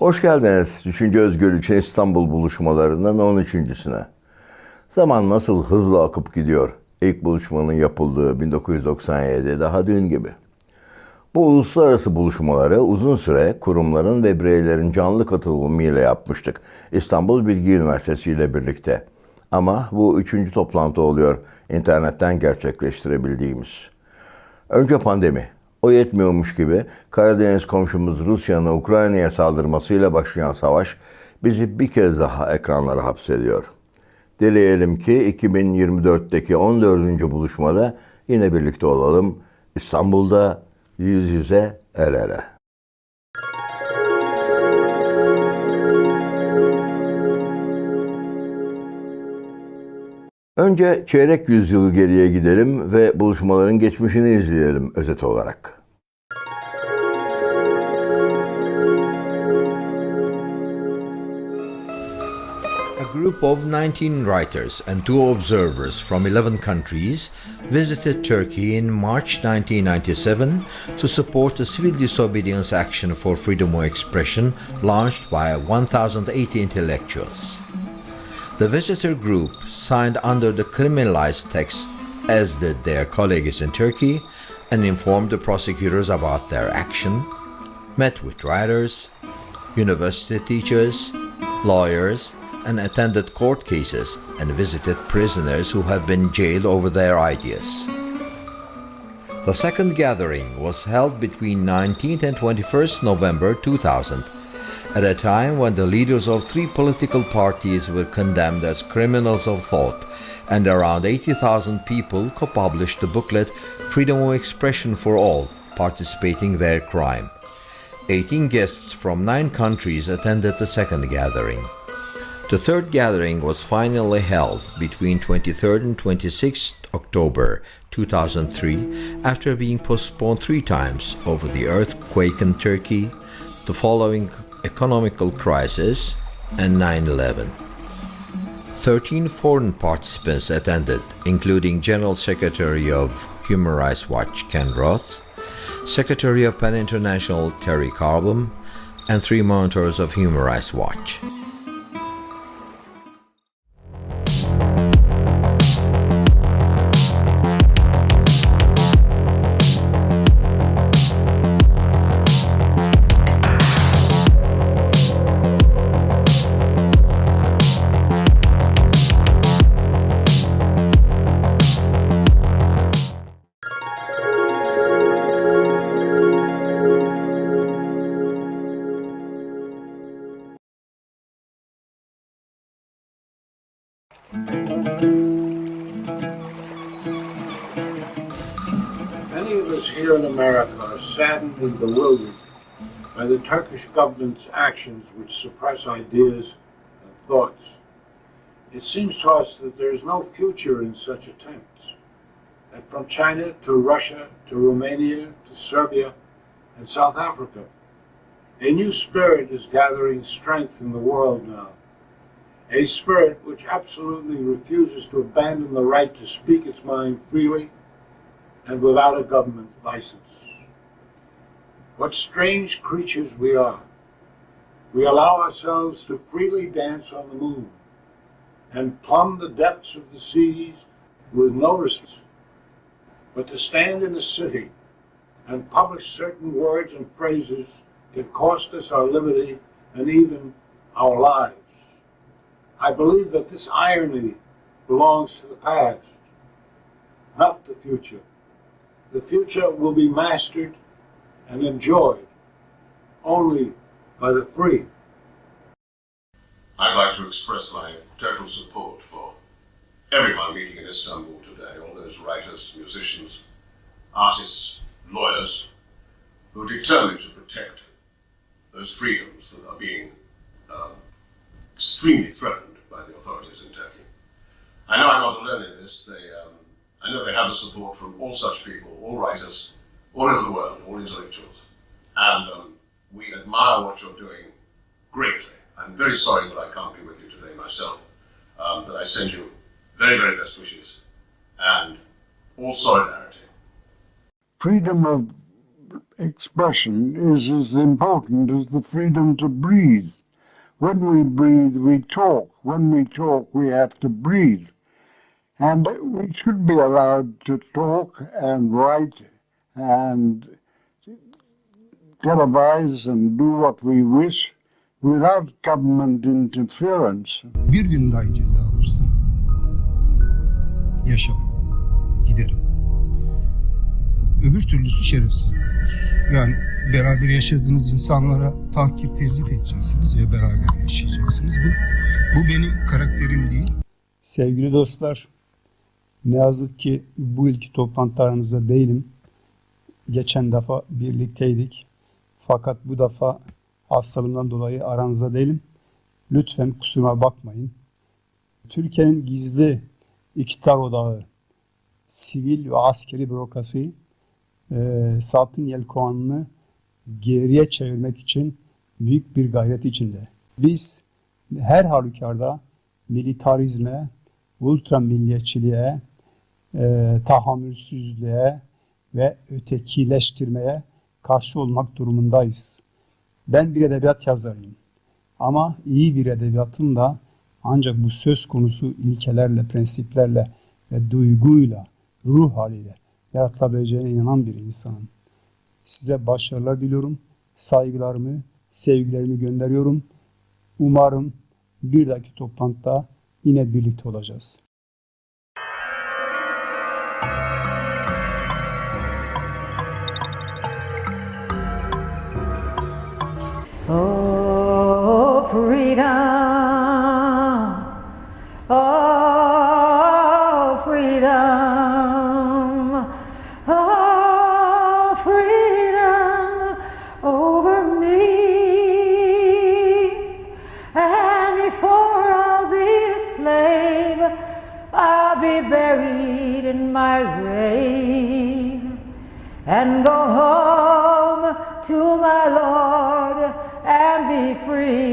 Hoş geldiniz Düşünce Özgürlüğü için İstanbul buluşmalarından 13.süne. Zaman nasıl hızla akıp gidiyor. İlk buluşmanın yapıldığı 1997 daha dün gibi. Bu uluslararası buluşmaları uzun süre kurumların ve bireylerin canlı katılımıyla yapmıştık. İstanbul Bilgi Üniversitesi ile birlikte. Ama bu 3. toplantı oluyor internetten gerçekleştirebildiğimiz. Önce pandemi. O yetmiyormuş gibi Karadeniz komşumuz Rusya'nın Ukrayna'ya saldırmasıyla başlayan savaş bizi bir kez daha ekranlara hapsediyor. Dileyelim ki 2024'teki 14. buluşmada yine birlikte olalım. İstanbul'da yüz yüze el ele. Önce çeyrek yüzyılı geriye gidelim ve buluşmaların geçmişini izleyelim özet olarak. A group of 19 writers and 2 observers from 11 countries visited Turkey in March 1997 to support a civil disobedience action for freedom of expression launched by 1,080 intellectuals. The visitor group signed under the criminalized text, as did their colleagues in Turkey, and informed the prosecutors about their action, met with writers, university teachers, lawyers, and attended court cases and visited prisoners who have been jailed over their ideas. The second gathering was held between 19th and 21st November 2000, at a time when the leaders of 3 political parties were condemned as criminals of thought, and around 80,000 people co-published the booklet Freedom of Expression for All, participating their crime. 18 guests from 9 countries attended the second gathering. The third gathering was finally held between 23rd and 26th October 2003 after being postponed 3 times over the earthquake in Turkey, the following economical crisis, and 9/11. 13 foreign participants attended, including General Secretary of Human Rights Watch Ken Roth, Secretary of PEN International Terry Carbon, and 3 monitors of Human Rights Watch. Many of us here in America are saddened and bewildered by the Turkish government's actions which suppress ideas and thoughts. It seems to us that there is no future in such attempts, that from China to Russia to Romania to Serbia and South Africa, a new spirit is gathering strength in the world now. A spirit which absolutely refuses to abandon the right to speak its mind freely and without a government license. What strange creatures we are. We allow ourselves to freely dance on the moon and plumb the depths of the seas with no restraints. But to stand in a city and publish certain words and phrases can cost us our liberty and even our lives. I believe that this irony belongs to the past, not the future. The future will be mastered and enjoyed only by the free. I'd like to express my total support for everyone meeting in Istanbul today, all those writers, musicians, artists, lawyers, who are determined to protect those freedoms that are being extremely threatened by the authorities in Turkey. I know I'm not alone in this. I know they have the support from all such people, all writers, all over the world, all intellectuals. And we admire what you're doing greatly. I'm very sorry that I can't be with you today myself, but I send you very, very best wishes and all solidarity. Freedom of expression is as important as the freedom to breathe. When we breathe, we talk. When we talk, we have to breathe. And we should be allowed to talk and write and televise and do what we wish without government interference. Bir gün dahi ceza alırsam yaşamam, giderim. Öbür türlüsü şerefsizliktir. Yani beraber yaşadığınız insanlara tahkir tezif edeceksiniz ve beraber yaşayacaksınız. Bu benim karakterim değil. Sevgili dostlar, ne yazık ki bu ilk toplantılarınızda değilim. Geçen defa birlikteydik. Fakat bu defa hastalığımdan dolayı aranızda değilim. Lütfen kusuruma bakmayın. Türkiye'nin gizli iktidar odağı, sivil ve askeri bürokrasi, Saltın Yelkovanı'nı geriye çevirmek için büyük bir gayret içinde. Biz her halükarda militarizme, ultramilliyetçiliğe, tahammülsüzlüğe ve ötekileştirmeye karşı olmak durumundayız. Ben bir edebiyat yazarıyım. Ama iyi bir edebiyatın da ancak bu söz konusu ilkelerle, prensiplerle ve duyguyla, ruh haliyle yaratılabileceğine inanan bir insanım. Size başarılar diliyorum. Saygılarımı, sevgilerimi gönderiyorum. Umarım bir dahaki toplantıda yine birlikte olacağız. Oh, freedom. Oh, freedom. Oh, freedom over me. And before I'll be a slave, I'll be buried in my grave and go home to my Lord and be free.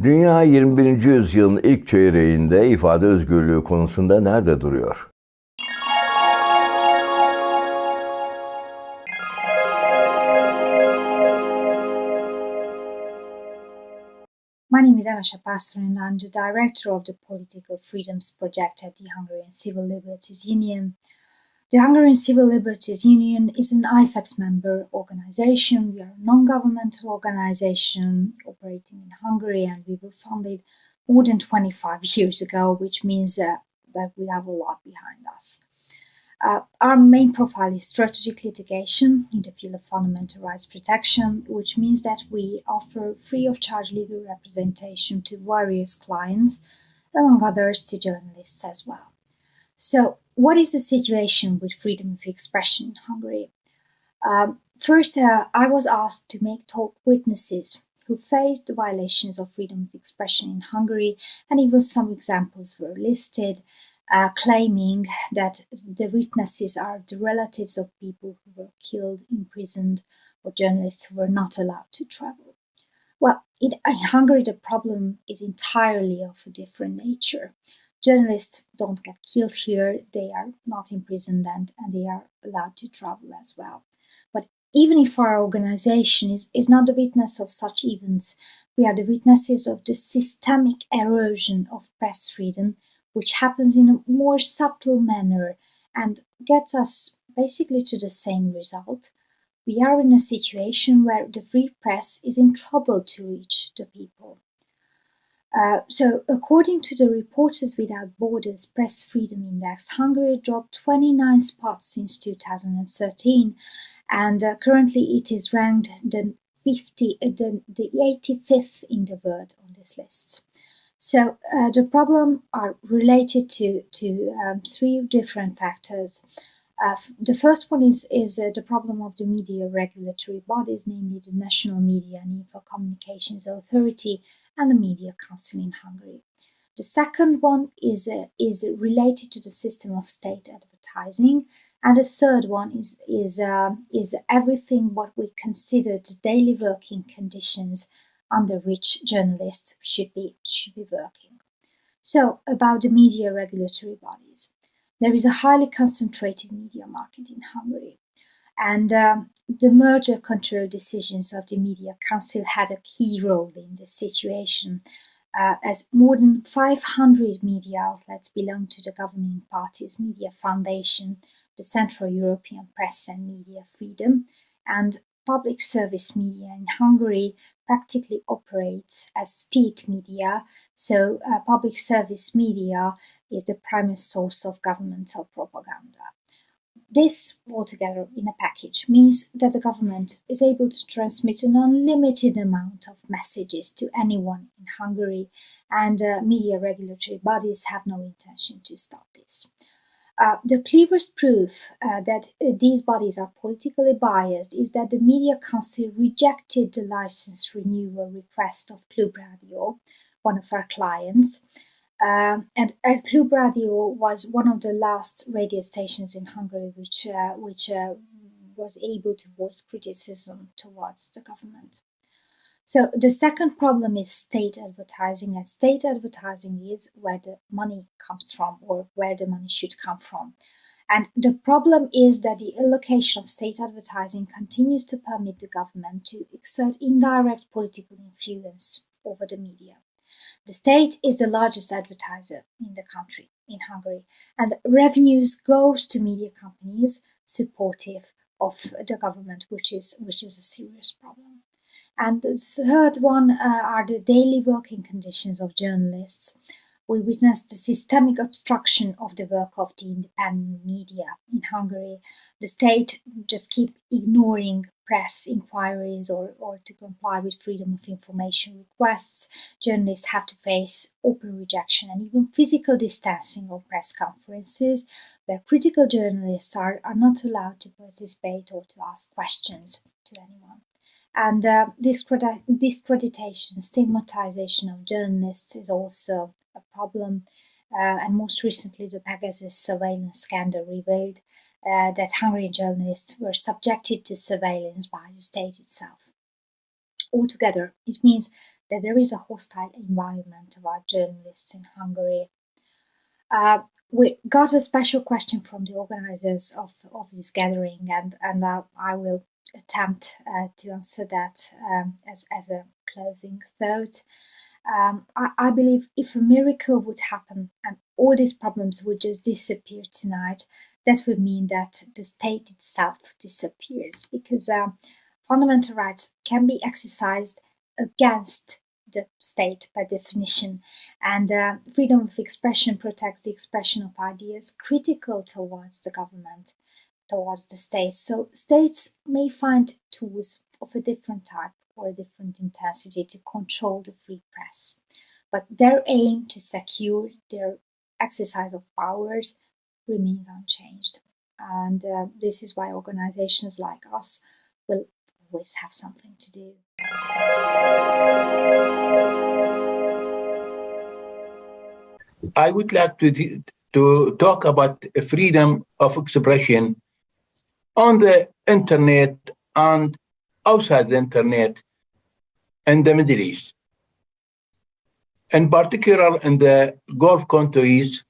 Dünya 21. yüzyılın ilk çeyreğinde ifade özgürlüğü konusunda nerede duruyor? My name is Emese, Pasztor, and I'm the director of the Political Freedoms Project at the Hungarian Civil Liberties Union. The Hungarian Civil Liberties Union is an IFEX member organization. We are a non-governmental organization operating in Hungary, and we were founded more than 25 years ago, which means that we have a lot behind us. Our main profile is strategic litigation in the field of fundamental rights protection, which means that we offer free of charge legal representation to various clients, among others to journalists as well. So, what is the situation with freedom of expression in Hungary? First, I was asked to make talk witnesses who faced violations of freedom of expression in Hungary, and even some examples were listed, claiming that the witnesses are the relatives of people who were killed, imprisoned, or journalists who were not allowed to travel. Well, in Hungary, the problem is entirely of a different nature. Journalists don't get killed here, they are not imprisoned and they are allowed to travel as well. But even if our organization is not the witness of such events, we are the witnesses of the systemic erosion of press freedom, which happens in a more subtle manner and gets us basically to the same result. We are in a situation where the free press is in trouble to reach the people. So, according to the Reporters Without Borders Press Freedom Index, Hungary dropped 29 spots since 2013, and currently it is ranked the 85th in the world on this list. So, the problem are related to three different factors. The first one is the problem of the media regulatory bodies, namely the National Media and Info Communications Authority and the Media Council in Hungary. The second one is related to the system of state advertising, and the third one is everything what we consider the daily working conditions under which journalists should be working. So, about the media regulatory bodies. there is a highly concentrated media market in Hungary. And the merger control decisions of the Media Council had a key role in the situation, as more than 500 media outlets belong to the governing party's media foundation, the Central European Press and Media Freedom, and public service media in Hungary practically operates as state media, so public service media is the primary source of governmental propaganda. This, altogether in a package, means that the government is able to transmit an unlimited amount of messages to anyone in Hungary, and media regulatory bodies have no intention to stop this. The clearest proof that these bodies are politically biased is that the Media Council rejected the license renewal request of Klub Radio, one of our clients. And Klub Radio was one of the last radio stations in Hungary which was able to voice criticism towards the government. So the second problem is state advertising, and state advertising is where the money comes from, or where the money should come from. And the problem is that the allocation of state advertising continues to permit the government to exert indirect political influence over the media. The state is the largest advertiser in the country, in Hungary, and revenues goes to media companies supportive of the government, which is a serious problem. And the third one are the daily working conditions of journalists. We witnessed the systemic obstruction of the work of the independent media in Hungary. The state just keep ignoring press inquiries or to comply with freedom of information requests. Journalists have to face open rejection and even physical distancing of press conferences, where critical journalists are not allowed to participate or to ask questions to anyone. And discreditation, stigmatization of journalists is also a problem. And most recently, the Pegasus surveillance scandal revealed that Hungarian journalists were subjected to surveillance by the state itself. Altogether, it means that there is a hostile environment toward journalists in Hungary. We got a special question from the organizers of this gathering, and I will attempt to answer that as a closing thought. I believe if a miracle would happen and all these problems would just disappear tonight, that would mean that the state itself disappears, because fundamental rights can be exercised against the state by definition, and freedom of expression protects the expression of ideas critical towards the government, towards the state. So states may find tools of a different type or a different intensity to control the free press, but their aim to secure their exercise of powers remains unchanged. And this is why organizations like us will always have something to do. I would like to talk about freedom of expression on the internet and outside the internet in the Middle East, in particular in the Gulf countries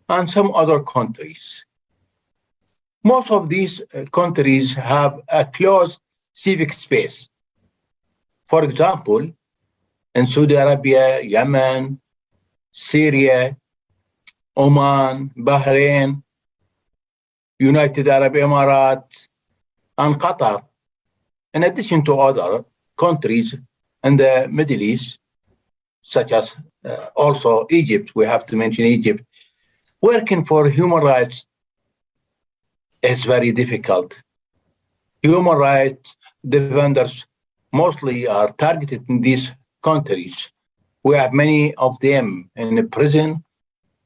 and some other countries. Most of these countries have a closed civic space. For example, in Saudi Arabia, Yemen, Syria, Oman, Bahrain, United Arab Emirates, and Qatar, in addition to other countries in the Middle East, such as also Egypt, we have to mention Egypt. Working for human rights is very difficult. Human rights defenders mostly are targeted in these countries. We have many of them in prison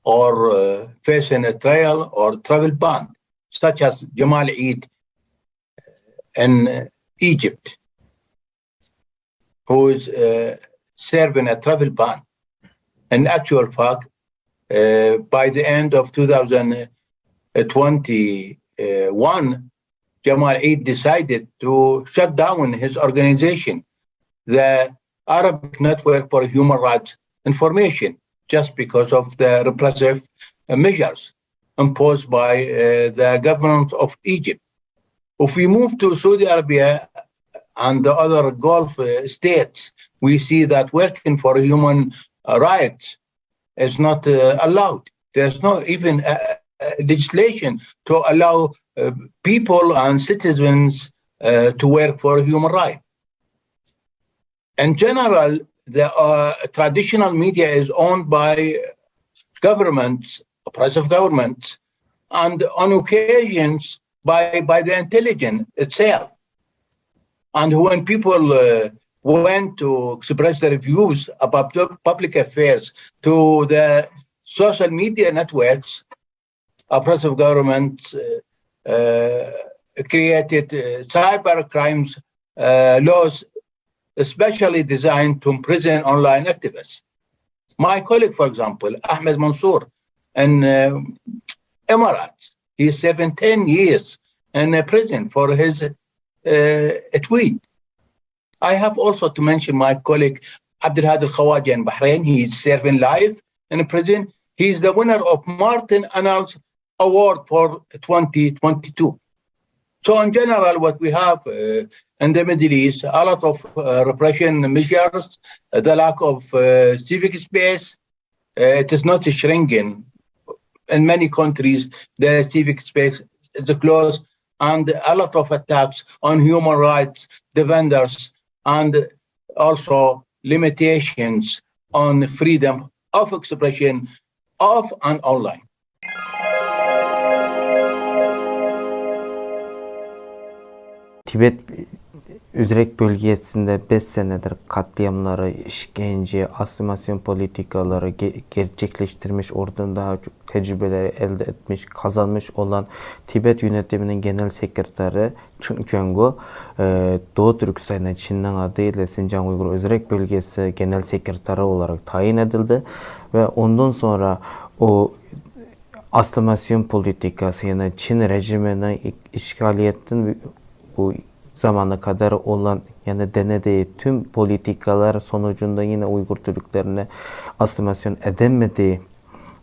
or facing a trial or travel ban, such as Jamal Eid in Egypt, who is serving a travel ban. In actual fact, by the end of 2021, Jamal Eid decided to shut down his organization, the Arabic Network for Human Rights Information, just because of the repressive measures imposed by the government of Egypt. If we move to Saudi Arabia and the other Gulf states, we see that working for human rights is not allowed. There's no even legislation to allow people and citizens to work for human rights. In general, the traditional media is owned by governments, oppressive governments, and on occasions by the intelligence itself. And when people went to express their views about public affairs to the social media networks, oppressive governments created cyber crimes laws especially designed to imprison online activists. My colleague, for example, Ahmed Mansour, in Emirates, he's serving 10 years in prison for his tweet. I have also to mention my colleague Abdelhadi Al-Khawaja in Bahrain. He is serving life in prison. He is the winner of Martin Annals Award for 2022. So in general, what we have in the Middle East, a lot of repression measures, the lack of civic space. It is not shrinking. In many countries, the civic space is closed, and a lot of attacks on human rights defenders, and also limitations on freedom of expression off and online. Tibet Üzrek bölgesinde 5 senedir katliamları, işkence, asimilasyon politikaları gerçekleştirmiş, oradan daha çok tecrübeleri elde etmiş, kazanmış olan Tibet yönetiminin genel sekreteri Fincancı, Doğu Türkistan'da Çin'in adıyla Sincan Uygur Özrek bölgesi genel sekreteri olarak tayin edildi ve ondan sonra o asimilasyon politikası, yani Çin rejimine işgaliyetin bu zamana kadar olan, yani denediği tüm politikalar sonucunda yine Uygur Türklerine asimilasyon edemediği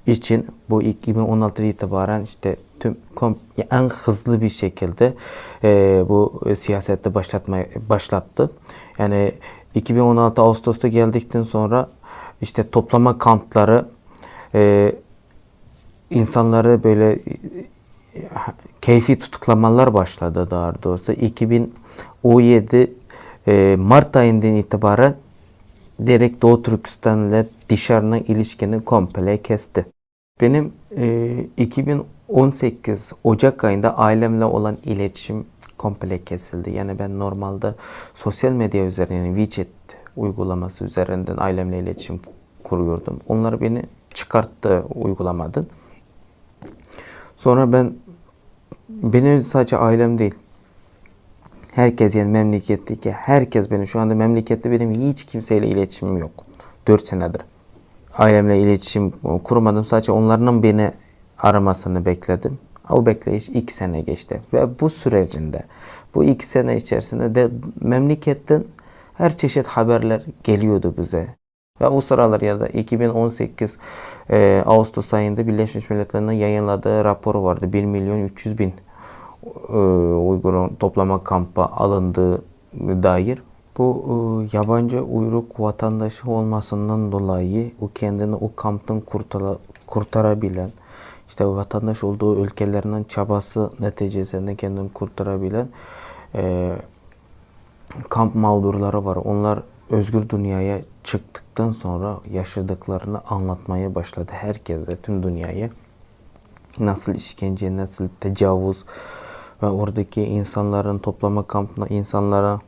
için bu 2016 itibaren işte en hızlı bir şekilde bu siyaseti başlattı. Yani 2016 Ağustos'ta geldikten sonra işte toplama kampları insanları böyle keyfi tutuklamalar başladı daha doğrusu. 2017 Mart ayından itibaren direkt Doğu Türkistan ile dışarına ilişkini komple kesti. Benim 2018 Ocak ayında ailemle olan iletişim komple kesildi. Yani ben normalde sosyal medya üzerinden, yani WeChat uygulaması üzerinden ailemle iletişim kuruyordum. Onlar beni çıkarttı uygulamadan. Sonra benim sadece ailem değil, herkes, yani memleketteki herkes, benim şu anda memlekette benim hiç kimseyle iletişimim yok. 4 senedir. Ailemle iletişim kurmadım. Sadece onların beni aramasını bekledim. O bekleyiş 2 sene geçti. Ve bu sürecinde, bu 2 sene içerisinde de memleketten her çeşit haberler geliyordu bize. Ve o sıralar ya da 2018 Ağustos ayında Birleşmiş Milletler'in yayınladığı raporu vardı. 1.300.000 Uygur'un toplama kampı alındığı dair. Bu yabancı uyruk vatandaşı olmasından dolayı o kendini o kamptan kurtarabilen, işte vatandaş olduğu ülkelerinden çabası neticesinde kendini kurtarabilen kamp mağdurları var. Onlar özgür dünyaya çıktıktan sonra yaşadıklarını anlatmaya başladı herkese, tüm dünyaya. Nasıl işkence, nasıl tecavüz ve oradaki insanların toplama kampına, insanlara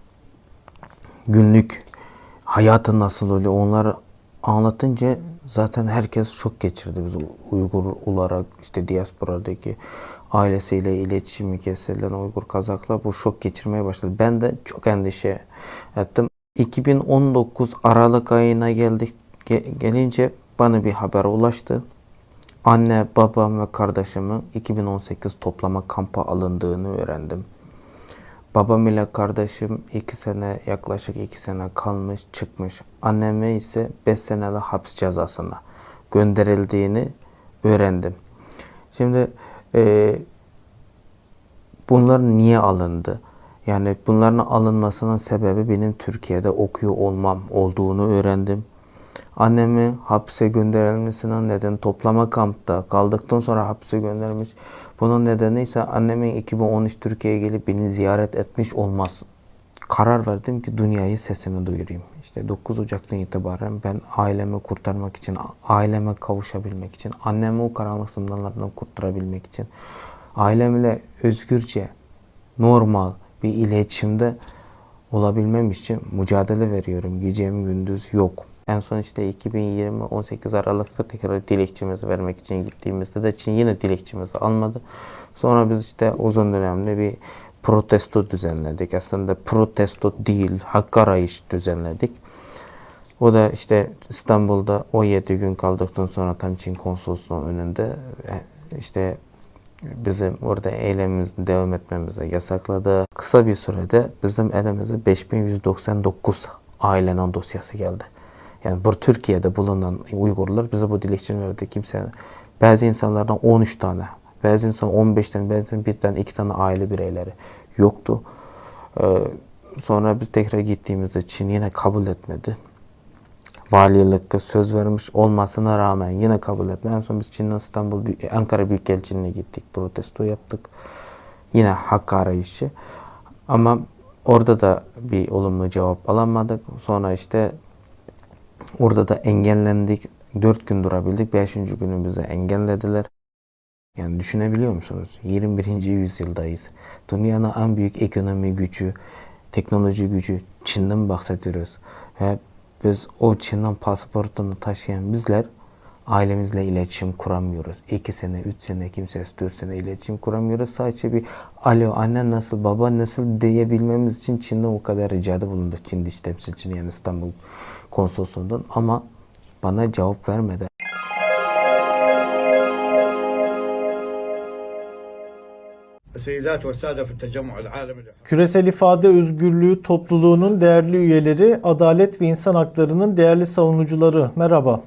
günlük hayatı nasıl oluyor, onları anlatınca zaten herkes şok geçirdi. Biz Uygur olarak işte diasporadaki ailesiyle iletişimi kesilen Uygur Kazaklar bu şok geçirmeye başladı. Ben de çok endişe ettim. 2019 Aralık ayına gelince bana bir haber ulaştı. Anne, babam ve kardeşimin 2018 toplama kampa alındığını öğrendim. Babam ile kardeşim yaklaşık 2 sene kalmış, çıkmış. Anneme ise 5 senelik hapis cezasına gönderildiğini öğrendim. Şimdi bunlar niye alındı? Yani bunların alınmasının sebebi benim Türkiye'de okuyor olmam olduğunu öğrendim. Annemi hapse gönderilmesinin nedeni toplama kampta kaldıktan sonra hapse gönderilmiş. Bunun nedeni ise annemin 2013 Türkiye'ye gelip beni ziyaret etmiş olması. Karar verdim ki dünyayı sesimi duyurayım. İşte 9 Ocak'tan itibaren ben ailemi kurtarmak için, aileme kavuşabilmek için, annemi o karanlık zindanlarından kurtarabilmek için, ailemle özgürce, normal bir iletişimde olabilmem için mücadele veriyorum. Gecem gündüz yok. En son işte 2020 18 Aralık'ta tekrar dilekçemizi vermek için gittiğimizde de Çin yine dilekçemizi almadı. Sonra biz işte uzun dönemli bir protesto düzenledik. Aslında protesto değil, hak arayış düzenledik. O da işte İstanbul'da 17 gün kaldıktan sonra tam Çin konsolosluğunun önünde işte bizim orada eylemimizi devam etmemize yasakladı. Kısa bir sürede bizim elimize 5199 ailenin dosyası geldi. Yani bu Türkiye'de bulunan Uygurlar bize bu dilekçeni verdi. Kimse, bazı insanlardan 13 tane, bazı insan 15 tane, bazı bir tane, 2 tane aile bireyleri yoktu. Sonra biz tekrar gittiğimizde Çin yine kabul etmedi. Valilikte söz vermiş olmasına rağmen yine kabul etmedi. En son biz Çin'den Ankara Büyükelçiliğine gittik, protesto yaptık. Yine hak arayışı. Ama orada da bir olumlu cevap alamadık. Sonra işte orada da engellendik. 4 gün durabildik. 5. günü bize engellediler. Yani düşünebiliyor musunuz? 21. yüzyıldayız. Dünyanın en büyük ekonomi gücü, teknoloji gücü Çin'den bahsediyoruz. Ve biz o Çin'den pasaportunu taşıyan bizler ailemizle iletişim kuramıyoruz. 2 sene, 3 sene, kimsesiz 4 sene iletişim kuramıyoruz. Sadece bir alo, anne nasıl, baba nasıl diyebilmemiz için Çin'den o kadar ricada bulunduk. Çin dış temsilciliği yani İstanbul konsolosluğundan ama bana cevap vermedi. Küresel İfade Özgürlüğü topluluğunun değerli üyeleri, adalet ve insan haklarının değerli savunucuları, merhaba.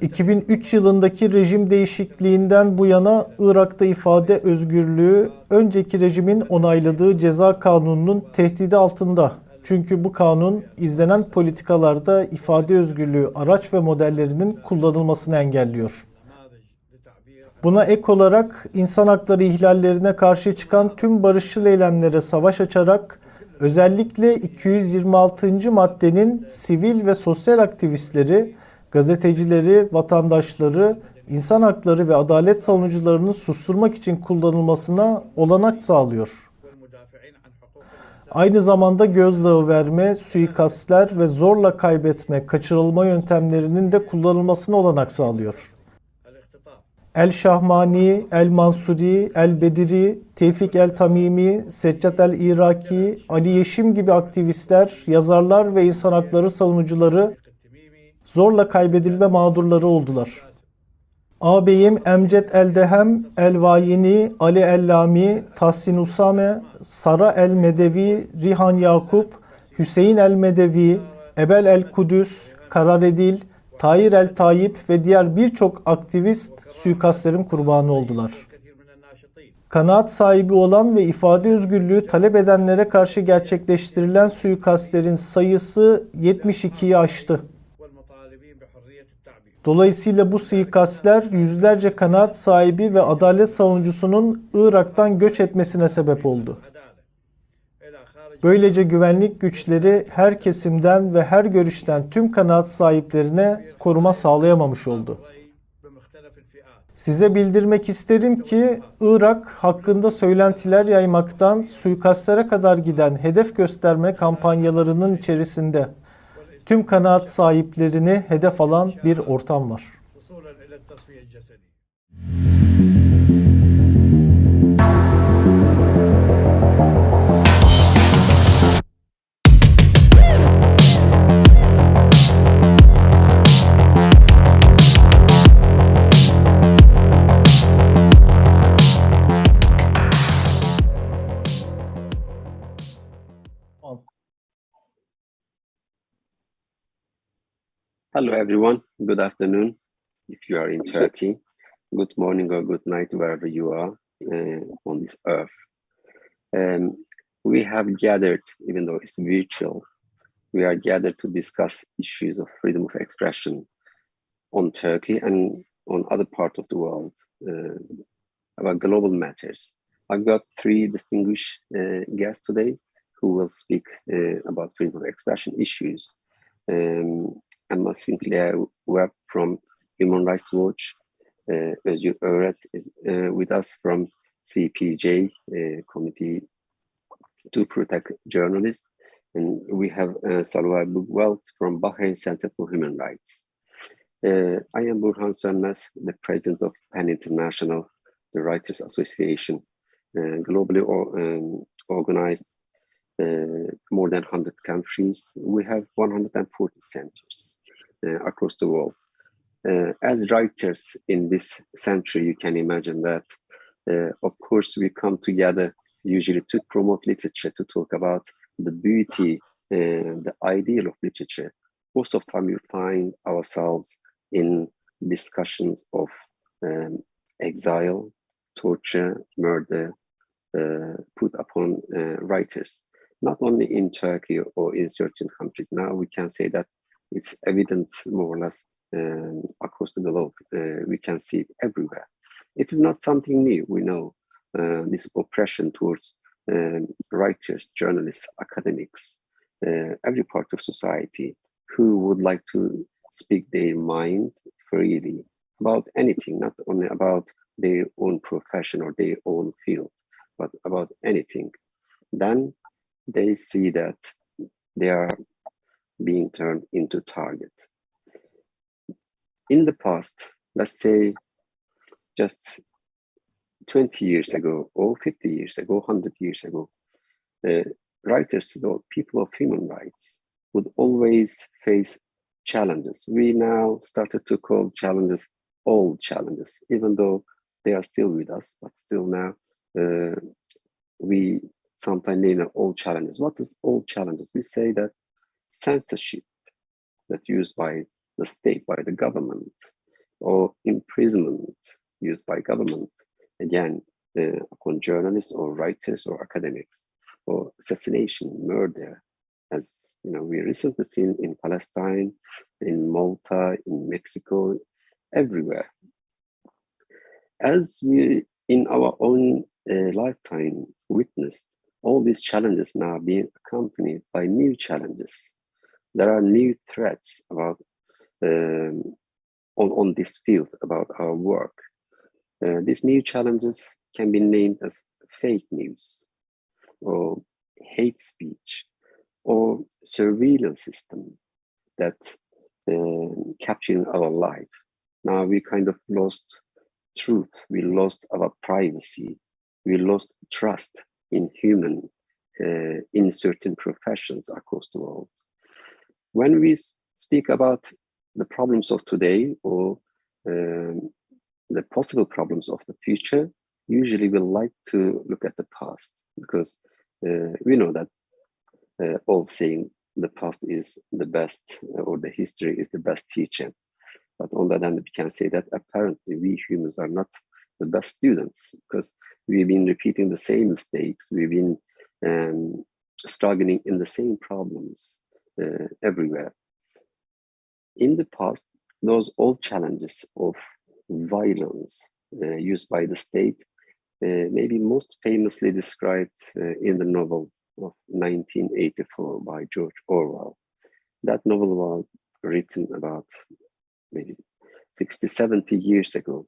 2003 yılındaki rejim değişikliğinden bu yana Irak'ta ifade özgürlüğü önceki rejimin onayladığı ceza kanununun tehdidi altında. Çünkü bu kanun izlenen politikalarda ifade özgürlüğü araç ve modellerinin kullanılmasını engelliyor. Buna ek olarak insan hakları ihlallerine karşı çıkan tüm barışçıl eylemlere savaş açarak özellikle 226. maddenin sivil ve sosyal aktivistleri, gazetecileri, vatandaşları, insan hakları ve adalet savunucularını susturmak için kullanılmasına olanak sağlıyor. Aynı zamanda gözdağı verme, suikastler ve zorla kaybetme, kaçırılma yöntemlerinin de kullanılmasına olanak sağlıyor. El-Şahmani, El-Mansuri, El-Bediri, Tevfik El-Tamimi, Seccat El-Iraki, Ali Yeşim gibi aktivistler, yazarlar ve insan hakları savunucuları zorla kaybedilme mağdurları oldular. Ağabeyim Emcet El-Dehem, El-Vayini, Ali El-Lami, Tahsin Usame, Sara El-Medevi, Rihan Yakup, Hüseyin El-Medevi, Ebel El-Kudüs, Kararedil, Tahir El-Tayyip ve diğer birçok aktivist suikastlerin kurbanı oldular. Kanaat sahibi olan ve ifade özgürlüğü talep edenlere karşı gerçekleştirilen suikastlerin sayısı 72'yi aştı. Dolayısıyla bu suikastler yüzlerce kanaat sahibi ve adalet savunucusunun Irak'tan göç etmesine sebep oldu. Böylece güvenlik güçleri her kesimden ve her görüşten tüm kanaat sahiplerine koruma sağlayamamış oldu. Size bildirmek isterim ki Irak hakkında söylentiler yaymaktan suikastlere kadar giden hedef gösterme kampanyalarının içerisinde tüm kanaat sahiplerini hedef alan bir ortam var. Hello everyone, good afternoon if you are in Turkey. good morning or good night, wherever you are on this earth. We have gathered, even though it's virtual, we are gathered to discuss issues of freedom of expression on Turkey and on other parts of the world, about global matters. I've got three distinguished guests today who will speak about freedom of expression issues. Emma Sinclair Webb from Human Rights Watch, Özgür Öğret is with us from CPJ, Committee to Protect Journalists, and we have Salwa Bugwelt from Bahrain Center for Human Rights. I am Burhan Sönmez, the president of PEN International, the Writers Association, globally organized more than 100 countries. We have 140 centers across the world. As writers in this century, you can imagine that, of course, we come together usually to promote literature, to talk about the beauty and the ideal of literature. Most of the time, we find ourselves in discussions of exile, torture, murder, put upon writers, not only in Turkey or in certain countries. Now we can say that it's evident more or less across the globe. We can see it everywhere. It is not something new. We know this oppression towards writers, journalists, academics, every part of society who would like to speak their mind freely about anything, not only about their own profession or their own field, but about anything. Then they see that they are being turned into targets. In the past, let's say just 20 years ago, or 50 years ago, 100 years ago, writers, people of human rights, would always face challenges. We now started to call challenges old challenges, even though they are still with us, but still now we sometimes name old challenges. What is old challenges? We say that censorship that's used by the state, by the government, or imprisonment used by government, again, upon journalists or writers or academics, or assassination, murder, as you know, we recently seen in Palestine, in Malta, in Mexico, everywhere. As we, in our own lifetime, witnessed all these challenges now being accompanied by new challenges. There are new threats about on this field about our work. These new challenges can be named as fake news, or hate speech, or surveillance system that capturing our life. Now we kind of lost truth, we lost our privacy, we lost trust in human, in certain professions across the world. When we speak about the problems of today or the possible problems of the future, usually we like to look at the past, because we know that all saying the past is the best, or the history is the best teacher. But on the other hand, we can say that apparently we humans are not the best students, because we've been repeating the same mistakes, we've been struggling in the same problems everywhere. In the past, those old challenges of violence used by the state, maybe most famously described in the novel of 1984 by George Orwell. That novel was written about maybe 60, 70 years ago.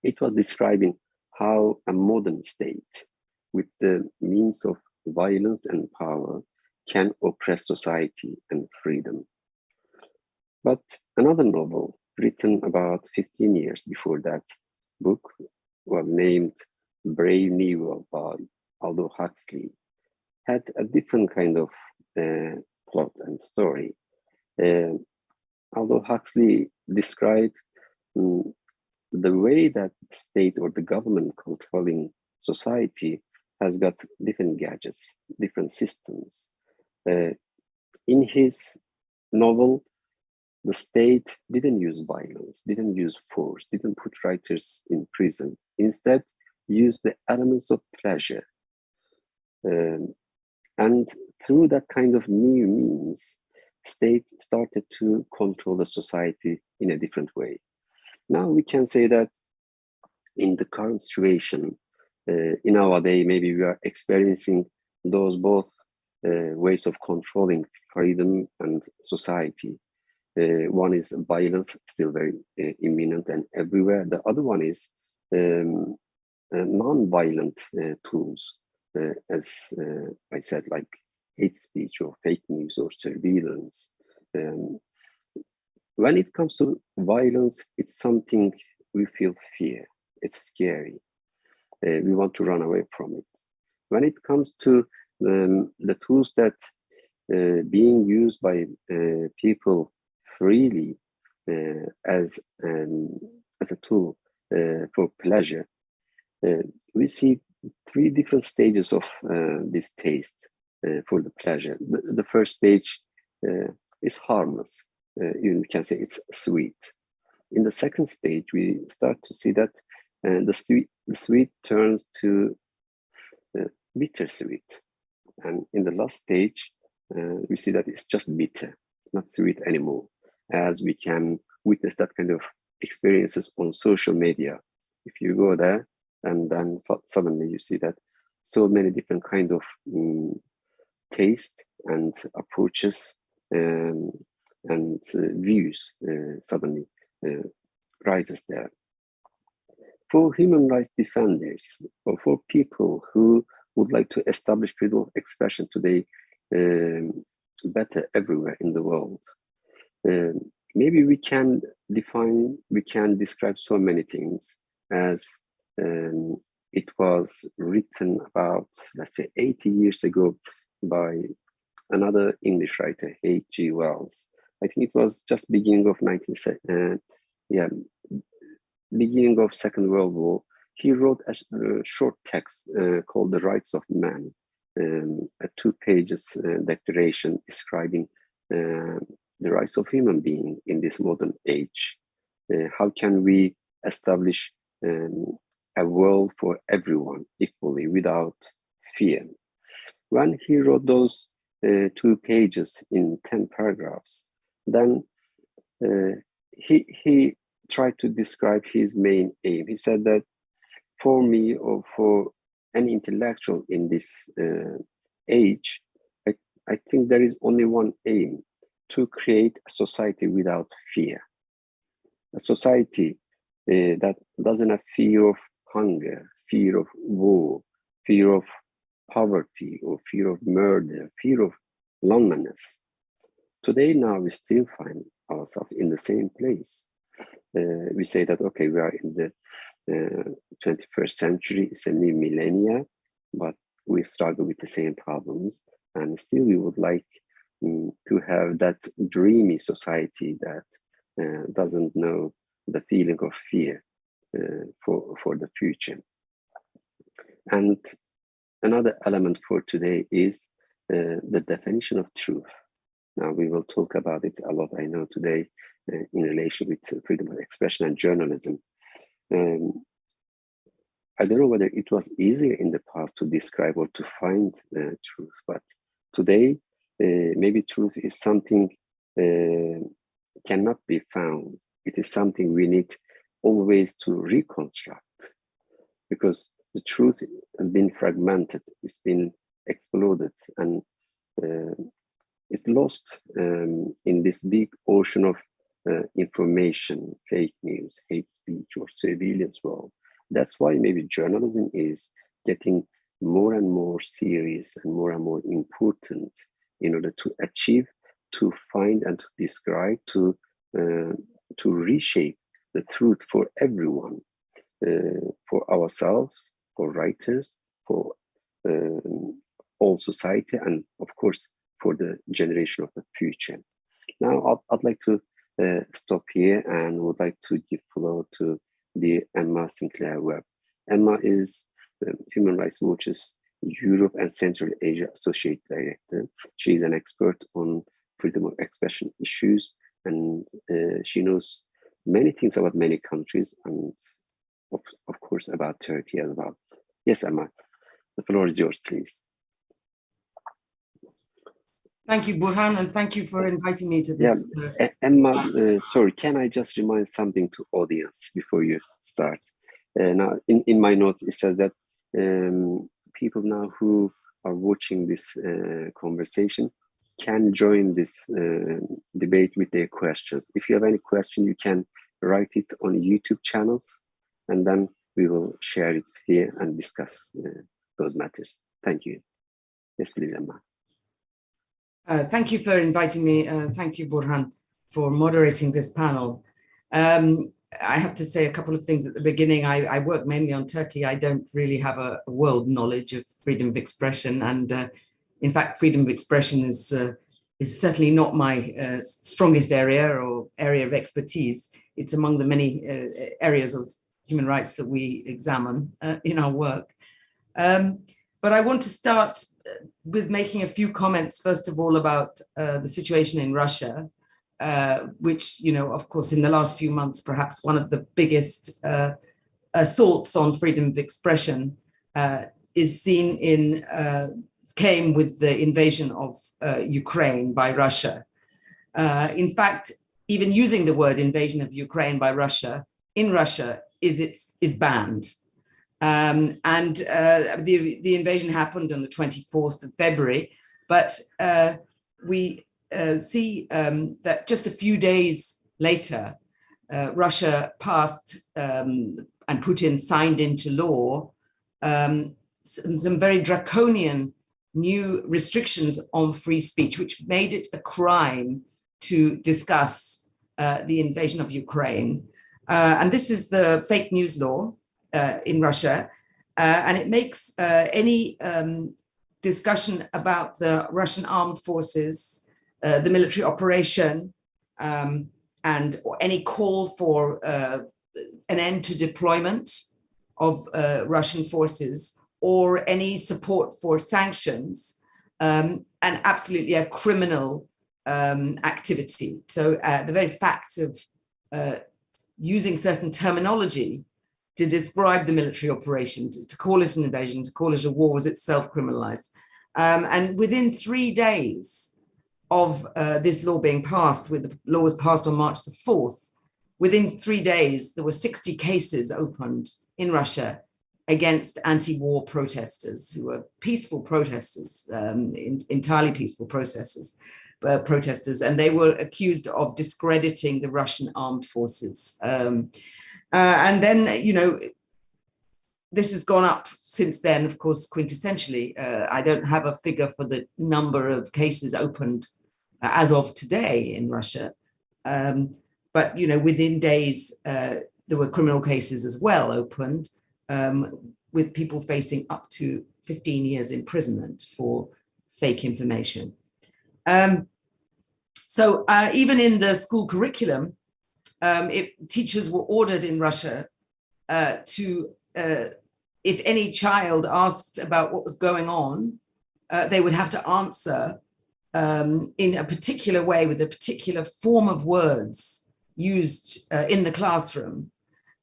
It was describing how a modern state, with the means of violence and power, can oppress society and freedom. But another novel written about 15 years before that book was named Brave New World by Aldous Huxley, had a different kind of plot and story. Aldous Huxley described the way that the state or the government controlling society has got different gadgets, different systems. In his novel, the state didn't use violence, didn't use force, didn't put writers in prison. Instead, used the elements of pleasure. And through that kind of new means, state started to control the society in a different way. Now we can say that in the current situation, in our day, maybe we are experiencing those both ways of controlling freedom and society. One is violence, still very imminent and everywhere. The other one is non-violent tools, as I said, like hate speech or fake news or surveillance. When it comes to violence, it's something we feel fear. It's scary. We want to run away from it. When it comes to the tools that being used by people freely as a tool for pleasure, we see three different stages of this taste for the pleasure. The first stage is harmless. You can say it's sweet. In the second stage, we start to see that the sweet turns to bittersweet. And in the last stage, we see that it's just bitter, not sweet anymore, as we can witness that kind of experiences on social media. If you go there, and then suddenly you see that so many different kind of taste and approaches and views suddenly rises there. For human rights defenders, or for people who would like to establish freedom of expression today better everywhere in the world, maybe we can describe so many things as it was written about, let's say, 80 years ago by another English writer, H.G. Wells. I think it was just beginning of beginning of Second World War. He wrote a short text called "The Rights of Man," a 2 pages declaration describing the rights of human being in this modern age. How can we establish a world for everyone equally without fear? When he wrote those 2 pages in 10 paragraphs, then he tried to describe his main aim. He said that for me, or for any intellectual in this age, I think there is only one aim: to create a society without fear. A society that doesn't have fear of hunger, fear of war, fear of poverty, or fear of murder, fear of loneliness. Today, now, we still find ourselves in the same place. We say that, okay, we are in the 21st century, it's a new millennia, but we struggle with the same problems. And still we would like to have that dreamy society that doesn't know the feeling of fear for the future. And another element for today is the definition of truth. Now, we will talk about it a lot, I know, today in relation with freedom of expression and journalism. I don't know whether it was easier in the past to describe or to find truth, but today, maybe truth is something cannot be found. It is something we need always to reconstruct, because the truth has been fragmented, it's been exploded, and it's lost in this big ocean of information, fake news, hate speech, or surveillance world. That's why maybe journalism is getting more and more serious and more important in order to achieve, to find and to describe, to reshape the truth for everyone, for ourselves, for writers, for all society, and of course for the generation of the future. Now I'd like to stop here and would like to give floor to the Emma Sinclair Webb. Emma is Human Rights Watch's Europe and Central Asia Associate Director. She is an expert on freedom of expression issues and she knows many things about many countries, and of course about Turkey as well. Yes, Emma, the floor is yours, please. Thank you, Burhan, and thank you for inviting me to this. Yeah, Emma, sorry, can I just remind something to audience before you start? Now, in my notes, it says that people now who are watching this conversation can join this debate with their questions. If you have any question, you can write it on YouTube channels, and then we will share it here and discuss those matters. Thank you. Yes, please, Emma. Thank you for inviting me. Thank you, Burhan, for moderating this panel. I have to say a couple of things at the beginning. I work mainly on Turkey. I don't really have a world knowledge of freedom of expression. And in fact, freedom of expression is certainly not my strongest area or area of expertise. It's among the many areas of human rights that we examine in our work. But I want to start with making a few comments, first of all, about the situation in Russia, which, you know, of course, in the last few months, perhaps one of the biggest assaults on freedom of expression is seen in, came with the invasion of Ukraine by Russia. In fact, even using the word invasion of Ukraine by Russia in Russia is banned. The invasion happened on the 24th of February, but we see that just a few days later, Russia passed and Putin signed into law some very draconian new restrictions on free speech, which made it a crime to discuss the invasion of Ukraine. And this is the fake news law in Russia, and it makes any discussion about the Russian armed forces, the military operation, and any call for an end to deployment of Russian forces or any support for sanctions, and absolutely a criminal activity. So the very fact of using certain terminology to describe the military operation, to call it an invasion, to call it a war, was itself criminalized. And within 3 days of this law being passed, the law was passed on March the 4th, within 3 days, there were 60 cases opened in Russia against anti-war protesters who were peaceful protesters, entirely peaceful protesters, and they were accused of discrediting the Russian armed forces. And then, you know, this has gone up since then, of course, quintessentially. I don't have a figure for the number of cases opened as of today in Russia. But, you know, within days, there were criminal cases as well opened, with people facing up to 15 years imprisonment for fake information. So even in the school curriculum, teachers were ordered in Russia to, if any child asked about what was going on, they would have to answer in a particular way with a particular form of words used in the classroom.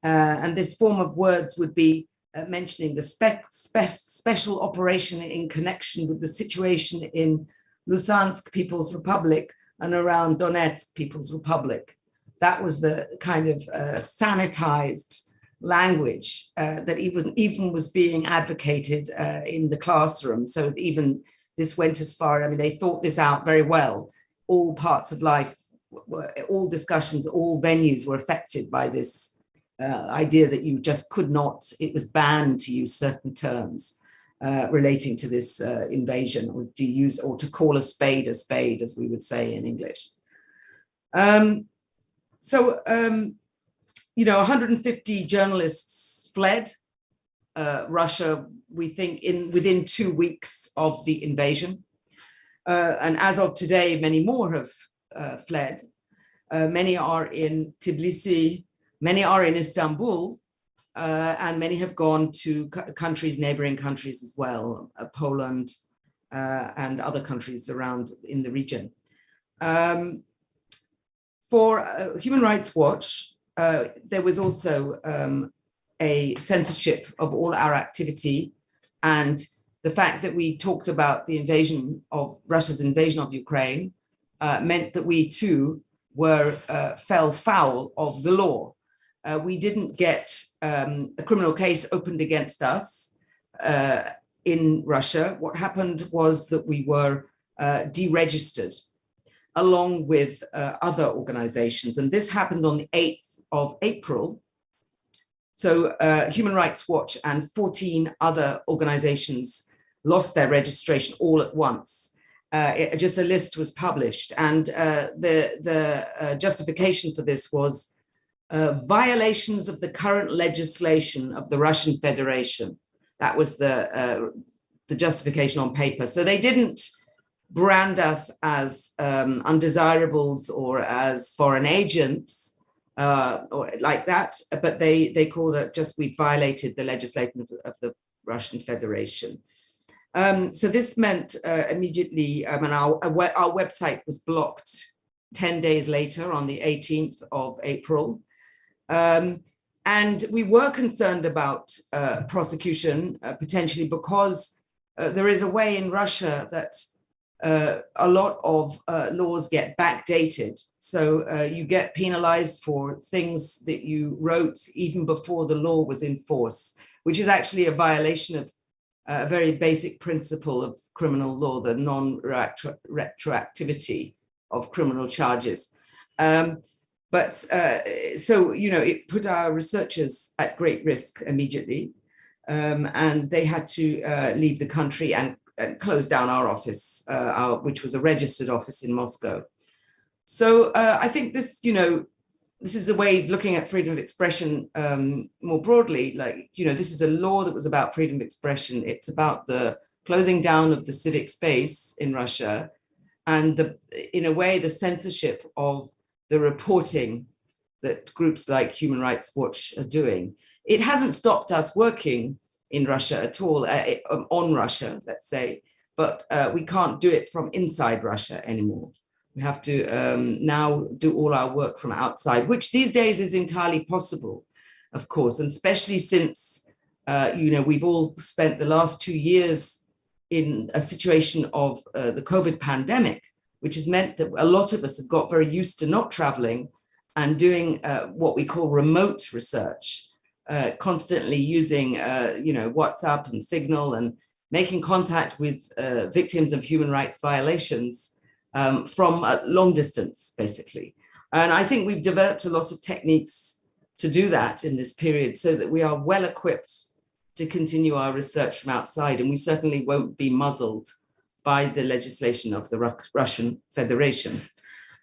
And this form of words would be mentioning the special operation in connection with the situation in Luhansk People's Republic and around Donetsk People's Republic. That was the kind of sanitized language that even was being advocated in the classroom. So even this went as far, I mean, they thought this out very well. All parts of life, all discussions, all venues were affected by this idea that you just could not, it was banned to use certain terms relating to this invasion, or to use, or to call a spade, as we would say in English. You know, 150 journalists fled Russia, we think, within 2 weeks of the invasion. And as of today, many more have fled. Many are in Tbilisi, many are in Istanbul, and many have gone to countries, neighboring countries as well, Poland and other countries around in the region. For Human Rights Watch, there was also a censorship of all our activity, and the fact that we talked about the invasion of Russia's invasion of Ukraine meant that we too fell foul of the law. We didn't get a criminal case opened against us in Russia. What happened was that we were deregistered along with other organizations. And this happened on the 8th of April. So Human Rights Watch and 14 other organizations lost their registration all at once. Just a list was published, and the justification for this was violations of the current legislation of the Russian Federation. That was the justification on paper. So they didn't brand us as undesirables or as foreign agents or like that, but they called it just we violated the legislation of the Russian Federation. So this meant immediately, our website was blocked 10 days later on the 18th of April. And we were concerned about prosecution potentially because there is a way in Russia that a lot of laws get backdated. So you get penalized for things that you wrote even before the law was in force, which is actually a violation of a very basic principle of criminal law, the non-retroactivity of criminal charges. So, it put our researchers at great risk immediately, and they had to leave the country and close down our office, which was a registered office in Moscow. So I think this, this is a way of looking at freedom of expression more broadly. This is a law that was about freedom of expression. It's about the closing down of the civic space in Russia and in a way, the censorship of the reporting that groups like Human Rights Watch are doing. It hasn't stopped us working in Russia at all, on Russia, let's say, but we can't do it from inside Russia anymore. We have to now do all our work from outside, which these days is entirely possible, of course, and especially since, we've all spent the last 2 years in a situation of the COVID pandemic, which has meant that a lot of us have got very used to not traveling and doing what we call remote research, constantly using, WhatsApp and Signal and making contact with victims of human rights violations from a long distance, basically. And I think we've developed a lot of techniques to do that in this period so that we are well equipped to continue our research from outside, and we certainly won't be muzzled by the legislation of the Russian Federation.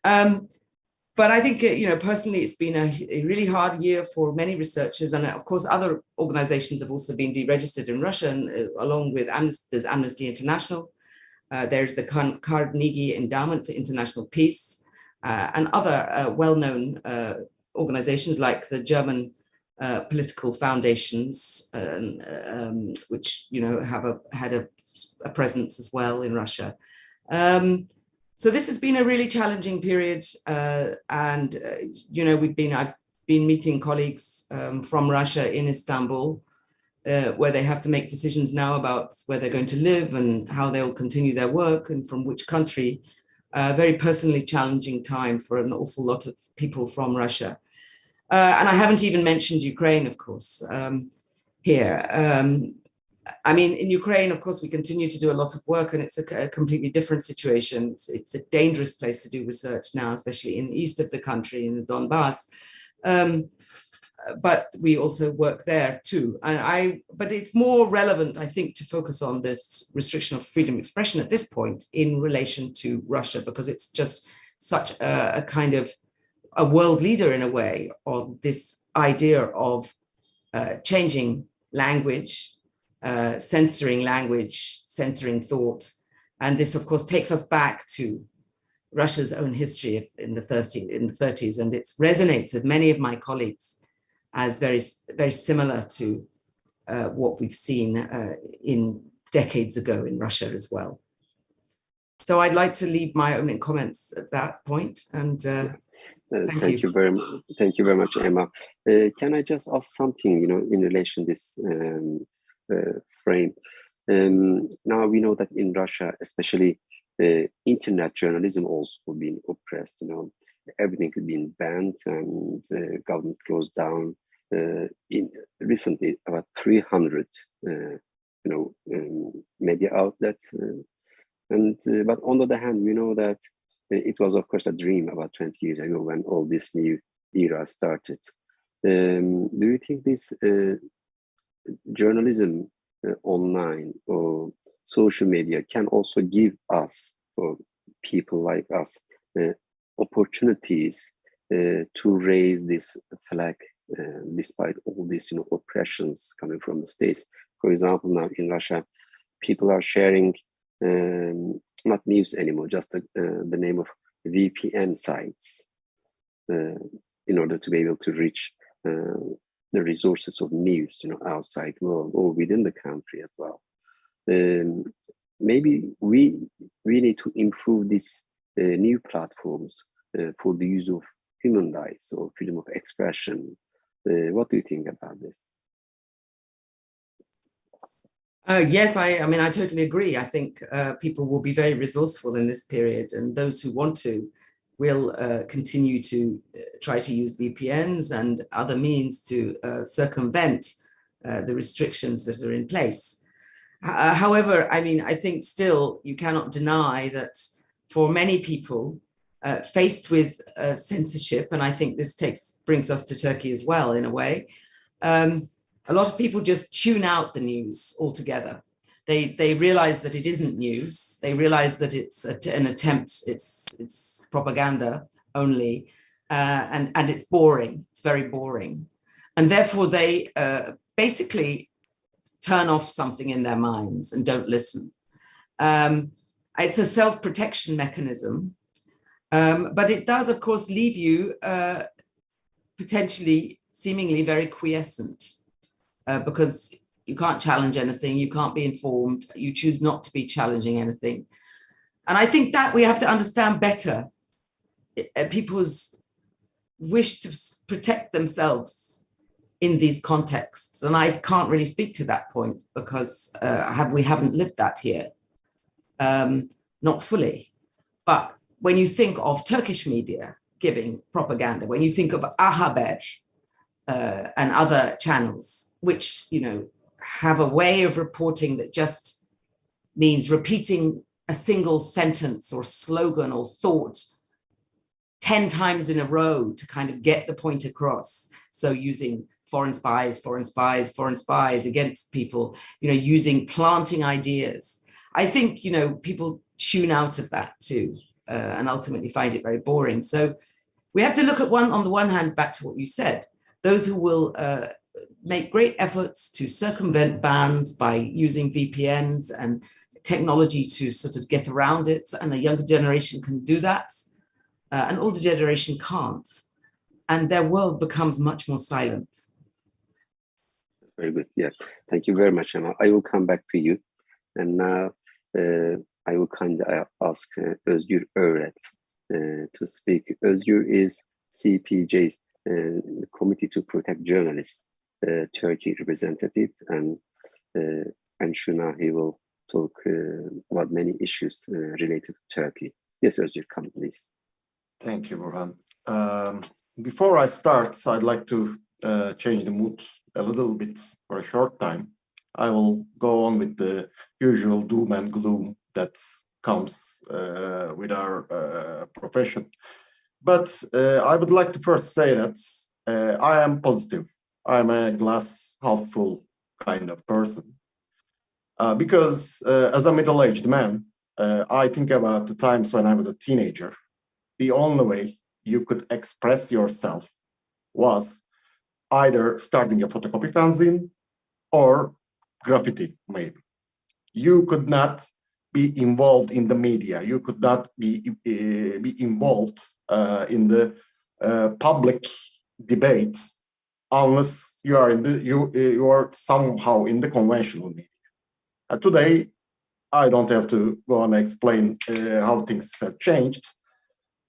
But I think, personally, it's been a really hard year for many researchers. And of course, other organizations have also been deregistered in Russia, and, along with there's Amnesty International. There's the Carnegie Endowment for International Peace, and other well-known organizations like the German political foundations, which have had a presence as well in Russia. So this has been a really challenging period, and I've been meeting colleagues from Russia in Istanbul, where they have to make decisions now about where they're going to live and how they'll continue their work and from which country. Very personally challenging time for an awful lot of people from Russia. And I haven't even mentioned Ukraine, of course, here. In Ukraine, of course, we continue to do a lot of work, and it's a completely different situation. It's a dangerous place to do research now, especially in the east of the country, in the Donbass. But we also work there too. But it's more relevant, I think, to focus on this restriction of freedom of expression at this point in relation to Russia, because it's just such a kind of a world leader in a way on this idea of changing language, censoring thought. And this, of course, takes us back to Russia's own history in the 30s, and it resonates with many of my colleagues as very, very similar to what we've seen in decades ago in Russia as well. So I'd like to leave my own comments at that point. And Thank you very much. Thank you very much, Emma. Can I just ask something, in relation to this frame? Now we know that in Russia, especially internet journalism also being oppressed. Everything has been banned and government closed down. Recently, about 300, media outlets. But on the other hand, we know that it was, of course, a dream about 20 years ago when all this new era started. Do you think this journalism online or social media can also give us, or people like us, opportunities to raise this flag despite all these oppressions coming from the states? For example, now in Russia, people are sharing not news anymore, just the name of VPN sites in order to be able to reach the resources of news, outside world or within the country as well. Maybe we need to improve these new platforms for the use of human rights or freedom of expression. What do you think about this? Yes, I mean, I totally agree. I think people will be very resourceful in this period, and those who want to will continue to try to use VPNs and other means to circumvent the restrictions that are in place. However, I mean, I think still you cannot deny that for many people faced with censorship, and I think this brings us to Turkey as well in a way, a lot of people just tune out the news altogether. They realize that it isn't news. They realize that it's an attempt, it's propaganda only, and it's boring. It's very boring. And therefore they basically turn off something in their minds and don't listen. It's a self-protection mechanism, but it does, of course, leave you potentially seemingly very quiescent. Because you can't challenge anything, you can't be informed, you choose not to be challenging anything. And I think that we have to understand better people's wish to protect themselves in these contexts. And I can't really speak to that point because we haven't lived that here, not fully. But when you think of Turkish media giving propaganda, when you think of A Haber, and other channels, which, have a way of reporting that just means repeating a single sentence or slogan or thought 10 times in a row to kind of get the point across. So using foreign spies against people, planting ideas. I think, people tune out of that too, and ultimately find it very boring. So we have to look at on the one hand, back to what you said, those who will make great efforts to circumvent bans by using VPNs and technology to sort of get around it, and the younger generation can do that, an older generation can't, and their world becomes much more silent. That's very good. Yeah, thank you very much, Emma. I will come back to you, and now I will kind of ask Özgür Öğret to speak. Özgür is CPJ's Committee to Protect Journalists, Turkey representative, and I'm sure now he will talk about many issues related to Turkey. Yes, Özgür, come please. Thank you, Burhan. Before I start, I'd like to change the mood a little bit for a short time. I will go on with the usual doom and gloom that comes with our profession. But I would like to first say that I am positive. I'm a glass half full kind of person. Because as a middle-aged man, I think about the times when I was a teenager. The only way you could express yourself was either starting a photocopy fanzine or graffiti, maybe. You could not be involved in the media. You could not be involved in the public debates unless you are somehow in the conventional media. Today, I don't have to go and explain how things have changed.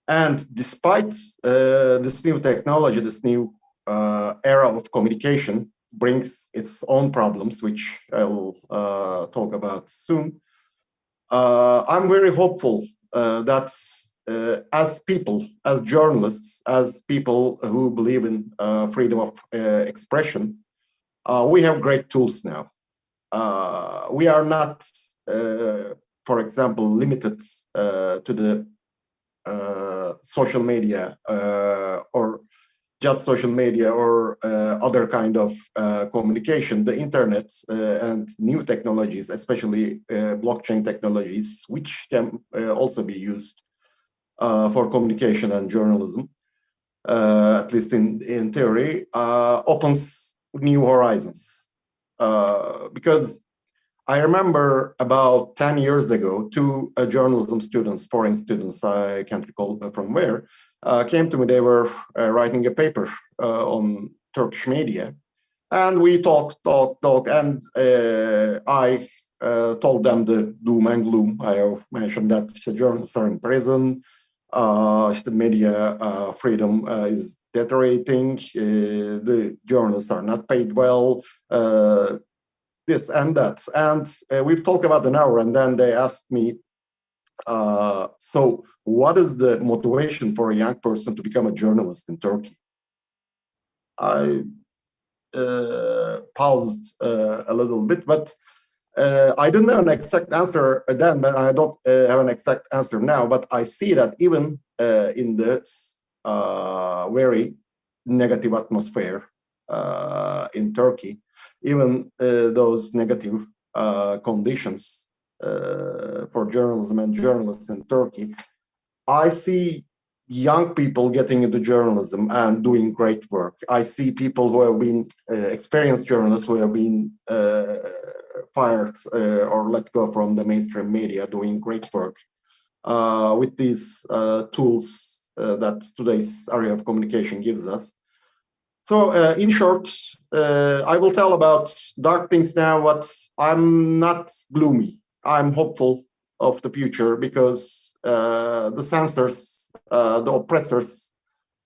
And despite this new technology, this new era of communication brings its own problems, which I will talk about soon. I'm very hopeful that as people, as journalists, as people who believe in freedom of expression, we have great tools now. We are not, for example, limited to the social media or just social media or other kind of communication. The internet and new technologies, especially blockchain technologies, which can also be used for communication and journalism, at least in theory, opens new horizons. Because I remember about 10 years ago, two journalism students, foreign students, I can't recall from where, came to me. They were writing a paper on Turkish media. And we talked, and I told them the doom and gloom. I have mentioned that the journalists are in prison, the media freedom is deteriorating, the journalists are not paid well, this and that. And we've talked about an hour, and then they asked me, so what is the motivation for a young person to become a journalist in Turkey? I paused a little bit, but I didn't have an exact answer then, but I don't have an exact answer now. But I see that even in this very negative atmosphere in Turkey, even those negative conditions for journalism and journalists in Turkey, I see young people getting into journalism and doing great work. I see people who have been experienced journalists who have been fired or let go from the mainstream media doing great work with these tools that today's area of communication gives us. So in short, I will tell about dark things now, but I'm not gloomy. I'm hopeful of the future because the censors, the oppressors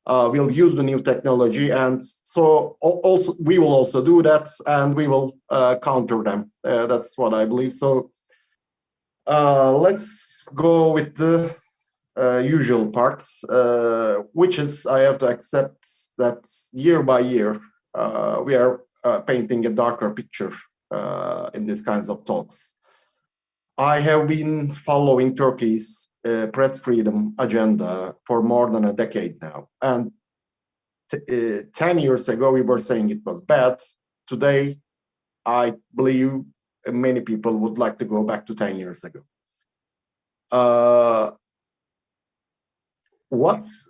will use the new technology, and so also we will also do that, and we will counter them. That's what I believe. So let's go with the usual parts, which is I have to accept that year by year we are painting a darker picture in these kinds of talks. I have been following Turkey's press freedom agenda for more than a decade now. And 10 years ago, we were saying it was bad. Today, I believe many people would like to go back to 10 years ago. What's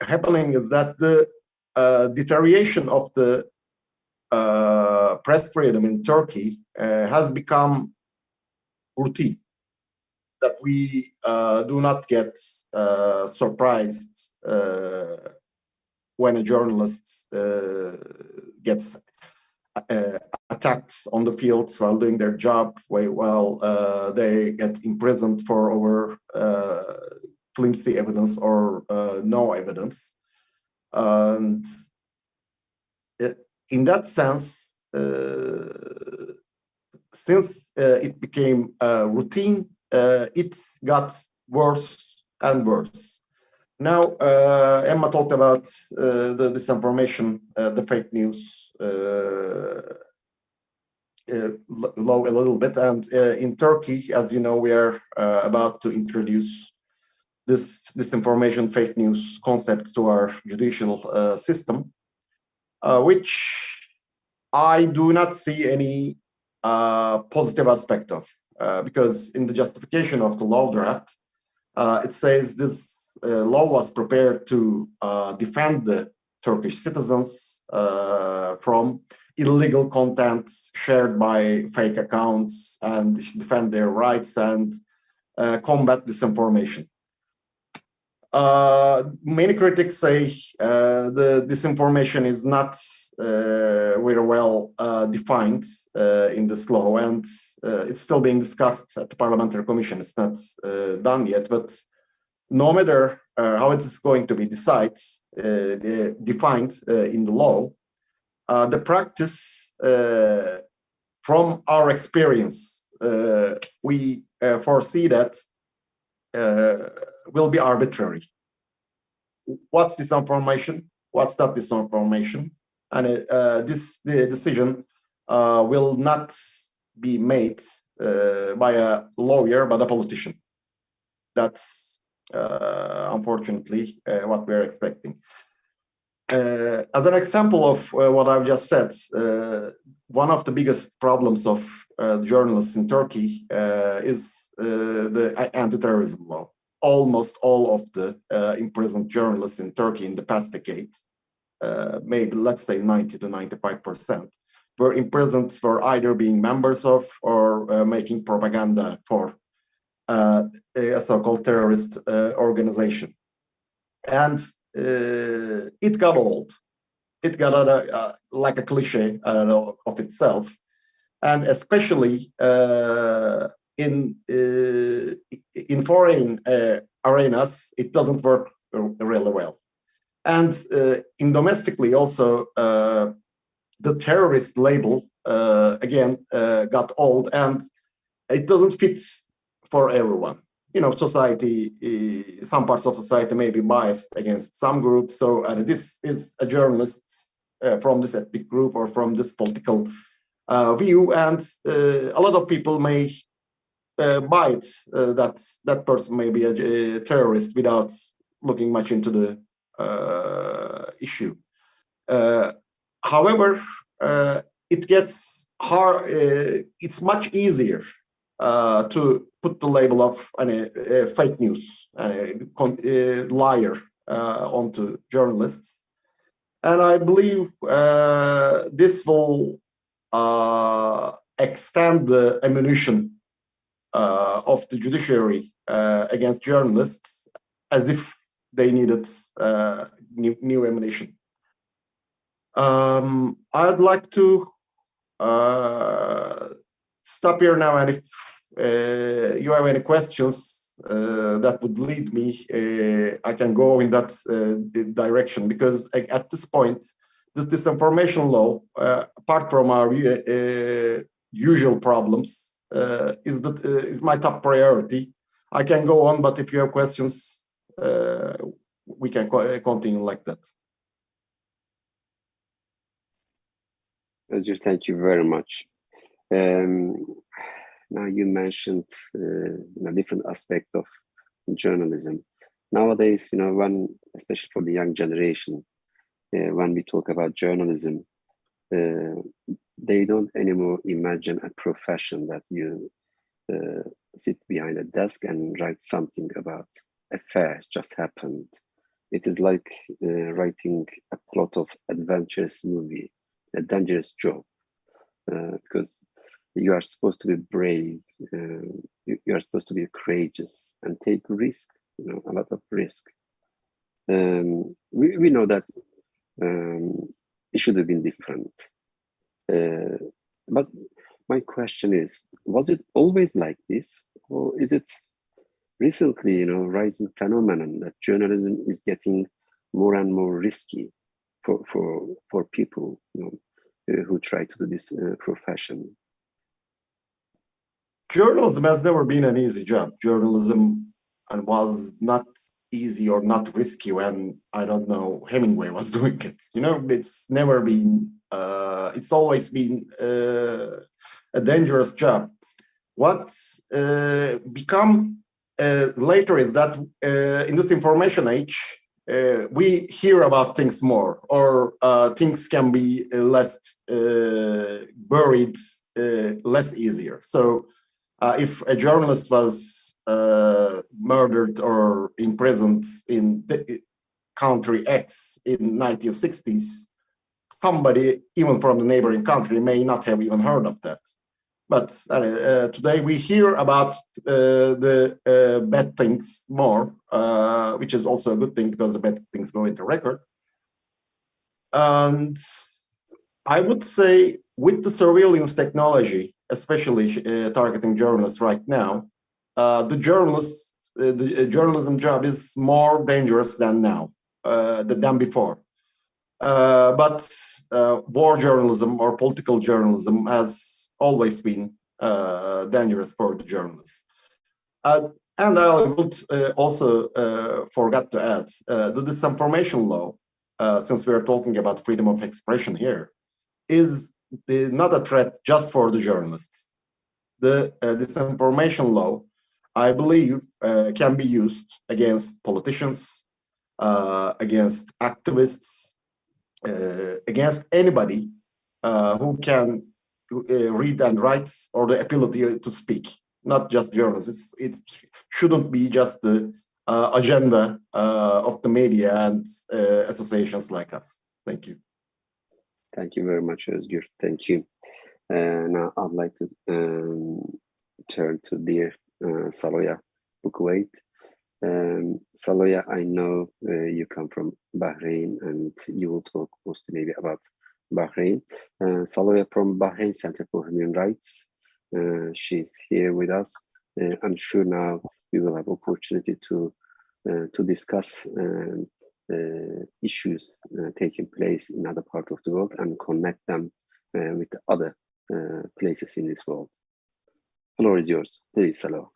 happening is that the deterioration of the press freedom in Turkey has become routine, that we do not get surprised when a journalist gets attacked on the field while doing their job, while they get imprisoned for over flimsy evidence or no evidence. And in that sense, since it became routine, it got worse and worse. Now, Emma talked about the disinformation, the fake news low a little bit. And in Turkey, as you know, we are about to introduce this disinformation, fake news concept to our judicial system, which I do not see any positive aspect of, because in the justification of the law draft, it says this law was prepared to defend the Turkish citizens from illegal content shared by fake accounts and defend their rights and combat disinformation. Many critics say the disinformation is not very well defined in this law, and it's still being discussed at the Parliamentary Commission. It's not done yet, but no matter how it is going to be defined in the law, the practice from our experience, we foresee that will be arbitrary. What's disinformation? What's not disinformation? And the decision will not be made by a lawyer, but a politician. That's unfortunately what we're expecting. As an example of what I've just said, one of the biggest problems of journalists in Turkey is the anti-terrorism law. Almost all of the imprisoned journalists in Turkey in the past decade, maybe let's say 90 to 95%, were imprisoned for either being members of or making propaganda for a so-called terrorist organization. And it got old. It got like a cliche of itself. And especially in foreign arenas, it doesn't work really well. And in domestically also, the terrorist label, again, got old, and it doesn't fit for everyone. You know, society, some parts of society may be biased against some groups. So this is a journalist from this ethnic group or from this political view, and a lot of people may buy it, that person may be a terrorist without looking much into the issue. However, it gets hard. It's much easier to put the label of fake news, liar onto journalists, and I believe this will extend the ammunition of the judiciary against journalists, as if they needed new ammunition. I'd like to stop here now, and if you have any questions that would lead me, I can go in that direction, because at this point, this disinformation law, apart from our usual problems, is my top priority. I can go on, but if you have questions, we can continue like that. Özgür, thank you very much. Now you mentioned different aspects of journalism. Nowadays, especially for the young generation, when we talk about journalism, they don't anymore imagine a profession that you sit behind a desk and write something about affairs just happened. It is like writing a plot of adventurous movie, a dangerous job, because you are supposed to be brave, you are supposed to be courageous and take risk, a lot of risk. We know that it should have been different. But my question is, was it always like this? Or is it recently, rising phenomenon that journalism is getting more and more risky for people, who try to do this profession? Journalism has never been an easy job. Journalism was not easy or not risky when, I don't know, Hemingway was doing it. It's never been, it's always been a dangerous job. What's become later is that in this information age, we hear about things more, or things can be less buried, less easier. So if a journalist was murdered or imprisoned in country X in 1960s, somebody, even from the neighboring country, may not have even heard of that. But today we hear about the bad things more, which is also a good thing, because the bad things go into record. And I would say with the surveillance technology, especially targeting journalists right now, the journalists the journalism job is more dangerous than now, than before. But war journalism or political journalism has always been dangerous for the journalists. And I would also forgot to add the disinformation law, since we are talking about freedom of expression here, is not a threat just for the journalists. The disinformation law, I believe, can be used against politicians, against activists, against anybody who can read and write or the ability to speak, not just journalists. It shouldn't be just the agenda of the media and associations like us. Thank you. Thank you very much, Özgür. Thank you. Now I'd like to turn to dear Saloya Bukuwait. Saloya, I know you come from Bahrain and you will talk mostly maybe about Bahrain. Saloya from Bahrain Center for Human Rights. She's here with us. I'm sure now we will have opportunity to discuss issues taking place in other parts of the world and connect them with the other places in this world. Floor is yours, please, Saloya.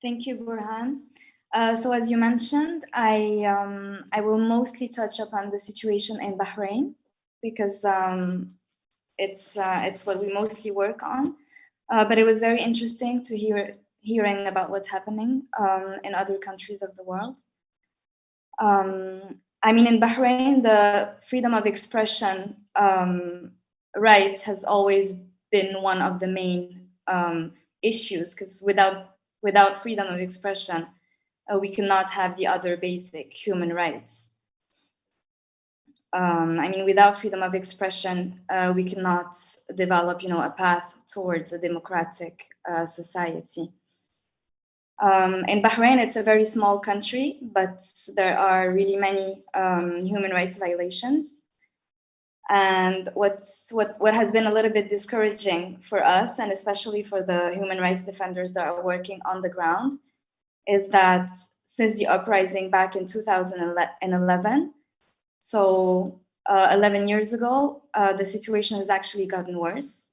Thank you, Burhan. So as you mentioned, I will mostly touch upon the situation in Bahrain because it's what we mostly work on. But it was very interesting to hearing about what's happening in other countries of the world. I mean, in Bahrain, the freedom of expression rights has always been one of the main issues, because without freedom of expression, we cannot have the other basic human rights. I mean, without freedom of expression, we cannot develop, a path towards a democratic society. In Bahrain, it's a very small country, but there are really many human rights violations. And what has been a little bit discouraging for us, and especially for the human rights defenders that are working on the ground, is that since the uprising back in 2011, so 11 years ago, the situation has actually gotten worse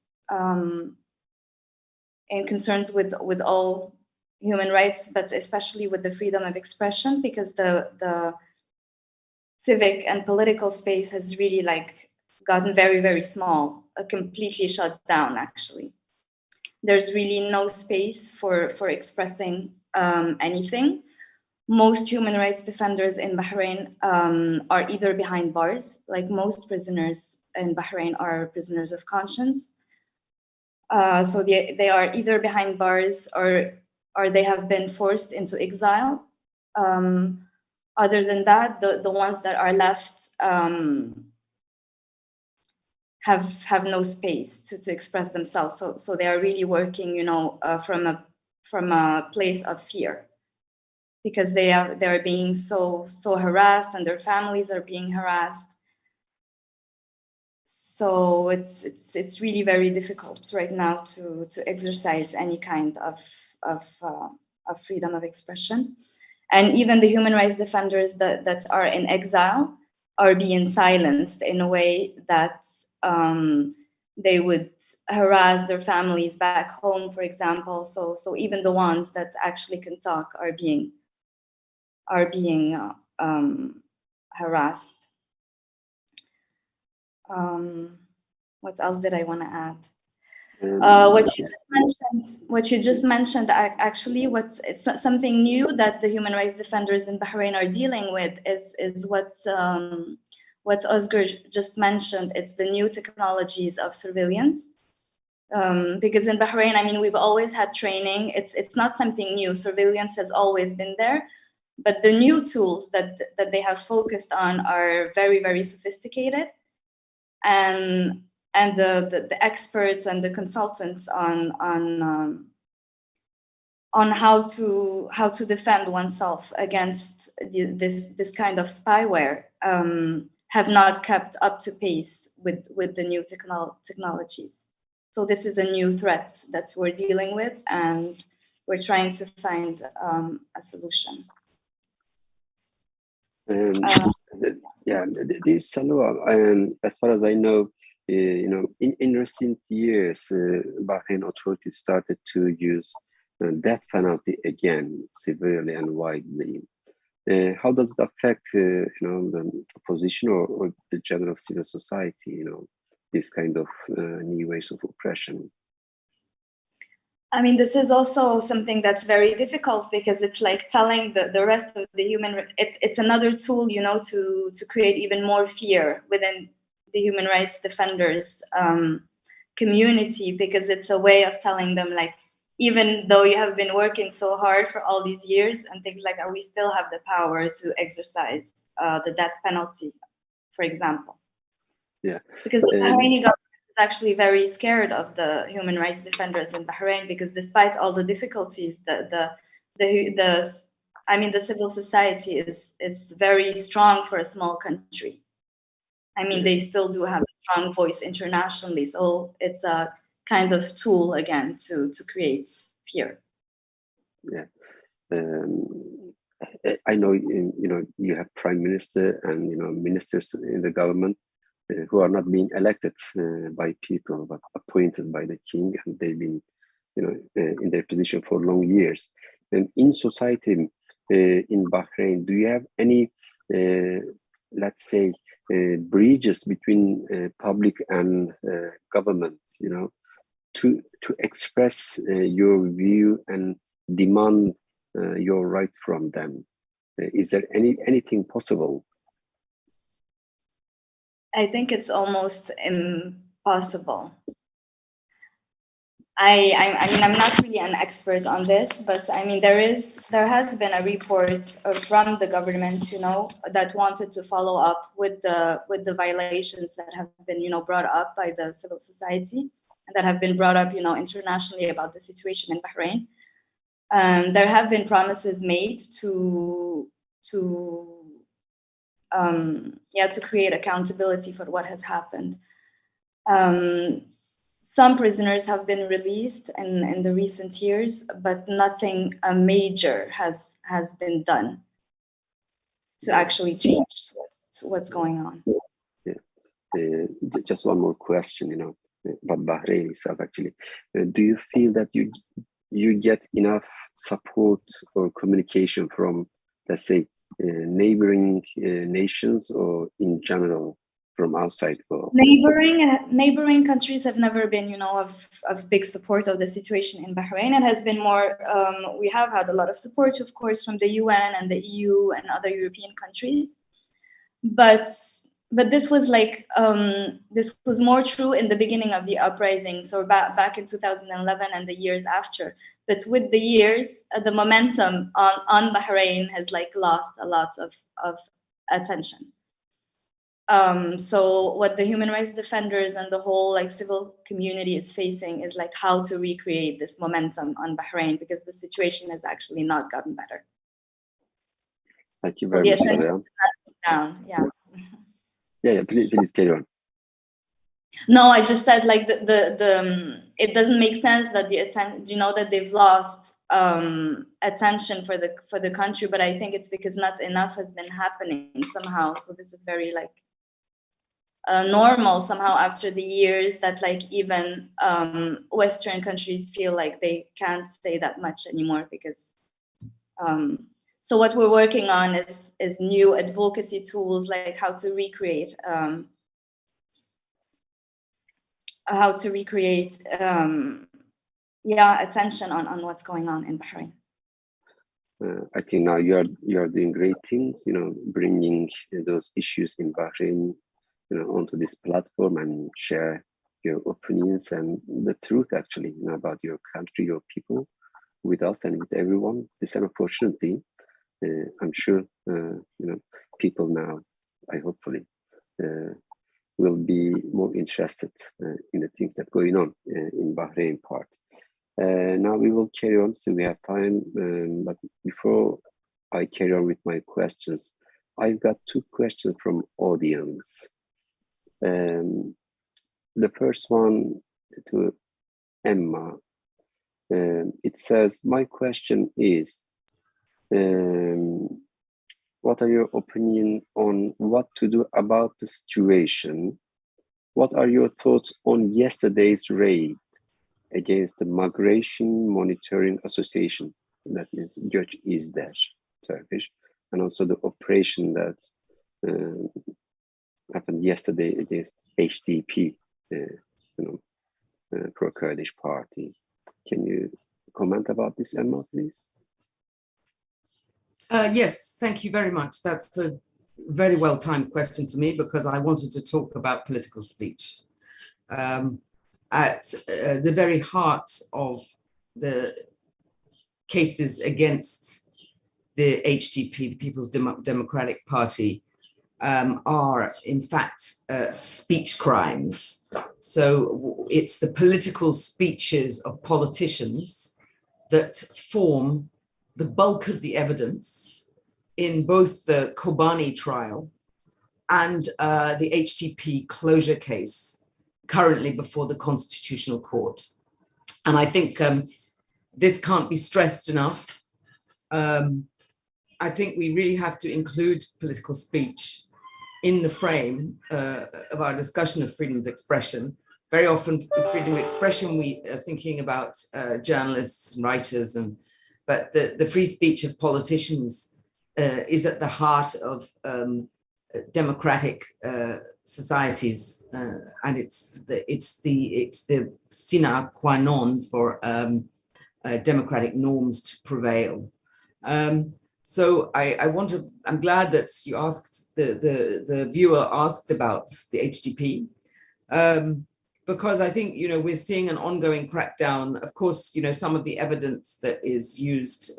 in concerns with all human rights, but especially with the freedom of expression, because the civic and political space has really gotten very, very small, completely shut down, actually. There's really no space for expressing anything. Most human rights defenders in Bahrain are either behind bars, like most prisoners in Bahrain are prisoners of conscience. So they are either behind bars or they have been forced into exile. Other than that, the ones that are left have no space to express themselves. So they are really working, from a place of fear, because they are being so harassed, and their families are being harassed. So it's really very difficult right now to exercise any kind of freedom of expression. And even the human rights defenders that are in exile are being silenced in a way that they would harass their families back home, for example. So even the ones that actually can talk are being harassed. What else did I want to add? What you just mentioned, actually, it's something new that the human rights defenders in Bahrain are dealing with is what Özgür just mentioned. It's the new technologies of surveillance. Because in Bahrain, I mean, we've always had training. It's not something new. Surveillance has always been there, but the new tools that they have focused on are very, very sophisticated, and the experts and the consultants on how to defend oneself against this kind of spyware have not kept up to pace with the new technologies. So this is a new threat that we're dealing with, and we're trying to find a solution. As far as I know, in recent years, Bahrain authorities started to use death penalty again, severely and widely. How does it affect, the opposition or the general civil society? This kind of new ways of oppression. I mean, this is also something that's very difficult because it's like telling the rest of the it's another tool, to create even more fear within the human rights defenders community, because it's a way of telling them, like, even though you have been working so hard for all these years and things like that, we still have the power to exercise the death penalty, for example. Yeah. Because the Bahraini government is actually very scared of the human rights defenders in Bahrain, because despite all the difficulties, the civil society is very strong for a small country. I mean, they still do have a strong voice internationally, so it's a kind of tool again to create fear. Yeah. I know you have prime minister and ministers in the government who are not being elected by people but appointed by the king, and they've been in their position for long years. And in society in Bahrain, do you have any let's say bridges between public and government, to express your view and demand your right from them? Is there anything possible? I think it's almost impossible. I mean, I'm not really an expert on this, but I mean, there has been a report from the government, that wanted to follow up with the violations that have been, brought up by the civil society and that have been brought up, internationally about the situation in Bahrain. There have been promises made to create accountability for what has happened. Some prisoners have been released in the recent years, but nothing major has been done to actually change what's going on. Yeah. Just one more question, about Bahrain itself, actually. Do you feel that you get enough support or communication from, let's say, neighboring nations, or in general from outside world? Neighboring countries have never been, of big support of the situation in Bahrain. It has been more. We have had a lot of support, of course, from the UN and the EU and other European countries, but this was this was more true in the beginning of the uprising, so back in 2011 and the years after. But with the years, the momentum on Bahrain has lost a lot of attention. So what the human rights defenders and the whole civil community is facing is how to recreate this momentum on Bahrain, because the situation has actually not gotten better. Thank you very much, Sarah. Down, yeah. Yeah, please carry on. No, I just said it doesn't make sense that that they've lost attention for the country, but I think it's because not enough has been happening somehow. So this is very normal somehow after the years that even Western countries feel like they can't say that much anymore, because so what we're working on is new advocacy tools, like how to recreate attention on what's going on in Bahrain. I think now you are doing great things, bringing those issues in Bahrain, onto this platform and share your opinions and the truth actually, about your country, your people, with us and with everyone. It's an opportunity. I'm sure, people now, hopefully, will be more interested in the things that are going on in Bahrain part. Now we will carry on, so we have time. But before I carry on with my questions, I've got two questions from audience. The first one to Emma. It says, my question is, what are your opinion on what to do about the situation? What are your thoughts on yesterday's raid against the Migration Monitoring Association? That means Göç İzler, Turkish, and also the operation that happened yesterday against HDP, pro-Kurdish party. Can you comment about this, Emma, please? Yes, thank you very much. That's a very well-timed question for me because I wanted to talk about political speech. At the very heart of the cases against the HDP, the People's Democratic Party, are in fact speech crimes. So it's the political speeches of politicians that form the bulk of the evidence in both the Kobani trial and the HDP closure case currently before the Constitutional Court. And I think this can't be stressed enough. I think we really have to include political speech in the frame of our discussion of freedom of expression. Very often with freedom of expression, we are thinking about journalists and writers, but the free speech of politicians is at the heart of democratic societies, and it's the sine qua non for democratic norms to prevail. So I'm glad that you asked, the viewer asked about the HDP, because I think, we're seeing an ongoing crackdown. Of course, some of the evidence that is used,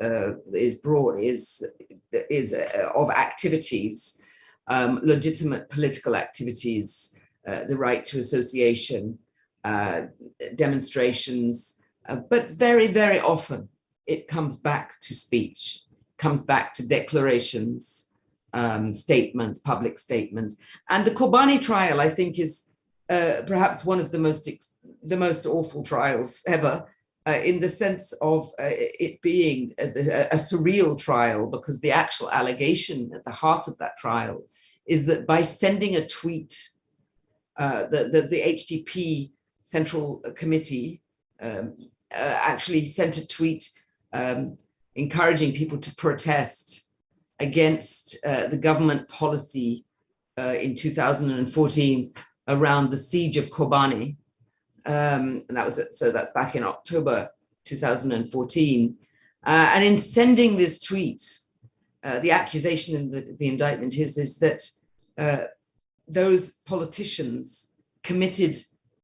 is brought, is of activities, legitimate political activities, the right to association, demonstrations, but very, very often it comes back to speech. Comes back to declarations, statements, public statements. And the Kobani trial, I think, is perhaps one of the most awful trials ever, in the sense of it being a surreal trial, because the actual allegation at the heart of that trial is that by sending a tweet, the HDP Central Committee actually sent a tweet encouraging people to protest against the government policy in 2014 around the siege of Kobani. And that's back in October 2014. And in sending this tweet, the accusation in the indictment is that those politicians committed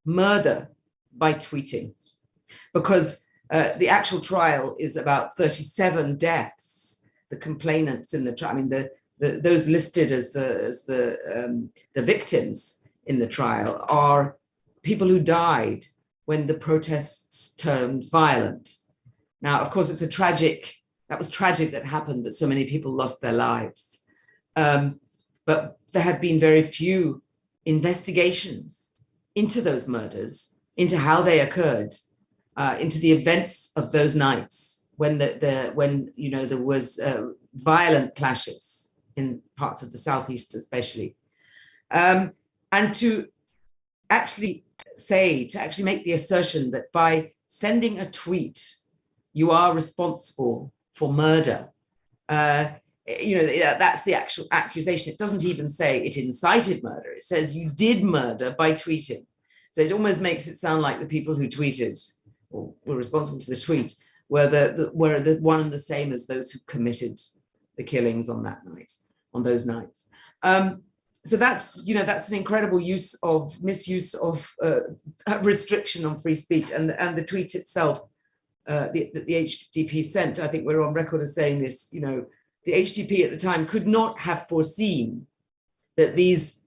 murder by tweeting, because the actual trial is about 37 deaths. The complainants in the trial, those listed as the victims in the trial are people who died when the protests turned violent. Now, of course, that was tragic that happened, that so many people lost their lives. But there have been very few investigations into those murders, into how they occurred, into the events of those nights when there was violent clashes in parts of the southeast, especially, and to actually make the assertion that by sending a tweet you are responsible for murder. That's the actual accusation. It doesn't even say it incited murder. It says you did murder by tweeting. So it almost makes it sound like the people who tweeted or were responsible for the tweet were the one and the same as those who committed the killings on those nights. So that's an incredible misuse of restriction on free speech, and the tweet itself, the HDP sent. I think we're on record as saying this. The HDP at the time could not have foreseen that these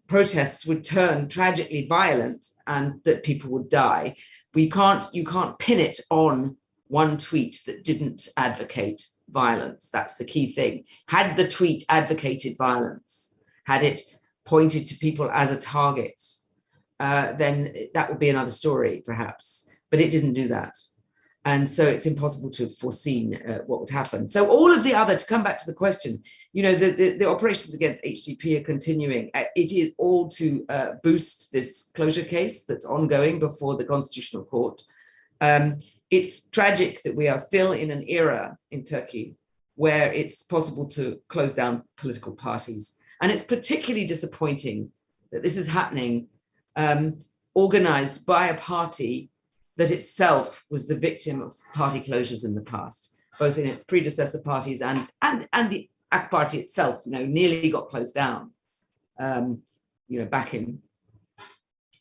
protests would turn tragically violent and that people would die. You can't pin it on one tweet that didn't advocate violence. That's the key thing. Had the tweet advocated violence, had it pointed to people as a target, then that would be another story, perhaps. But it didn't do that. And so it's impossible to have foreseen what would happen. So all of the other, to come back to the question, you know, the operations against HDP are continuing. It is all to boost this closure case that's ongoing before the Constitutional Court. It's tragic that we are still in an era in Turkey where it's possible to close down political parties. And it's particularly disappointing that this is happening organized by a party that itself was the victim of party closures in the past, both in its predecessor parties and the AK Party itself, you know, nearly got closed down, you know, back in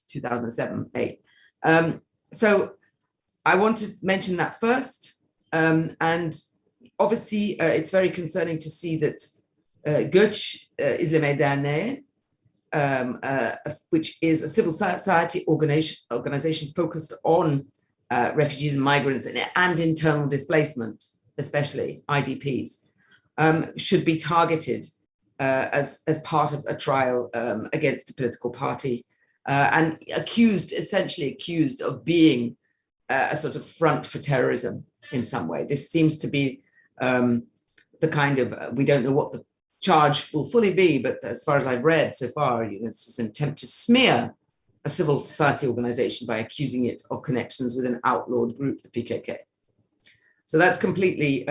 2007-8. So I want to mention that first. And obviously, it's very concerning to see that Göç İzleme Derneği, which is a civil society organization focused on refugees and migrants and internal displacement, especially IDPs, should be targeted as part of a trial against a political party and essentially accused of being a sort of front for terrorism in some way. This seems to be the kind of, we don't know what the charge will fully be, but as far as I've read so far, you know, it's an attempt to smear a civil society organization by accusing it of connections with an outlawed group, the PKK. So that's completely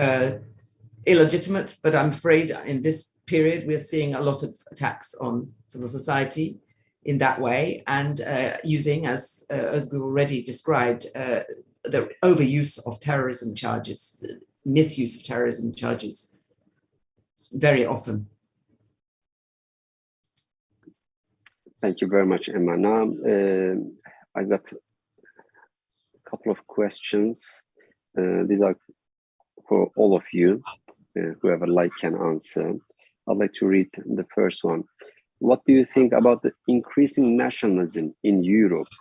illegitimate, but I'm afraid in this period, we're seeing a lot of attacks on civil society in that way, and using, as we already described, the overuse of terrorism charges, misuse of terrorism charges very often. Thank you very much, Emma. Now, I got a couple of questions. These are for all of you. Whoever like can answer. I'd like to read the first one. What do you think about the increasing nationalism in Europe,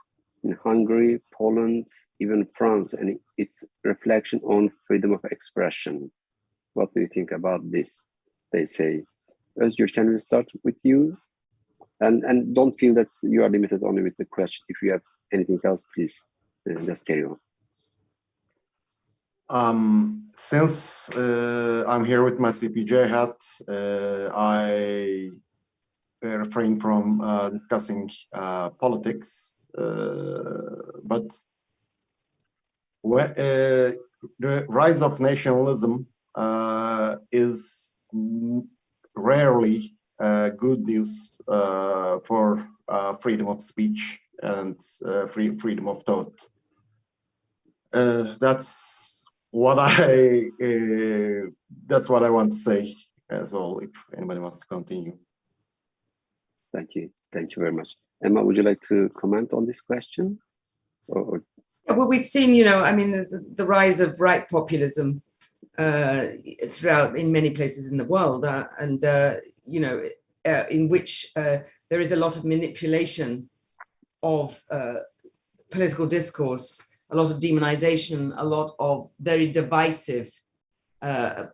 in Hungary, Poland, even France, and its reflection on freedom of expression? What do you think about this? They say. Özgür, can we start with you? And don't feel that you are limited only with the question. If you have anything else, please just carry on. Since I'm here with my CPJ hat, I refrain from discussing politics, but the rise of nationalism is rarely good news for freedom of speech and freedom of thought. That's what I want to say. As all, if anybody wants to continue. Thank you very much. Emma, would you like to comment on this question? Or... Well, we've seen, you know, I mean, there's the rise of right populism throughout in many places in the world, and you know, in which there is a lot of manipulation of political discourse, a lot of demonization, a lot of very divisive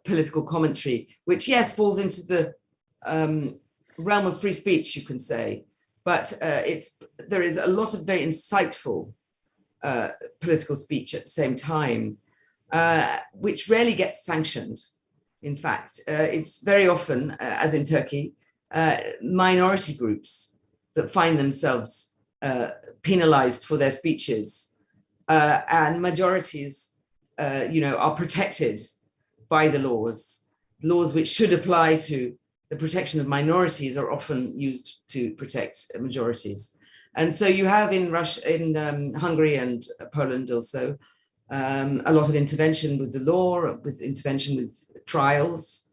political commentary, which, yes, falls into the realm of free speech, you can say, but there is a lot of very insightful political speech at the same time, which rarely gets sanctioned. In fact, it's very often, as in Turkey, minority groups that find themselves penalized for their speeches, and majorities, you know, are protected by the laws. Laws which should apply to the protection of minorities are often used to protect majorities. And so you have in Russia, in Hungary and Poland also, a lot of intervention with the law, with intervention with trials,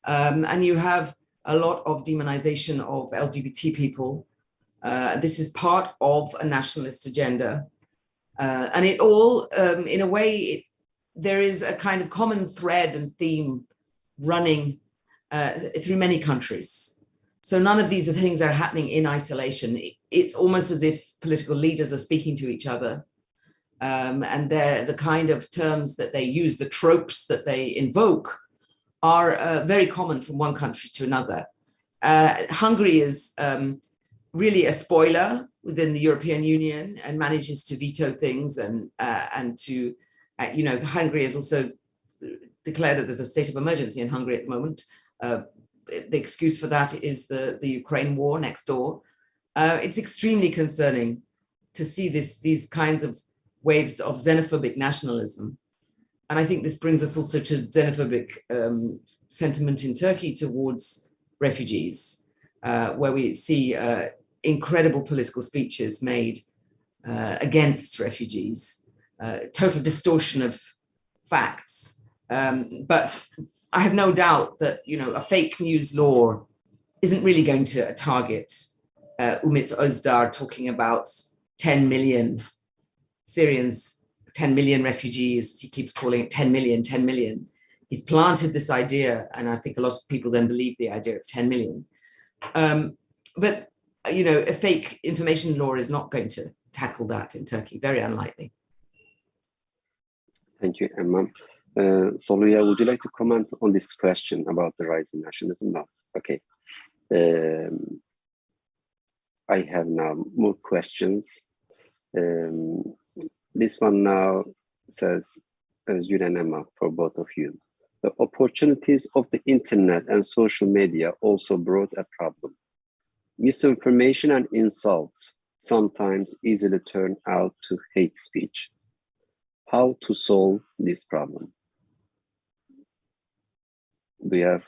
and you have a lot of demonization of LGBT people. This is part of a nationalist agenda, and it all, in a way, there is a kind of common thread and theme running through many countries. So none of these things are happening in isolation. It's almost as if political leaders are speaking to each other. And the kind of terms that they use, the tropes that they invoke, are very common from one country to another. Hungary is really a spoiler within the European Union and manages to veto things and to Hungary has also declared that there's a state of emergency in Hungary at the moment. The excuse for that is the Ukraine war next door. It's extremely concerning to see these kinds of waves of xenophobic nationalism. And I think this brings us also to xenophobic sentiment in Turkey towards refugees, where we see incredible political speeches made against refugees, total distortion of facts. But I have no doubt that, a fake news law isn't really going to target Umut Özdağ talking about 10 million Syrians, 10 million refugees. He keeps calling it 10 million, 10 million. He's planted this idea, and I think a lot of people then believe the idea of 10 million. But, a fake information law is not going to tackle that in Turkey, very unlikely. Thank you, Emma. Soluya, would you like to comment on this question about the rise in nationalism? No. Okay. I have now more questions. This one now says, Özgür and Emma, for both of you. The opportunities of the internet and social media also brought a problem. Misinformation and insults sometimes easily turn out to hate speech. How to solve this problem? Do you have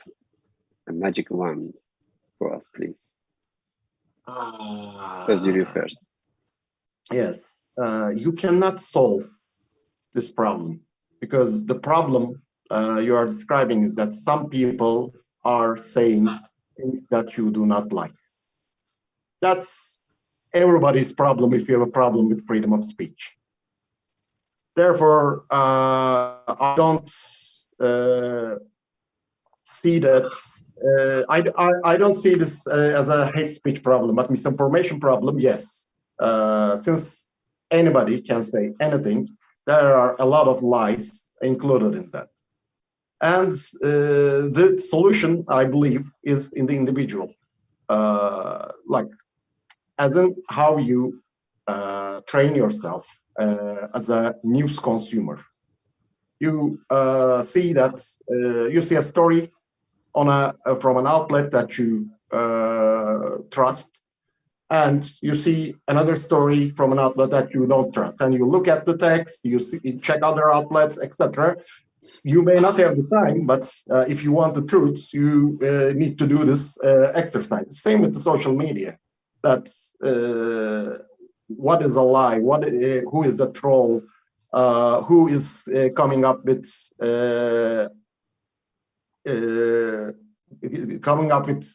a magic wand for us, please? Özgür, you first. Yes, you cannot solve this problem because the problem you are describing is that some people are saying things that you do not like. That's everybody's problem if you have a problem with freedom of speech. Therefore, I don't see that. I don't see this as a hate speech problem, but misinformation problem, yes. Since anybody can say anything, there are a lot of lies included in that. And the solution, I believe, is in the individual. As in how you train yourself as a news consumer. You see that you see a story from an outlet that you trust, and you see another story from an outlet that you don't trust, and you look at the text, you check other outlets, etc. You may not have the time, but if you want the truth, you need to do this exercise. Same with the social media. That's what is a lie, who is a troll, who is coming up with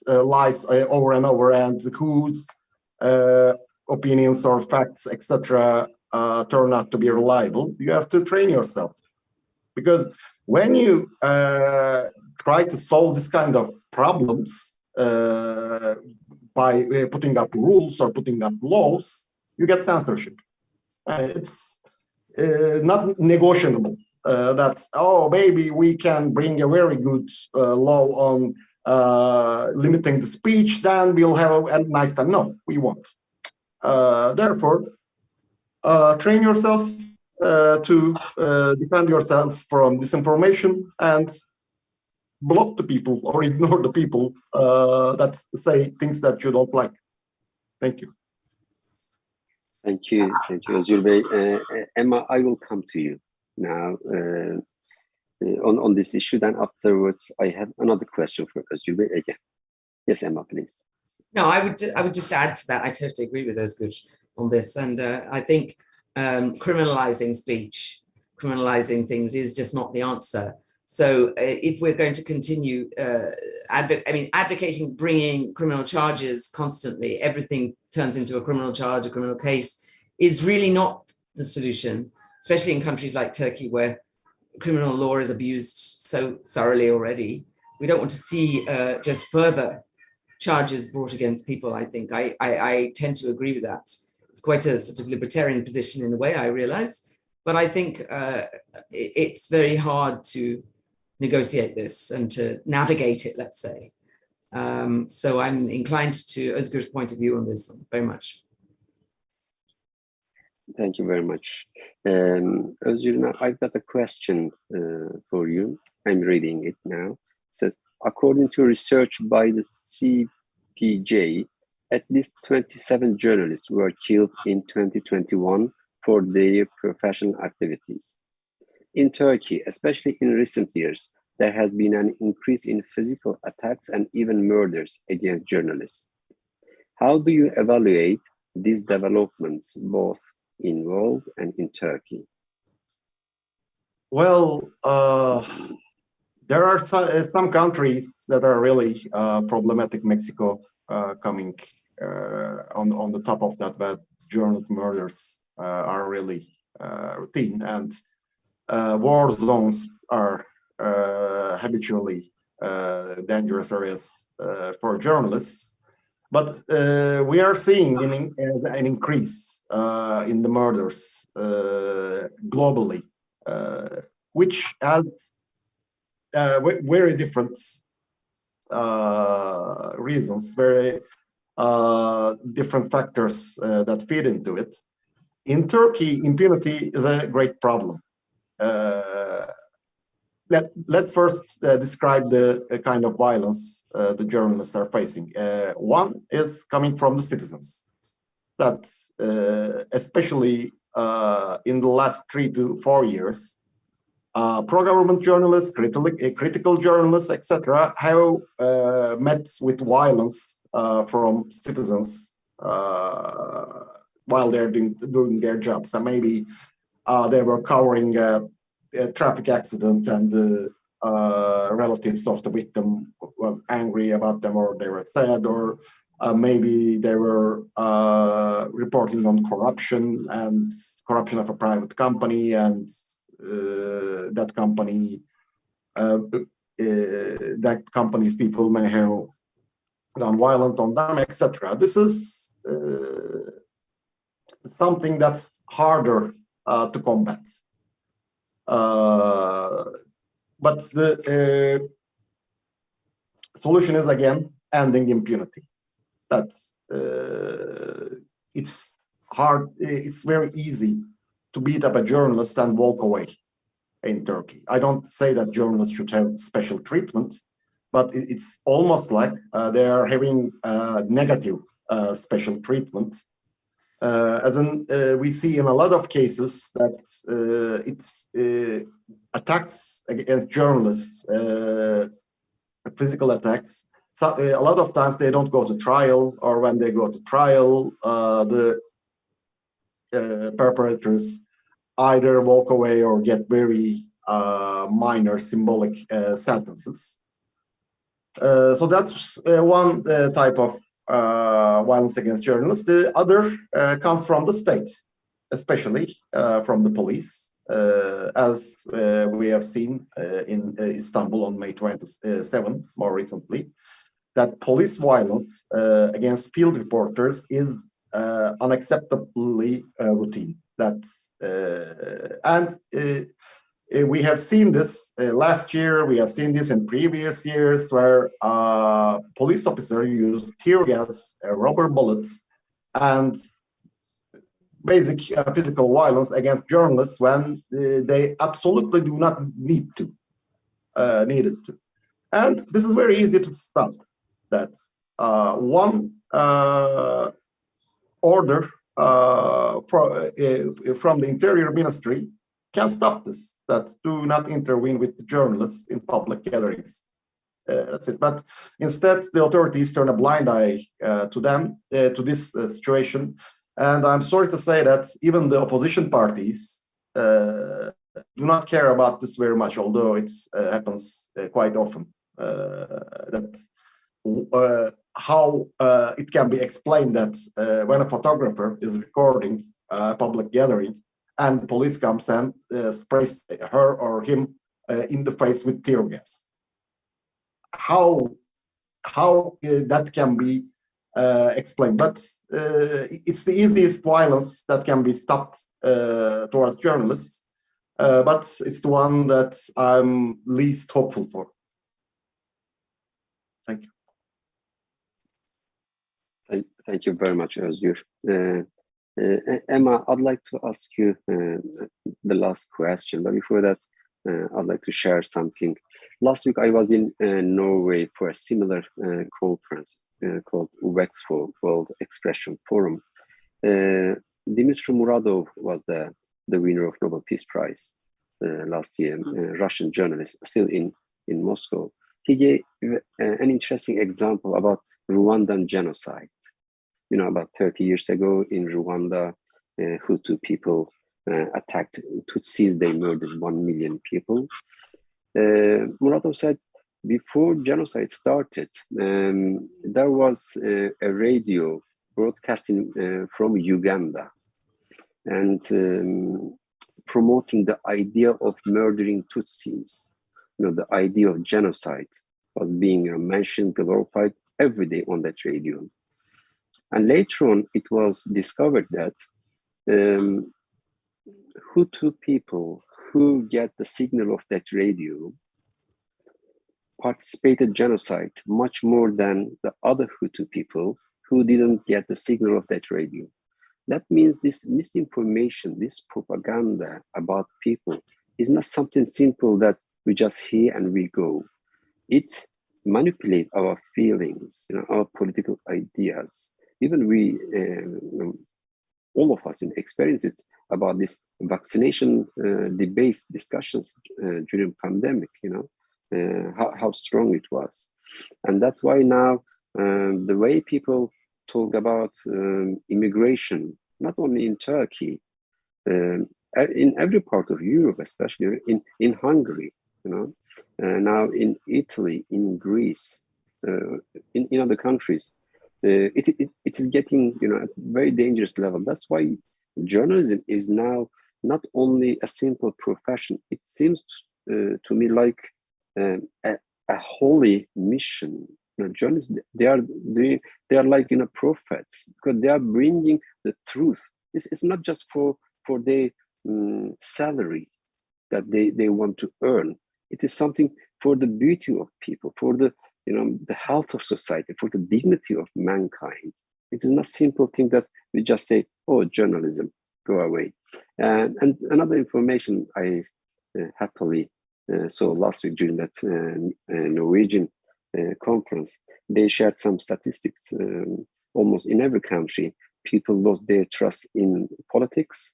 lies over and over, and whose opinions or facts, etc., turn out to be reliable. You have to train yourself, because when you try to solve this kind of problems by putting up rules or putting up laws, you get censorship. It's not negotiable. That's, maybe we can bring a very good law on limiting the speech, then we'll have a nice time. No, we won't. Therefore, train yourself to defend yourself from disinformation and block the people or ignore the people that say things that you don't like. Thank you. Thank you, Özgür Bey. Emma, I will come to you now on this issue. Then afterwards, I have another question for Özgür Bey again. Yes, Emma, please. No, I would just add to that. I totally agree with Özgür on this, and I think criminalizing speech, criminalizing things is just not the answer. So if we're going to continue advocating bringing criminal charges constantly, everything turns into a criminal charge, a criminal case, is really not the solution, especially in countries like Turkey, where criminal law is abused so thoroughly already. We don't want to see just further charges brought against people, I think. I tend to agree with that. It's quite a sort of libertarian position in a way, I realize, but I think it's very hard to negotiate this and to navigate it, let's say. So I'm inclined to Özgür's point of view on this very much. Thank you very much. Özgür, I've got a question for you. I'm reading it now. It says, according to research by the CPJ, at least 27 journalists were killed in 2021 for their professional activities. In Turkey, especially in recent years, there has been an increase in physical attacks and even murders against journalists. How do you evaluate these developments, both in world and in Turkey? Well, there are some countries that are really problematic. Mexico coming on the top of that, but journalist murders are really routine, and war zones are habitually dangerous areas for journalists. But we are seeing an increase in the murders globally, which has very different reasons, very different factors that feed into it. In Turkey, impunity is a great problem. Let's first describe the kind of violence the journalists are facing. One is coming from the citizens. That especially in the last 3 to 4 years, pro-government journalists, critical journalists, etc., have met with violence from citizens while they're doing their jobs. And maybe they were covering a traffic accident, and the relatives of the victim was angry about them, or they were sad, or maybe they were reporting on corruption of a private company, and that company's people may have gone violent on them, etc. This is something that's harder to combat. But the solution is, again, ending impunity. That's it's hard. It's very easy to beat up a journalist and walk away in Turkey. I don't say that journalists should have special treatment, but it's almost like they are having negative special treatment. As in, we see in a lot of cases that it's attacks against journalists, physical attacks. So, a lot of times they don't go to trial, or when they go to trial, the perpetrators either walk away or get very minor symbolic sentences. So that's one type of violence against journalists. The other comes from the state, especially from the police, as we have seen in Istanbul on May 27, more recently, that police violence against field reporters is unacceptably routine. That's we have seen this last year. We have seen this in previous years, where police officers used tear gas, rubber bullets, and basic physical violence against journalists when they absolutely do not need to. And this is very easy to stop. That's one order from the Interior Ministry can stop this, that do not intervene with the journalists in public gatherings. That's it. But instead, the authorities turn a blind eye to them, to this situation. And I'm sorry to say that even the opposition parties do not care about this very much, although it happens quite often. How it can be explained that when a photographer is recording a public gathering, and the police comes and sprays her or him in the face with tear gas. How that can be explained? But it's the easiest violence that can be stopped towards journalists, but it's the one that I'm least hopeful for. Thank you. Thank you very much, Özgür. Emma, I'd like to ask you the last question, but before that, I'd like to share something. Last week, I was in Norway for a similar conference called Wexfo, World Expression Forum. Dmitry Muradov was the winner of Nobel Peace Prize last year, Russian journalist, still in Moscow. He gave an interesting example about Rwandan genocide. You know, about 30 years ago in Rwanda, Hutu people attacked Tutsis. They murdered 1 million people. Muratov said, before genocide started, there was a radio broadcasting from Uganda and promoting the idea of murdering Tutsis. You know, the idea of genocide was being mentioned, glorified every day on that radio. And later on, it was discovered that Hutu people who get the signal of that radio participated genocide much more than the other Hutu people who didn't get the signal of that radio. That means this misinformation, this propaganda about people is not something simple that we just hear and we go. It manipulates our feelings, you know, our political ideas. Even we, all of us, experience it about this vaccination debates, discussions during pandemic, you know, how strong it was. And that's why now the way people talk about immigration, not only in Turkey, in every part of Europe, especially in Hungary, you know, now in Italy, in Greece, in other countries, it is getting, you know, at a very dangerous level. That's why journalism is now not only a simple profession. It seems to me like a holy mission. You know, journalists, they are like, you know, prophets, because they are bringing the truth. It's not just for their salary that they want to earn. It is something for the beauty of people, for the, you know, the health of society, for the dignity of mankind. It is not a simple thing that we just say, oh, journalism, go away. And another information I happily saw last week during that Norwegian conference, they shared some statistics. Almost in every country, people lost their trust in politics,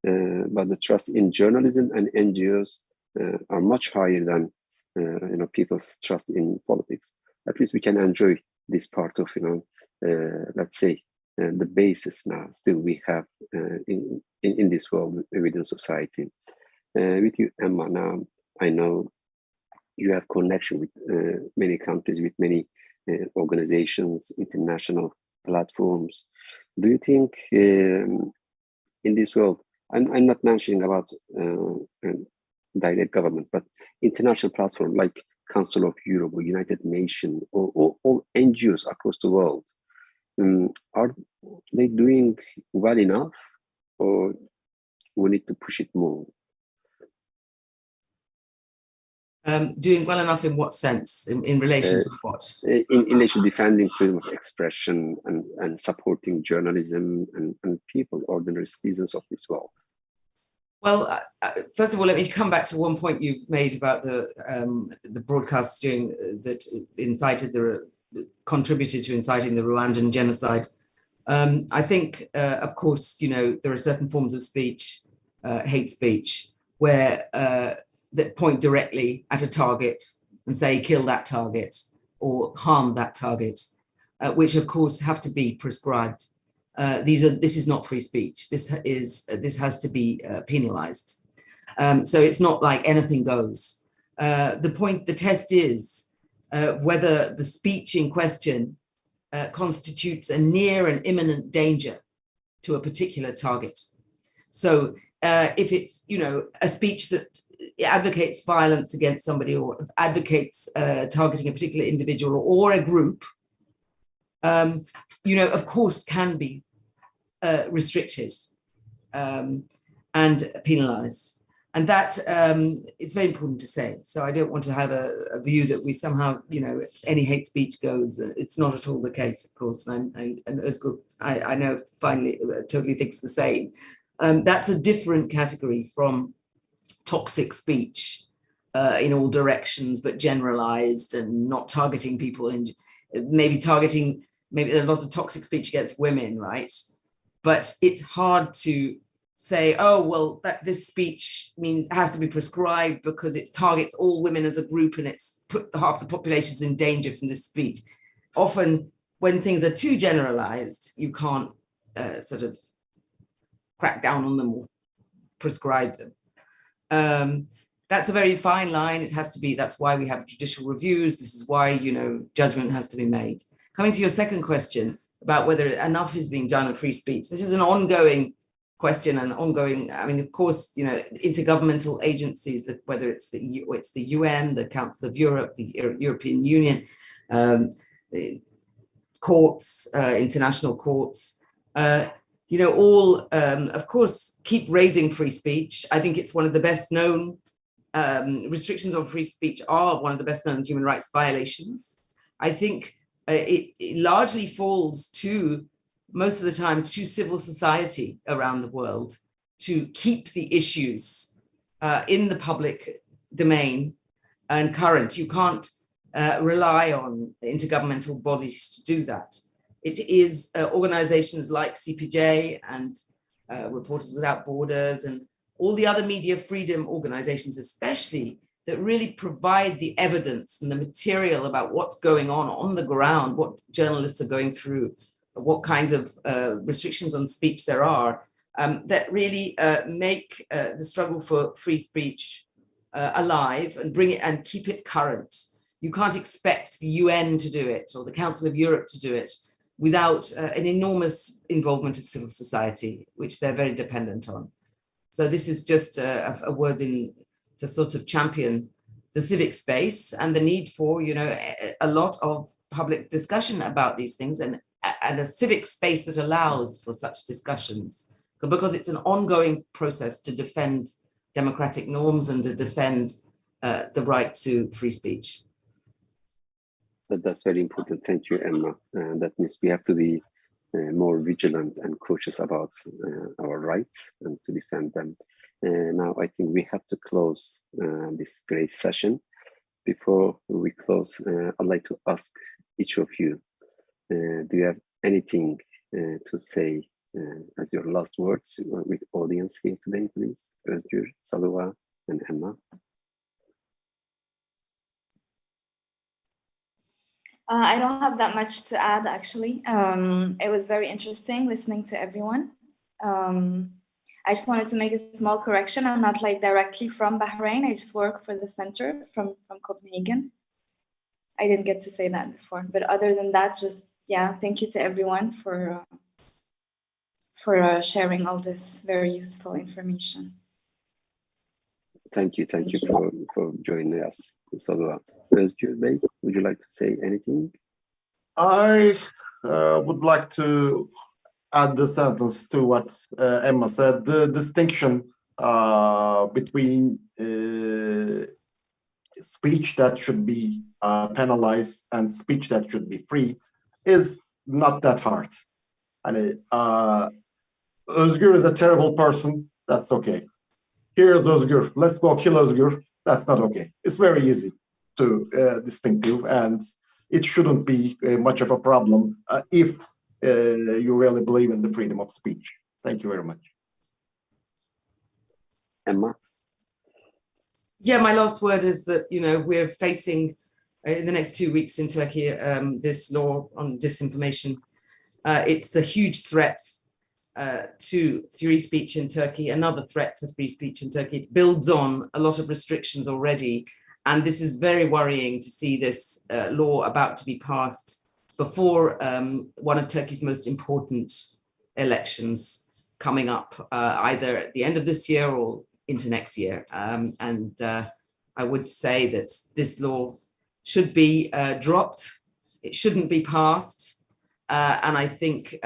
but the trust in journalism and NGOs are much higher than you know, people's trust in politics. At least we can enjoy this part of, you know, let's say the basis now still we have in this world within society. With you, Emma, now I know you have connection with many countries, with many organizations, international platforms. Do you think in this world, I'm not mentioning about direct government, but international platform like Council of Europe or United Nations or all NGOs across the world, are they doing well enough, or we need to push it more? Doing well enough in what sense? In relation to what? In relation to defending freedom of expression and supporting journalism and people, ordinary citizens of this world. Well, first of all, let me come back to one point you've made about the broadcasts that contributed to inciting the Rwandan genocide. I think, of course, you know, there are certain forms of speech, hate speech, where that point directly at a target and say, kill that target or harm that target, which of course have to be prescribed. This is not free speech. This has to be penalized. So it's not like anything goes. The test is whether the speech in question constitutes a near and imminent danger to a particular target. So if it's, you know, a speech that advocates violence against somebody or advocates targeting a particular individual or a group, you know, of course can be restricted and penalized. And that is very important to say. So I don't want to have a view that we somehow, any hate speech goes. It's not at all the case, of course. And Özgür, I know, finally totally thinks the same. That's a different category from toxic speech in all directions, but generalized and not targeting people, and maybe there's lots of toxic speech against women, right? But it's hard to say, oh, well, that this speech has to be prescribed because it targets all women as a group and it's put half the population in danger from this speech. Often when things are too generalized, you can't sort of crack down on them or prescribe them. That's a very fine line. It has to be, that's why we have judicial reviews. This is why, judgment has to be made. Coming to your second question about whether enough is being done on free speech. This is an ongoing question and ongoing, of course, intergovernmental agencies, whether it's the UN, the Council of Europe, the European Union, courts, international courts, all, of course, keep raising free speech. I think it's one of the best known, restrictions on free speech are one of the best known human rights violations. I think it largely falls to, most of the time, to civil society around the world to keep the issues in the public domain and current. You can't rely on intergovernmental bodies to do that. It is organizations like CPJ and Reporters Without Borders and all the other media freedom organizations, especially, that really provide the evidence and the material about what's going on the ground, what journalists are going through, what kinds of restrictions on speech there are, that really make the struggle for free speech alive and bring it and keep it current. You can't expect the UN to do it or the Council of Europe to do it without an enormous involvement of civil society, which they're very dependent on. So this is just a word to sort of champion the civic space and the need for, a lot of public discussion about these things and a civic space that allows for such discussions, because it's an ongoing process to defend democratic norms and to defend the right to free speech. That's very important. Thank you, Emma. That means we have to be more vigilant and cautious about our rights and to defend them. Now, I think we have to close this great session. Before we close, I'd like to ask each of you, do you have anything to say as your last words with audience here today, please? Özgür, Saluha, and Emma. I don't have that much to add, actually. It was very interesting listening to everyone. I just wanted to make a small correction. I'm not directly from Bahrain. I just work for the center from Copenhagen. I didn't get to say that before. But other than that, just, thank you to everyone for sharing all this very useful information. Thank you for joining us. So, Özgür Bey, would you like to say anything? I would like to add the sentence to what Emma said. The distinction between speech that should be penalized and speech that should be free is not that hard. And Özgür is a terrible person. That's okay. Here's Özgür. Let's go kill Özgür. That's not okay. It's very easy to distinctive, and it shouldn't be much of a problem if you really believe in the freedom of speech. Thank you very much. Emma? Yeah, my last word is that, we're facing in the next 2 weeks in Turkey this law on disinformation. It's a huge threat to free speech in Turkey, another threat to free speech in Turkey. It builds on a lot of restrictions already. And this is very worrying to see this law about to be passed before one of Turkey's most important elections coming up, either at the end of this year or into next year. I would say that this law should be dropped. It shouldn't be passed. And I think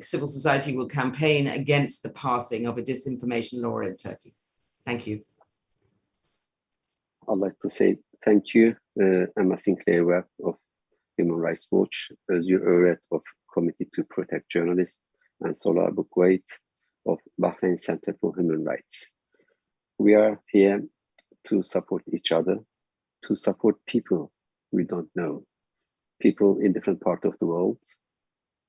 civil society will campaign against the passing of a disinformation law in Turkey. Thank you. I'd like to say thank you, Emma Sinclair Webb of Human Rights Watch, Özgür Öğret of Committee to Protect Journalists, and Solar Bukwait of Bahrain Center for Human Rights. We are here to support each other, to support people we don't know, people in different parts of the world,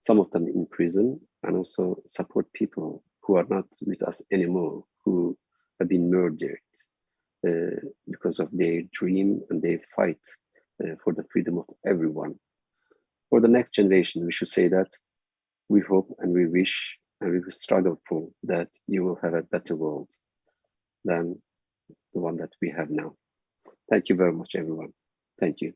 some of them in prison, and also support people who are not with us anymore, who have been murdered because of their dream and their fight for the freedom of everyone. For the next generation, we should say that we hope and we wish and we will struggle for that you will have a better world than the one that we have now. Thank you very much, everyone. Thank you.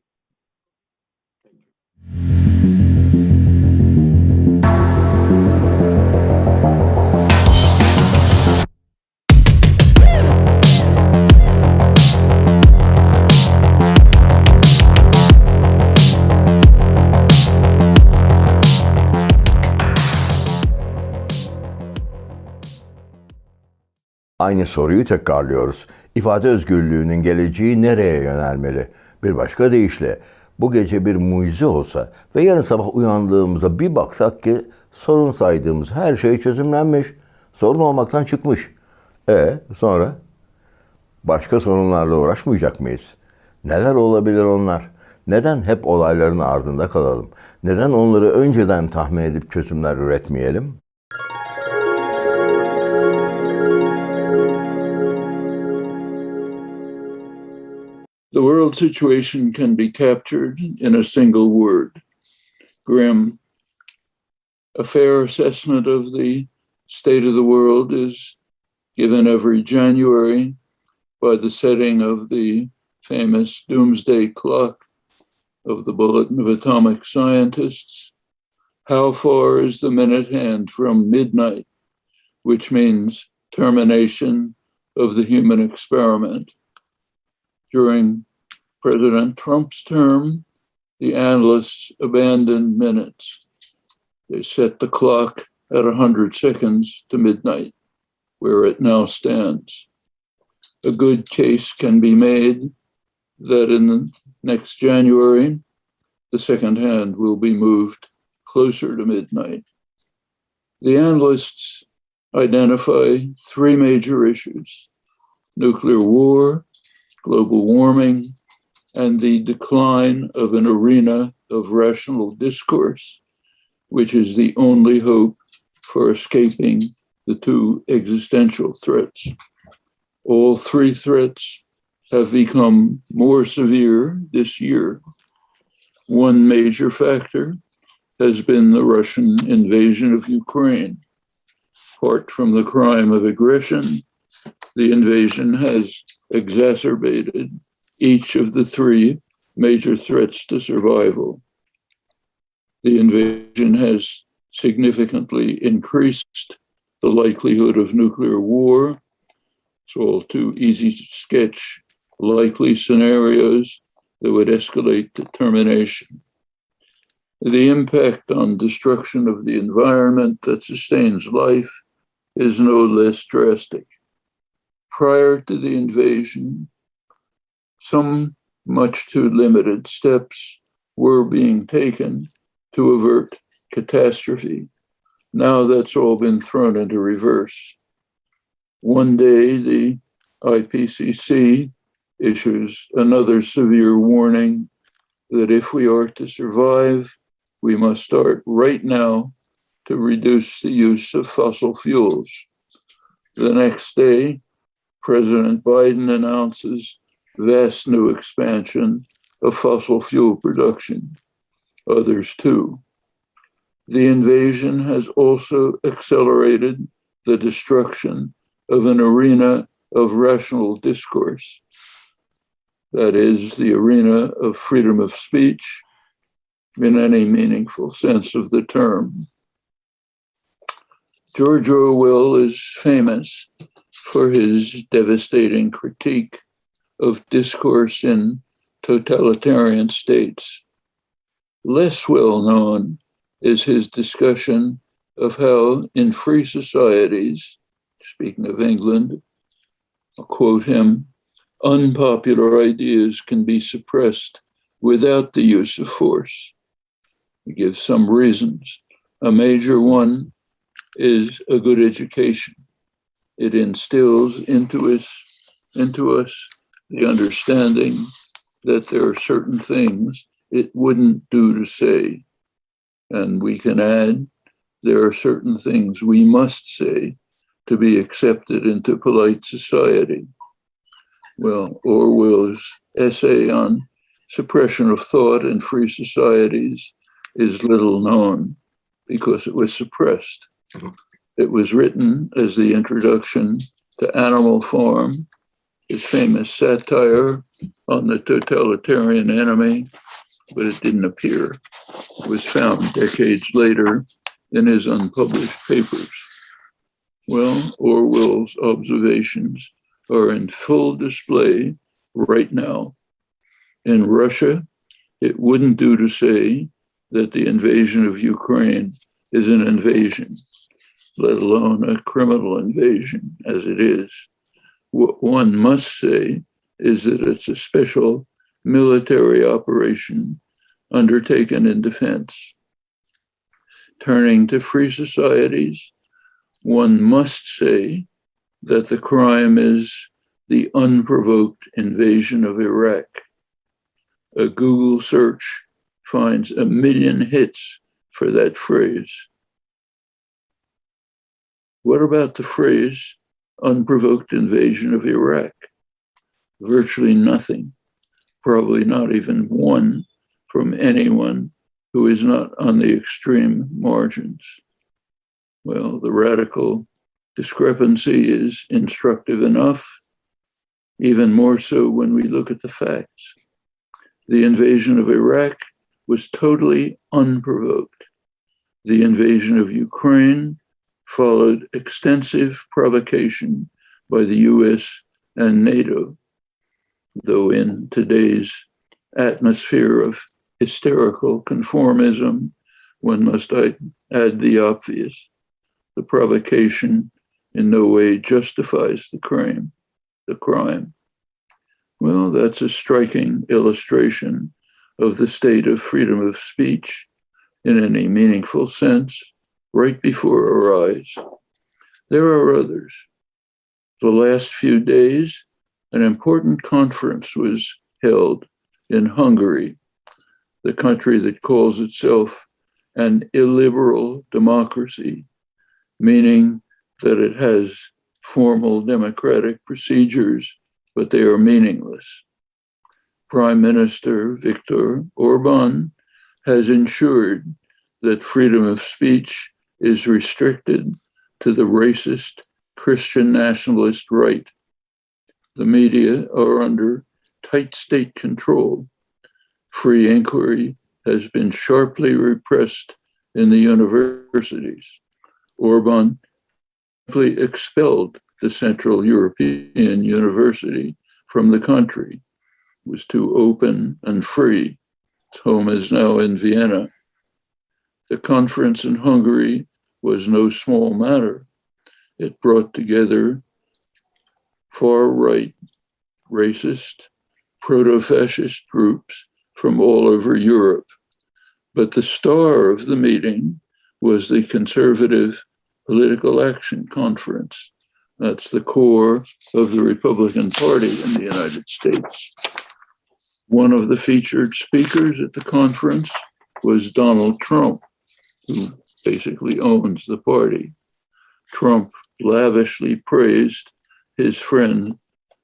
Aynı soruyu tekrarlıyoruz. İfade özgürlüğünün geleceği nereye yönelmeli? Bir başka deyişle, bu gece bir mucize olsa ve yarın sabah uyandığımızda bir baksak ki sorun saydığımız her şey çözümlenmiş, sorun olmaktan çıkmış. Sonra? Başka sorunlarla uğraşmayacak mıyız? Neler olabilir onlar? Neden hep olayların ardında kalalım? Neden onları önceden tahmin edip çözümler üretmeyelim? The world situation can be captured in a single word: grim. A fair assessment of the state of the world is given every January by the setting of the famous doomsday clock of the Bulletin of Atomic Scientists. How far is the minute hand from midnight, which means termination of the human experiment? During President Trump's term, the analysts abandoned minutes. They set the clock at 100 seconds to midnight, where it now stands. A good case can be made that in the next January, the second hand will be moved closer to midnight. The analysts identify three major issues: nuclear war, global warming, and the decline of an arena of rational discourse, which is the only hope for escaping the two existential threats. All three threats have become more severe this year. One major factor has been the Russian invasion of Ukraine. Apart from the crime of aggression, the invasion has exacerbated each of the three major threats to survival. The invasion has significantly increased the likelihood of nuclear war. It's all too easy to sketch likely scenarios that would escalate to termination. The impact on destruction of the environment that sustains life is no less drastic. Prior to the invasion, some much too limited steps were being taken to avert catastrophe. Now that's all been thrown into reverse. One day, the IPCC issues another severe warning that if we are to survive, we must start right now to reduce the use of fossil fuels. The next day, President Biden announces vast new expansion of fossil fuel production. Others too. The invasion has also accelerated the destruction of an arena of rational discourse. That is, the arena of freedom of speech in any meaningful sense of the term. George Orwell is famous for his devastating critique of discourse in totalitarian states. Less well known is his discussion of how in free societies, speaking of England, quote him, unpopular ideas can be suppressed without the use of force. He gives some reasons. A major one is a good education. It instills into us the understanding that there are certain things it wouldn't do to say. And we can add, there are certain things we must say to be accepted into polite society. Well, Orwell's essay on suppression of thought in free societies is little known because it was suppressed. It was written as the introduction to Animal Farm, his famous satire on the totalitarian enemy, but it didn't appear. It was found decades later in his unpublished papers. Well, Orwell's observations are in full display right now. In Russia, it wouldn't do to say that the invasion of Ukraine is an invasion, let alone a criminal invasion as it is. What one must say is that it's a special military operation undertaken in defense. Turning to free societies, one must say that the crime is the unprovoked invasion of Iraq. A Google search finds 1 million hits for that phrase. What about the phrase unprovoked invasion of Iraq? Virtually nothing, probably not even one from anyone who is not on the extreme margins. Well, the radical discrepancy is instructive enough, even more so when we look at the facts. The invasion of Iraq was totally unprovoked. The invasion of Ukraine followed extensive provocation by the US and NATO, though in today's atmosphere of hysterical conformism, one must add the obvious. The provocation in no way justifies the crime. Well, that's a striking illustration of the state of freedom of speech in any meaningful sense right before our eyes. There are others. The last few days, an important conference was held in Hungary, the country that calls itself an illiberal democracy, meaning that it has formal democratic procedures, but they are meaningless. Prime Minister Viktor Orban has ensured that freedom of speech is restricted to the racist Christian nationalist right. The media are under tight state control. Free inquiry has been sharply repressed in the universities. Orban simply expelled the Central European University from the country. It was too open and free. Its home is now in Vienna. The conference in Hungary was no small matter. It brought together far-right, racist, proto-fascist groups from all over Europe. But the star of the meeting was the Conservative Political Action Conference. That's the core of the Republican Party in the United States. One of the featured speakers at the conference was Donald Trump, who basically owns the party. Trump lavishly praised his friend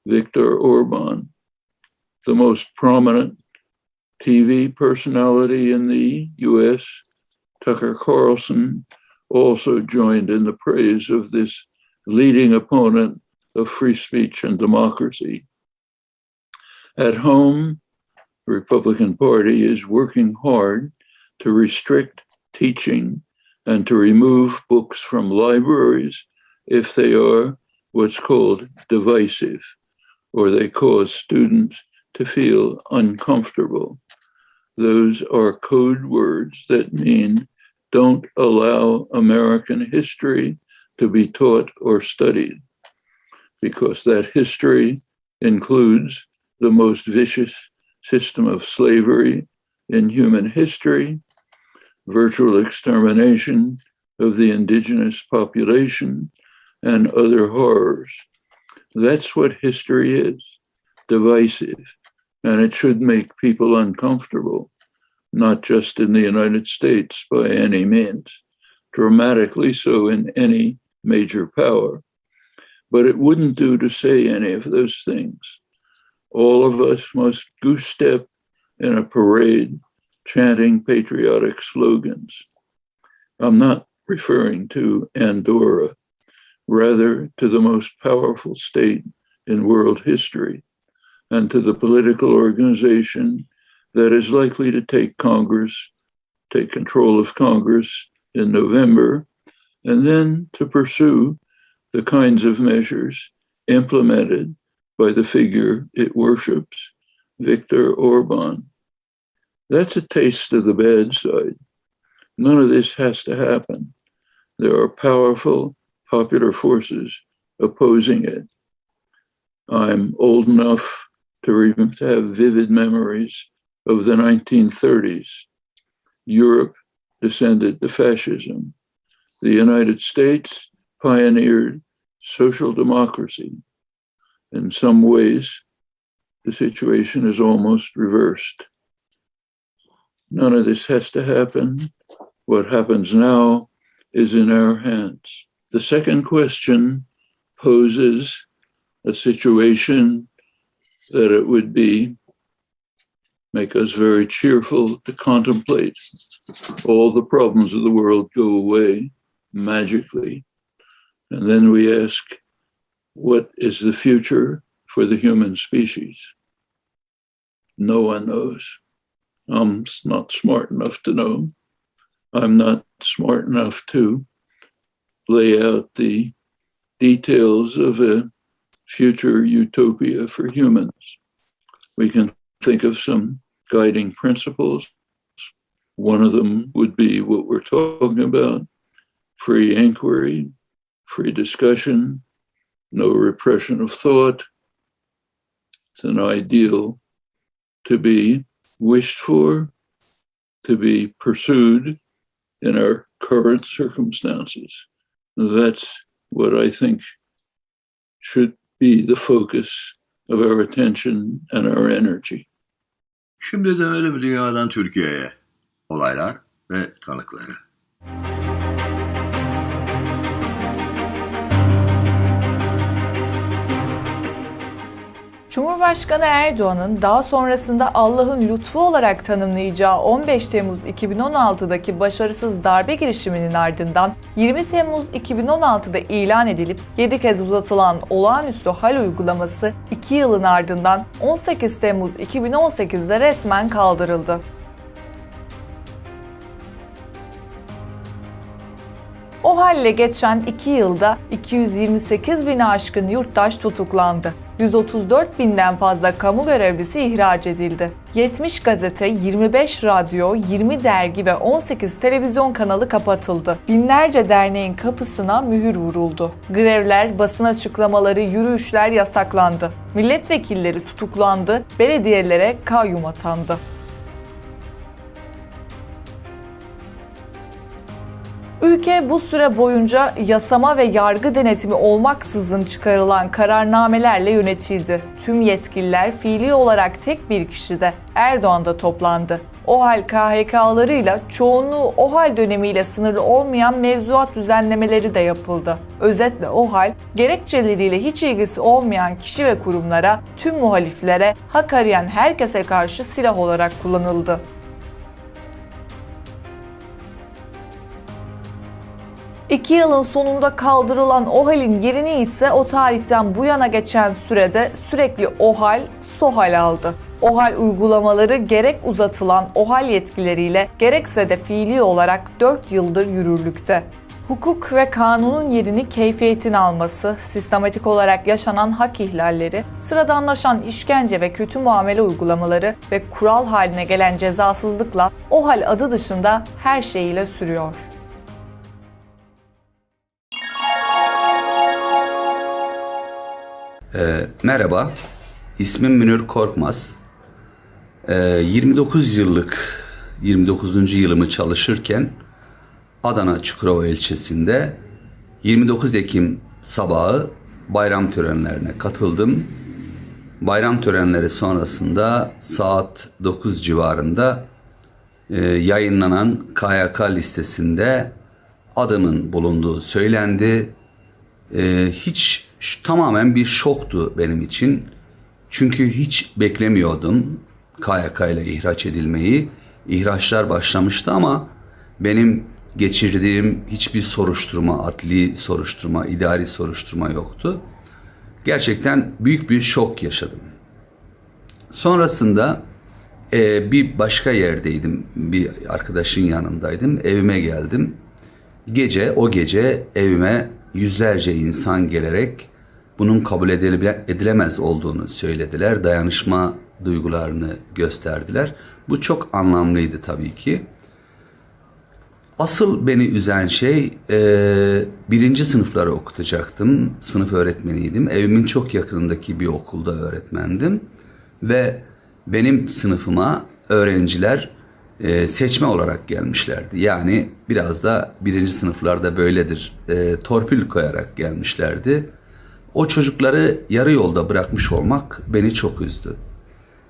Viktor Orban. The most prominent TV personality in the US, Tucker Carlson, also joined in the praise of this leading opponent of free speech and democracy. At home, the Republican Party is working hard to restrict teaching and to remove books from libraries if they are what's called divisive, or they cause students to feel uncomfortable. Those are code words that mean don't allow American history to be taught or studied. because that history includes the most vicious system of slavery in human history, virtual extermination of the indigenous population, and other horrors. That's what history is, divisive, and it should make people uncomfortable, not just in the United States by any means, dramatically so in any major power. But it wouldn't do to say any of those things. All of us must goose step in a parade chanting patriotic slogans. I'm not referring to Andorra, rather to the most powerful state in world history and to the political organization that is likely to take control of Congress in November, and then to pursue the kinds of measures implemented by the figure it worships, Viktor Orban. That's a taste of the bad side. None of this has to happen. There are powerful popular forces opposing it. I'm old enough to have vivid memories of the 1930s. Europe descended to fascism. The United States pioneered social democracy. In some ways, the situation is almost reversed. None of this has to happen. What happens now is in our hands. The second question poses a situation that it would make us very cheerful to contemplate. All the problems of the world go away magically. And then we ask, what is the future for the human species? No one knows. I'm not smart enough to know. I'm not smart enough to lay out the details of a future utopia for humans. We can think of some guiding principles. One of them would be what we're talking about: free inquiry, free discussion, no repression of thought. It's an ideal to be wished for, to be pursued in our current circumstances. That's what I think should be the focus of our attention and our energy. Şimdi dönelim bir dünyadan Türkiye'ye. Olaylar ve tanıkları. Cumhurbaşkanı Erdoğan'ın daha sonrasında Allah'ın lütfu olarak tanımlayacağı 15 Temmuz 2016'daki başarısız darbe girişiminin ardından 20 Temmuz 2016'da ilan edilip 7 kez uzatılan olağanüstü hal uygulaması 2 yılın ardından 18 Temmuz 2018'de resmen kaldırıldı. O halle geçen 2 yılda 228 bini aşkın yurttaş tutuklandı. 134 binden fazla kamu görevlisi ihraç edildi. 70 gazete, 25 radyo, 20 dergi ve 18 televizyon kanalı kapatıldı. Binlerce derneğin kapısına mühür vuruldu. Grevler, basın açıklamaları, yürüyüşler yasaklandı. Milletvekilleri tutuklandı, belediyelere kayyum atandı. Ülke bu süre boyunca yasama ve yargı denetimi olmaksızın çıkarılan kararnamelerle yönetildi. Tüm yetkililer fiili olarak tek bir kişide, Erdoğan'da toplandı. OHAL KHK'larıyla çoğunluğu OHAL dönemiyle sınırlı olmayan mevzuat düzenlemeleri de yapıldı. Özetle OHAL, gerekçeleriyle hiç ilgisi olmayan kişi ve kurumlara, tüm muhaliflere, hak arayan herkese karşı silah olarak kullanıldı. İki yılın sonunda kaldırılan OHAL'in yerini ise o tarihten bu yana geçen sürede sürekli OHAL, SOHAL aldı. OHAL uygulamaları gerek uzatılan OHAL yetkileriyle gerekse de fiili olarak 4 yıldır yürürlükte. Hukuk ve kanunun yerini keyfiyetin alması, sistematik olarak yaşanan hak ihlalleri, sıradanlaşan işkence ve kötü muamele uygulamaları ve kural haline gelen cezasızlıkla OHAL adı dışında her şeyiyle sürüyor. Merhaba, ismim Münir Korkmaz. 29 yılımı çalışırken Adana Çukurova ilçesinde 29 Ekim sabahı bayram törenlerine katıldım. Bayram törenleri sonrasında saat 9 civarında yayınlanan KYK listesinde adımın bulunduğu söylendi. Tamamen bir şoktu benim için. Çünkü hiç beklemiyordum KYK ile ihraç edilmeyi. İhraçlar başlamıştı ama benim geçirdiğim hiçbir soruşturma, adli soruşturma, idari soruşturma yoktu. Gerçekten büyük bir şok yaşadım. Sonrasında bir başka yerdeydim, bir arkadaşın yanındaydım, evime geldim. O gece evime yüzlerce insan gelerek bunun kabul edilemez olduğunu söylediler. Dayanışma duygularını gösterdiler. Bu çok anlamlıydı tabii ki. Asıl beni üzen şey 1. sınıfları okutacaktım. Sınıf öğretmeniydim. Evimin çok yakınındaki bir okulda öğretmendim. Ve benim sınıfıma öğrenciler seçme olarak gelmişlerdi. Yani biraz da 1. sınıflarda böyledir. Torpil koyarak gelmişlerdi. O çocukları yarı yolda bırakmış olmak beni çok üzdü.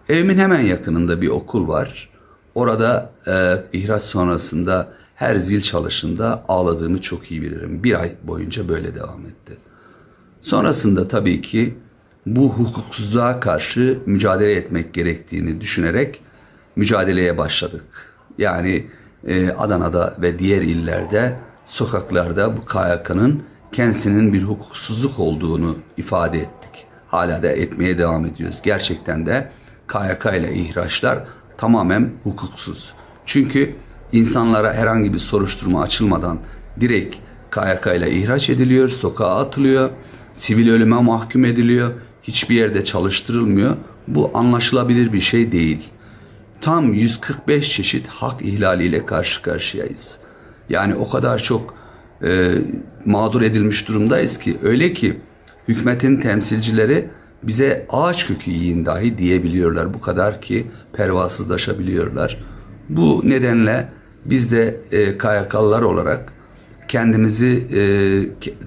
Evimin hemen yakınında bir okul var. Orada ihraç sonrasında her zil çalışında ağladığımı çok iyi bilirim. 1 ay boyunca böyle devam etti. Sonrasında tabii ki bu hukuksuzluğa karşı mücadele etmek gerektiğini düşünerek mücadeleye başladık. Yani Adana'da ve diğer illerde, sokaklarda bu KYK'nın kendisinin bir hukuksuzluk olduğunu ifade ettik. Hala da etmeye devam ediyoruz. Gerçekten de KYK ile ihraçlar tamamen hukuksuz. Çünkü insanlara herhangi bir soruşturma açılmadan direkt KYK ile ihraç ediliyor, sokağa atılıyor, sivil ölüme mahkum ediliyor, hiçbir yerde çalıştırılmıyor. Bu anlaşılabilir bir şey değil. Tam 145 çeşit hak ihlaliyle karşı karşıyayız. Yani o kadar çok mağdur edilmiş durumdayız ki, öyle ki hükümetin temsilcileri bize ağaç kökü yiyin dahi diyebiliyorlar. Bu kadar ki pervasızlaşabiliyorlar. Bu nedenle biz de KYK'lılar olarak kendimizi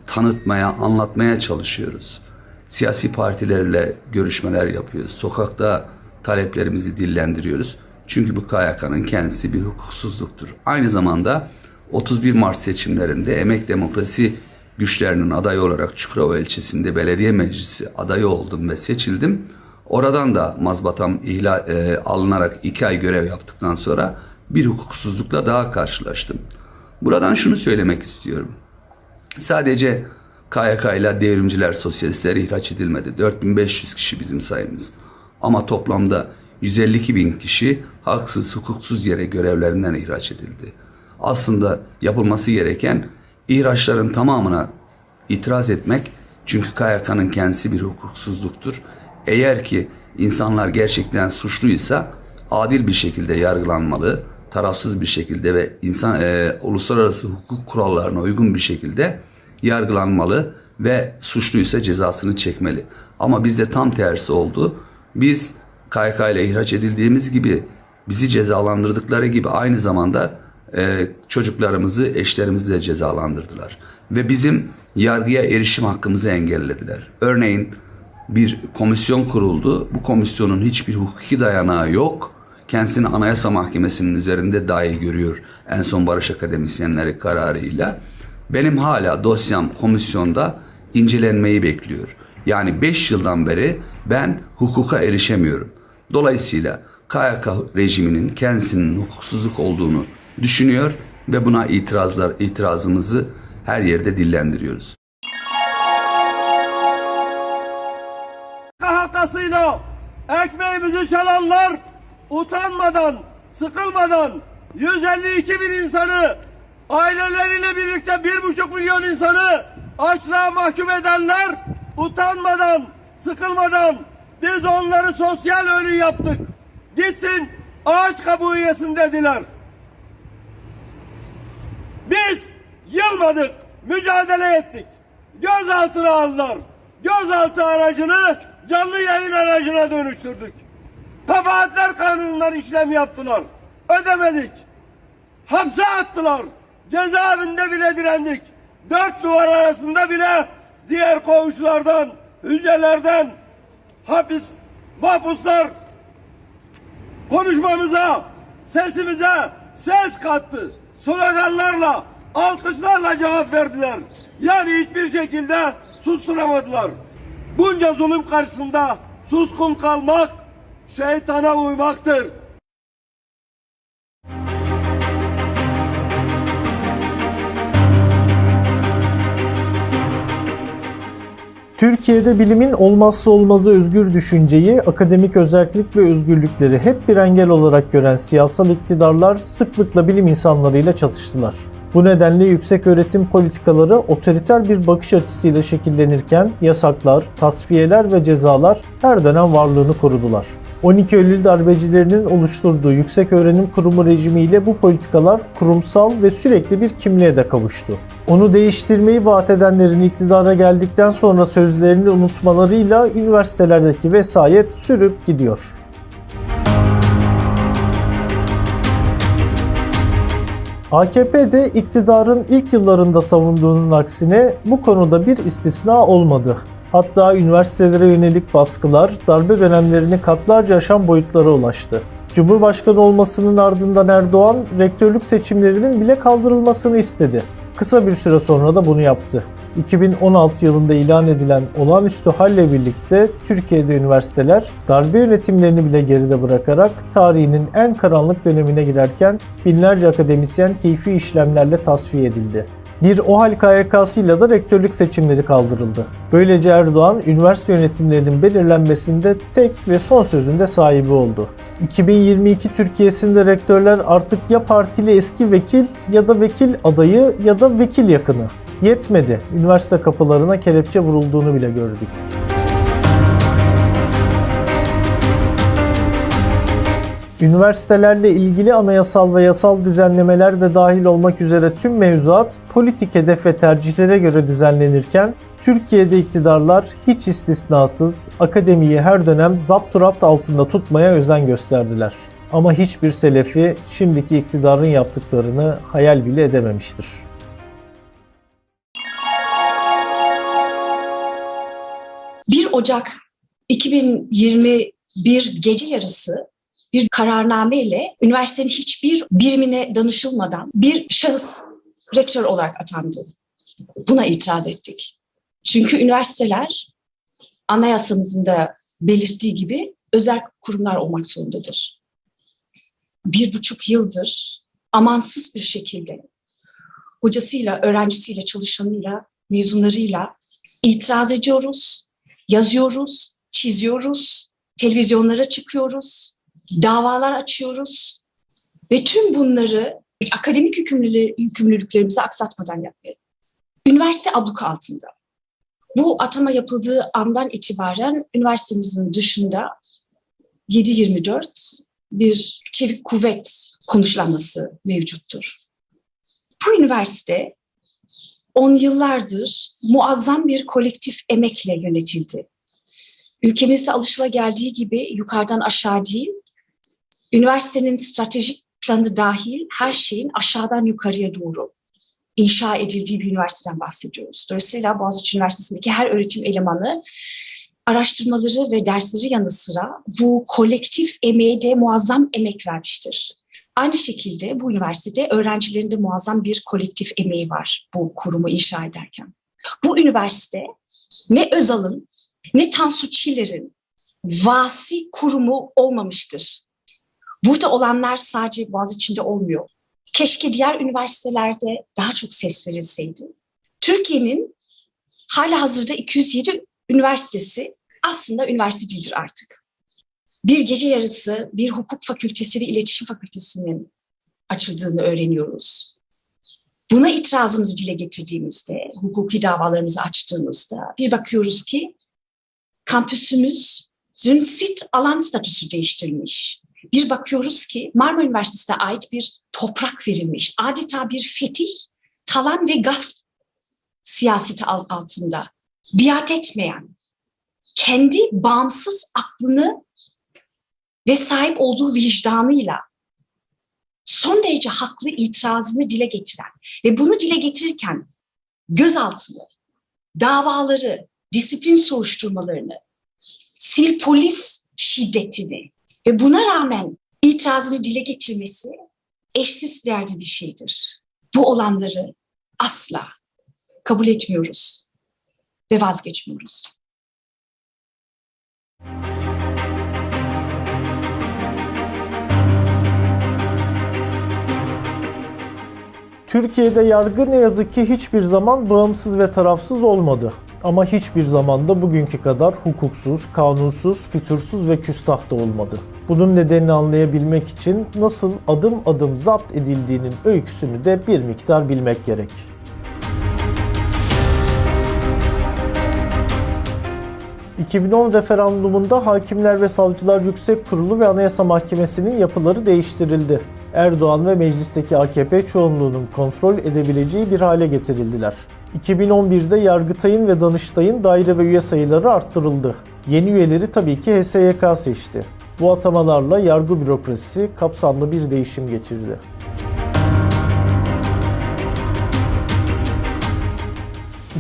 tanıtmaya, anlatmaya çalışıyoruz. Siyasi partilerle görüşmeler yapıyoruz. Sokakta taleplerimizi dillendiriyoruz. Çünkü bu KYK'nın kendisi bir hukuksuzluktur. Aynı zamanda 31 Mart seçimlerinde Emek Demokrasi Güçlerinin adayı olarak Çukurova ilçesinde belediye meclisi adayı oldum ve seçildim. Oradan da mazbatam alınarak 2 ay görev yaptıktan sonra bir hukuksuzlukla daha karşılaştım. Buradan şunu söylemek istiyorum. Sadece KYK ile devrimciler, sosyalistler ihraç edilmedi. 4500 kişi bizim sayımız. Ama toplamda 152.000 kişi haksız, hukuksuz yere görevlerinden ihraç edildi. Aslında yapılması gereken ihraçların tamamına itiraz etmek. Çünkü KYK'nın kendisi bir hukuksuzluktur. Eğer ki insanlar gerçekten suçluysa adil bir şekilde yargılanmalı, tarafsız bir şekilde ve uluslararası hukuk kurallarına uygun bir şekilde yargılanmalı ve suçluysa cezasını çekmeli. Ama bizde tam tersi oldu. Biz KYK ile ihraç edildiğimiz gibi, bizi cezalandırdıkları gibi aynı zamanda çocuklarımızı, eşlerimizi de cezalandırdılar. Ve bizim yargıya erişim hakkımızı engellediler. Örneğin bir komisyon kuruldu. Bu komisyonun hiçbir hukuki dayanağı yok. Kendisini Anayasa Mahkemesi'nin üzerinde dahi görüyor. En son Barış Akademisyenleri kararıyla. Benim hala dosyam komisyonda incelenmeyi bekliyor. Yani 5 yıldan beri ben hukuka erişemiyorum. Dolayısıyla KYK rejiminin kendisinin hukuksuzluk olduğunu düşünüyor ve buna itirazımızı her yerde dillendiriyoruz. Hakasıyla ekmeğimizi çalanlar utanmadan, sıkılmadan 152 bin insanı, aileleriyle birlikte 1,5 milyon insanı açlığa mahkum edenler utanmadan, sıkılmadan biz onları sosyal ölü yaptık. Gitsin ağaç kabuğu yesin dediler. Biz yılmadık, mücadele ettik. Gözaltına aldılar. gözaltı aracını canlı yayın aracına dönüştürdük. Kabahatler kanunundan işlem yaptılar. Ödemedik. Hapse attılar. Cezaevinde bile direndik. Dört duvar arasında bile diğer koğuşlardan, hücrelerden, mahpuslar konuşmamıza, sesimize ses kattı. Sloganlarla, alkışlarla cevap verdiler. Yani hiçbir şekilde susturamadılar. Bunca zulüm karşısında suskun kalmak şeytana uymaktır. Türkiye'de bilimin olmazsa olmazı özgür düşünceyi, akademik özellik ve özgürlükleri hep bir engel olarak gören siyasal iktidarlar sıklıkla bilim insanlarıyla çatıştılar. Bu nedenle yükseköğretim politikaları otoriter bir bakış açısıyla şekillenirken yasaklar, tasfiyeler ve cezalar her dönem varlığını korudular. 12 Eylül darbecilerinin oluşturduğu Yükseköğrenim Kurumu rejimiyle bu politikalar kurumsal ve sürekli bir kimliğe de kavuştu. Onu değiştirmeyi vaat edenlerin iktidara geldikten sonra sözlerini unutmalarıyla üniversitelerdeki vesayet sürüp gidiyor. AKP'de iktidarın ilk yıllarında savunduğunun aksine bu konuda bir istisna olmadı. Hatta üniversitelere yönelik baskılar darbe dönemlerini katlarca aşan boyutlara ulaştı. Cumhurbaşkanı olmasının ardından Erdoğan, rektörlük seçimlerinin bile kaldırılmasını istedi. Kısa bir süre sonra da bunu yaptı. 2016 yılında ilan edilen olağanüstü halle birlikte Türkiye'de üniversiteler darbe yönetimlerini bile geride bırakarak tarihinin en karanlık dönemine girerken binlerce akademisyen keyfi işlemlerle tasfiye edildi. Bir OHAL KYK'sıyla da rektörlük seçimleri kaldırıldı. Böylece Erdoğan, üniversite yönetimlerinin belirlenmesinde tek ve son sözünde sahibi oldu. 2022 Türkiye'sinde rektörler artık ya partili eski vekil ya da vekil adayı ya da vekil yakını. Yetmedi, üniversite kapılarına kelepçe vurulduğunu bile gördük. Üniversitelerle ilgili anayasal ve yasal düzenlemeler de dahil olmak üzere tüm mevzuat politik hedef ve tercihlere göre düzenlenirken Türkiye'de iktidarlar hiç istisnasız akademiyi her dönem zapturapt altında tutmaya özen gösterdiler. Ama hiçbir selefi şimdiki iktidarın yaptıklarını hayal bile edememiştir. Ocak 2021 gece yarısı bir kararname ile üniversitenin hiçbir birimine danışılmadan bir şahıs rektör olarak atandı. Buna itiraz ettik. Çünkü üniversiteler anayasamızın da belirttiği gibi özel kurumlar olmak zorundadır. 1,5 yıldır amansız bir şekilde hocasıyla, öğrencisiyle, çalışanıyla, mezunlarıyla itiraz ediyoruz, yazıyoruz, çiziyoruz, televizyonlara çıkıyoruz, davalar açıyoruz ve tüm bunları akademik yükümlülüklerimizi aksatmadan yapmaya. Üniversite abluka altında. Bu atama yapıldığı andan itibaren üniversitemizin dışında 7/24 bir çevik kuvvet konuşlanması mevcuttur. Bu üniversite 10 yıllardır muazzam bir kolektif emekle yönetildi. Ülkemizde alışılageldiği gibi yukarıdan aşağı değil, üniversitenin stratejik planı dahil her şeyin aşağıdan yukarıya doğru inşa edildiği bir üniversiteden bahsediyoruz. Dolayısıyla Boğaziçi Üniversitesi'ndeki her öğretim elemanı araştırmaları ve dersleri yanı sıra bu kolektif emeğe de muazzam emek vermiştir. Aynı şekilde bu üniversitede öğrencilerin de muazzam bir kolektif emeği var bu kurumu inşa ederken. Bu üniversite ne Özal'ın ne Tansu Çiller'in vasi kurumu olmamıştır. Burada olanlar sadece Boğaziçi'nde olmuyor. Keşke diğer üniversitelerde daha çok ses verilseydi. Türkiye'nin halihazırda 207 üniversitesi aslında üniversite değildir artık. Bir gece yarısı bir hukuk fakültesi ve iletişim fakültesinin açıldığını öğreniyoruz. Buna itirazımızı dile getirdiğimizde, hukuki davalarımızı açtığımızda bir bakıyoruz ki kampüsümüzün sit alan statüsü değiştirilmiş. Bir bakıyoruz ki Marmara Üniversitesi'ne ait bir toprak verilmiş. Adeta bir fetih, talan ve gasp siyaseti altında biat etmeyen, kendi bağımsız aklını ve sahip olduğu vicdanıyla son derece haklı itirazını dile getiren ve bunu dile getirirken gözaltını, davaları, disiplin soruşturmalarını, sivil polis şiddetini ve buna rağmen itirazını dile getirmesi eşsiz değerli bir şeydir. Bu olanları asla kabul etmiyoruz ve vazgeçmiyoruz. Türkiye'de yargı ne yazık ki hiçbir zaman bağımsız ve tarafsız olmadı. Ama hiçbir zaman da bugünkü kadar hukuksuz, kanunsuz, fütursuz ve küstah da olmadı. Bunun nedenini anlayabilmek için nasıl adım adım zapt edildiğinin öyküsünü de bir miktar bilmek gerek. ...2010 referandumunda Hakimler ve Savcılar Yüksek Kurulu ve Anayasa Mahkemesi'nin yapıları değiştirildi. Erdoğan ve meclisteki AKP çoğunluğunun kontrol edebileceği bir hale getirildiler. 2011'de Yargıtay'ın ve Danıştay'ın daire ve üye sayıları arttırıldı. Yeni üyeleri tabii ki HSYK seçti. Bu atamalarla yargı bürokrasisi kapsamlı bir değişim geçirdi.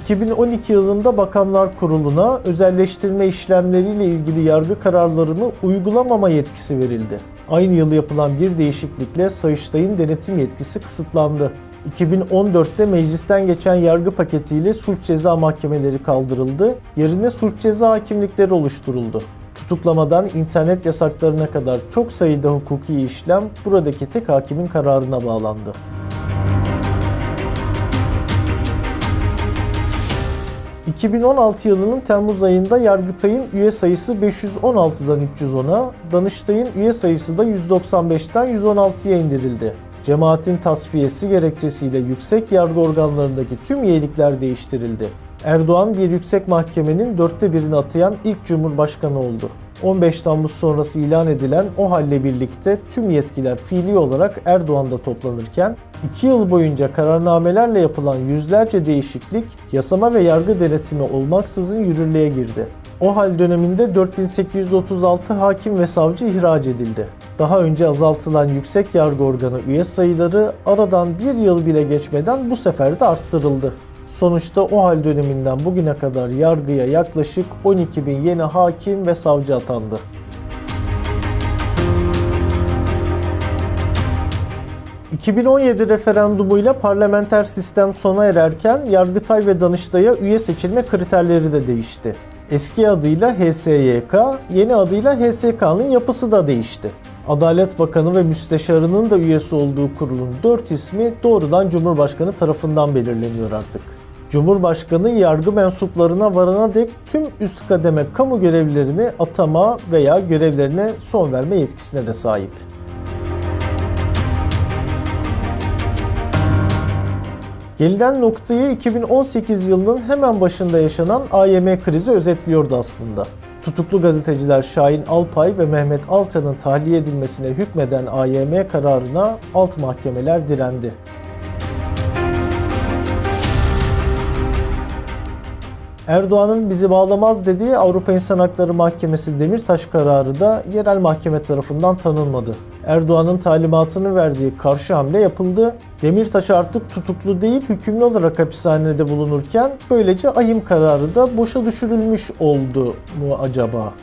...2012 yılında Bakanlar Kurulu'na özelleştirme işlemleriyle ilgili yargı kararlarını uygulamama yetkisi verildi. Aynı yıl yapılan bir değişiklikle Sayıştay'ın denetim yetkisi kısıtlandı. 2014'te meclisten geçen yargı paketiyle suç ceza mahkemeleri kaldırıldı, yerine suç ceza hakimlikleri oluşturuldu. Tutuklamadan internet yasaklarına kadar çok sayıda hukuki işlem buradaki tek hakimin kararına bağlandı. ...2016 yılının Temmuz ayında Yargıtay'ın üye sayısı 516'dan 310'a, Danıştay'ın üye sayısı da 195'ten 116'ya indirildi. Cemaatin tasfiyesi gerekçesiyle yüksek yargı organlarındaki tüm üyelikler değiştirildi. Erdoğan bir yüksek mahkemenin 1/4'ünü atayan ilk cumhurbaşkanı oldu. 15 Temmuz sonrası ilan edilen o halle birlikte tüm yetkiler fiili olarak Erdoğan'da toplanırken 2 yıl boyunca kararnamelerle yapılan yüzlerce değişiklik yasama ve yargı denetimi olmaksızın yürürlüğe girdi. O hal döneminde 4836 hakim ve savcı ihraç edildi. Daha önce azaltılan yüksek yargı organı üye sayıları aradan bir yıl bile geçmeden bu sefer de arttırıldı. Sonuçta o hal döneminden bugüne kadar yargıya yaklaşık 12.000 yeni hakim ve savcı atandı. ...2017 referandumuyla parlamenter sistem sona ererken Yargıtay ve Danıştay'a üye seçilme kriterleri de değişti. Eski adıyla HSYK, yeni adıyla HSK'nın yapısı da değişti. Adalet Bakanı ve Müsteşarı'nın da üyesi olduğu kurulun 4 ismi doğrudan Cumhurbaşkanı tarafından belirleniyor artık. Cumhurbaşkanı yargı mensuplarına varana dek tüm üst kademe kamu görevlilerini atama veya görevlerine son verme yetkisine de sahip. Gelinen noktayı 2018 yılının hemen başında yaşanan AYM krizi özetliyordu aslında. Tutuklu gazeteciler Şahin Alpay ve Mehmet Altan'ın tahliye edilmesine hükmeden AYM kararına alt mahkemeler direndi. Erdoğan'ın bizi bağlamaz dediği Avrupa İnsan Hakları Mahkemesi Demirtaş kararı da yerel mahkeme tarafından tanınmadı. Erdoğan'ın talimatını verdiği karşı hamle yapıldı. Demirtaş artık tutuklu değil, hükümlü olarak hapishanede bulunurken böylece ahim kararı da boşa düşürülmüş oldu mu acaba?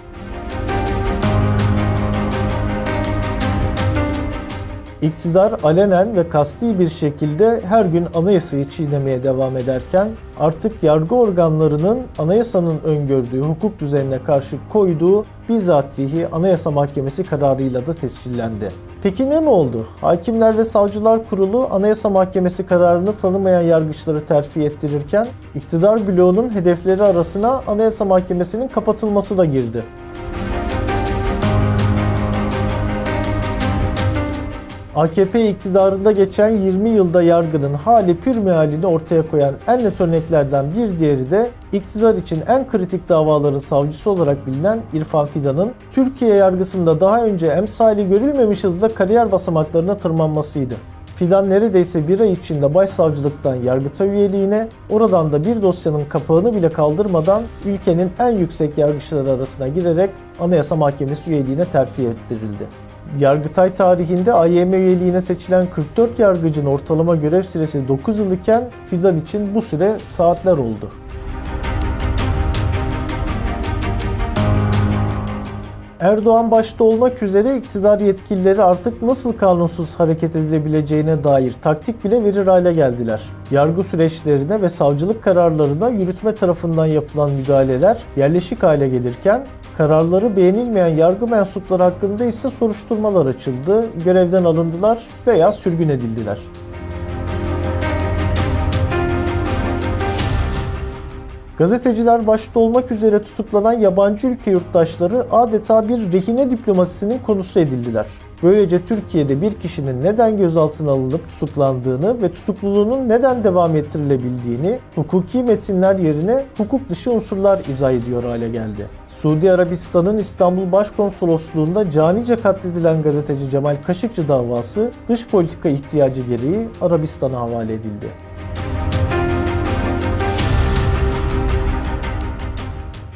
İktidar alenen ve kasti bir şekilde her gün anayasayı çiğnemeye devam ederken artık yargı organlarının anayasanın öngördüğü hukuk düzenine karşı koyduğu bizatihi Anayasa Mahkemesi kararıyla da tescillendi. Peki ne mi oldu? Hakimler ve Savcılar Kurulu Anayasa Mahkemesi kararını tanımayan yargıçları terfi ettirirken iktidar bloğunun hedefleri arasına Anayasa Mahkemesi'nin kapatılması da girdi. AKP iktidarında geçen 20 yılda yargının hali pür mealini ortaya koyan en net örneklerden bir diğeri de iktidar için en kritik davaların savcısı olarak bilinen İrfan Fidan'ın Türkiye yargısında daha önce emsali görülmemiş hızla kariyer basamaklarına tırmanmasıydı. Fidan neredeyse bir ay içinde başsavcılıktan Yargıtay üyeliğine, oradan da bir dosyanın kapağını bile kaldırmadan ülkenin en yüksek yargıçları arasına girerek Anayasa Mahkemesi üyeliğine terfi ettirildi. Yargıtay tarihinde AYM üyeliğine seçilen 44 yargıcın ortalama görev süresi 9 yıl iken Fidan için bu süre saatler oldu. Erdoğan başta olmak üzere iktidar yetkilileri artık nasıl kanunsuz hareket edilebileceğine dair taktik bile verir hale geldiler. Yargı süreçlerine ve savcılık kararlarına yürütme tarafından yapılan müdahaleler yerleşik hale gelirken, kararları beğenilmeyen yargı mensupları hakkında ise soruşturmalar açıldı, görevden alındılar veya sürgün edildiler. Gazeteciler başta olmak üzere tutuklanan yabancı ülke yurttaşları adeta bir rehine diplomasisinin konusu edildiler. Böylece Türkiye'de bir kişinin neden gözaltına alınıp tutuklandığını ve tutukluluğunun neden devam ettirilebildiğini hukuki metinler yerine hukuk dışı unsurlar izah ediyor hale geldi. Suudi Arabistan'ın İstanbul Başkonsolosluğu'nda canice katledilen gazeteci Cemal Kaşıkçı davası dış politika ihtiyacı gereği Arabistan'a havale edildi.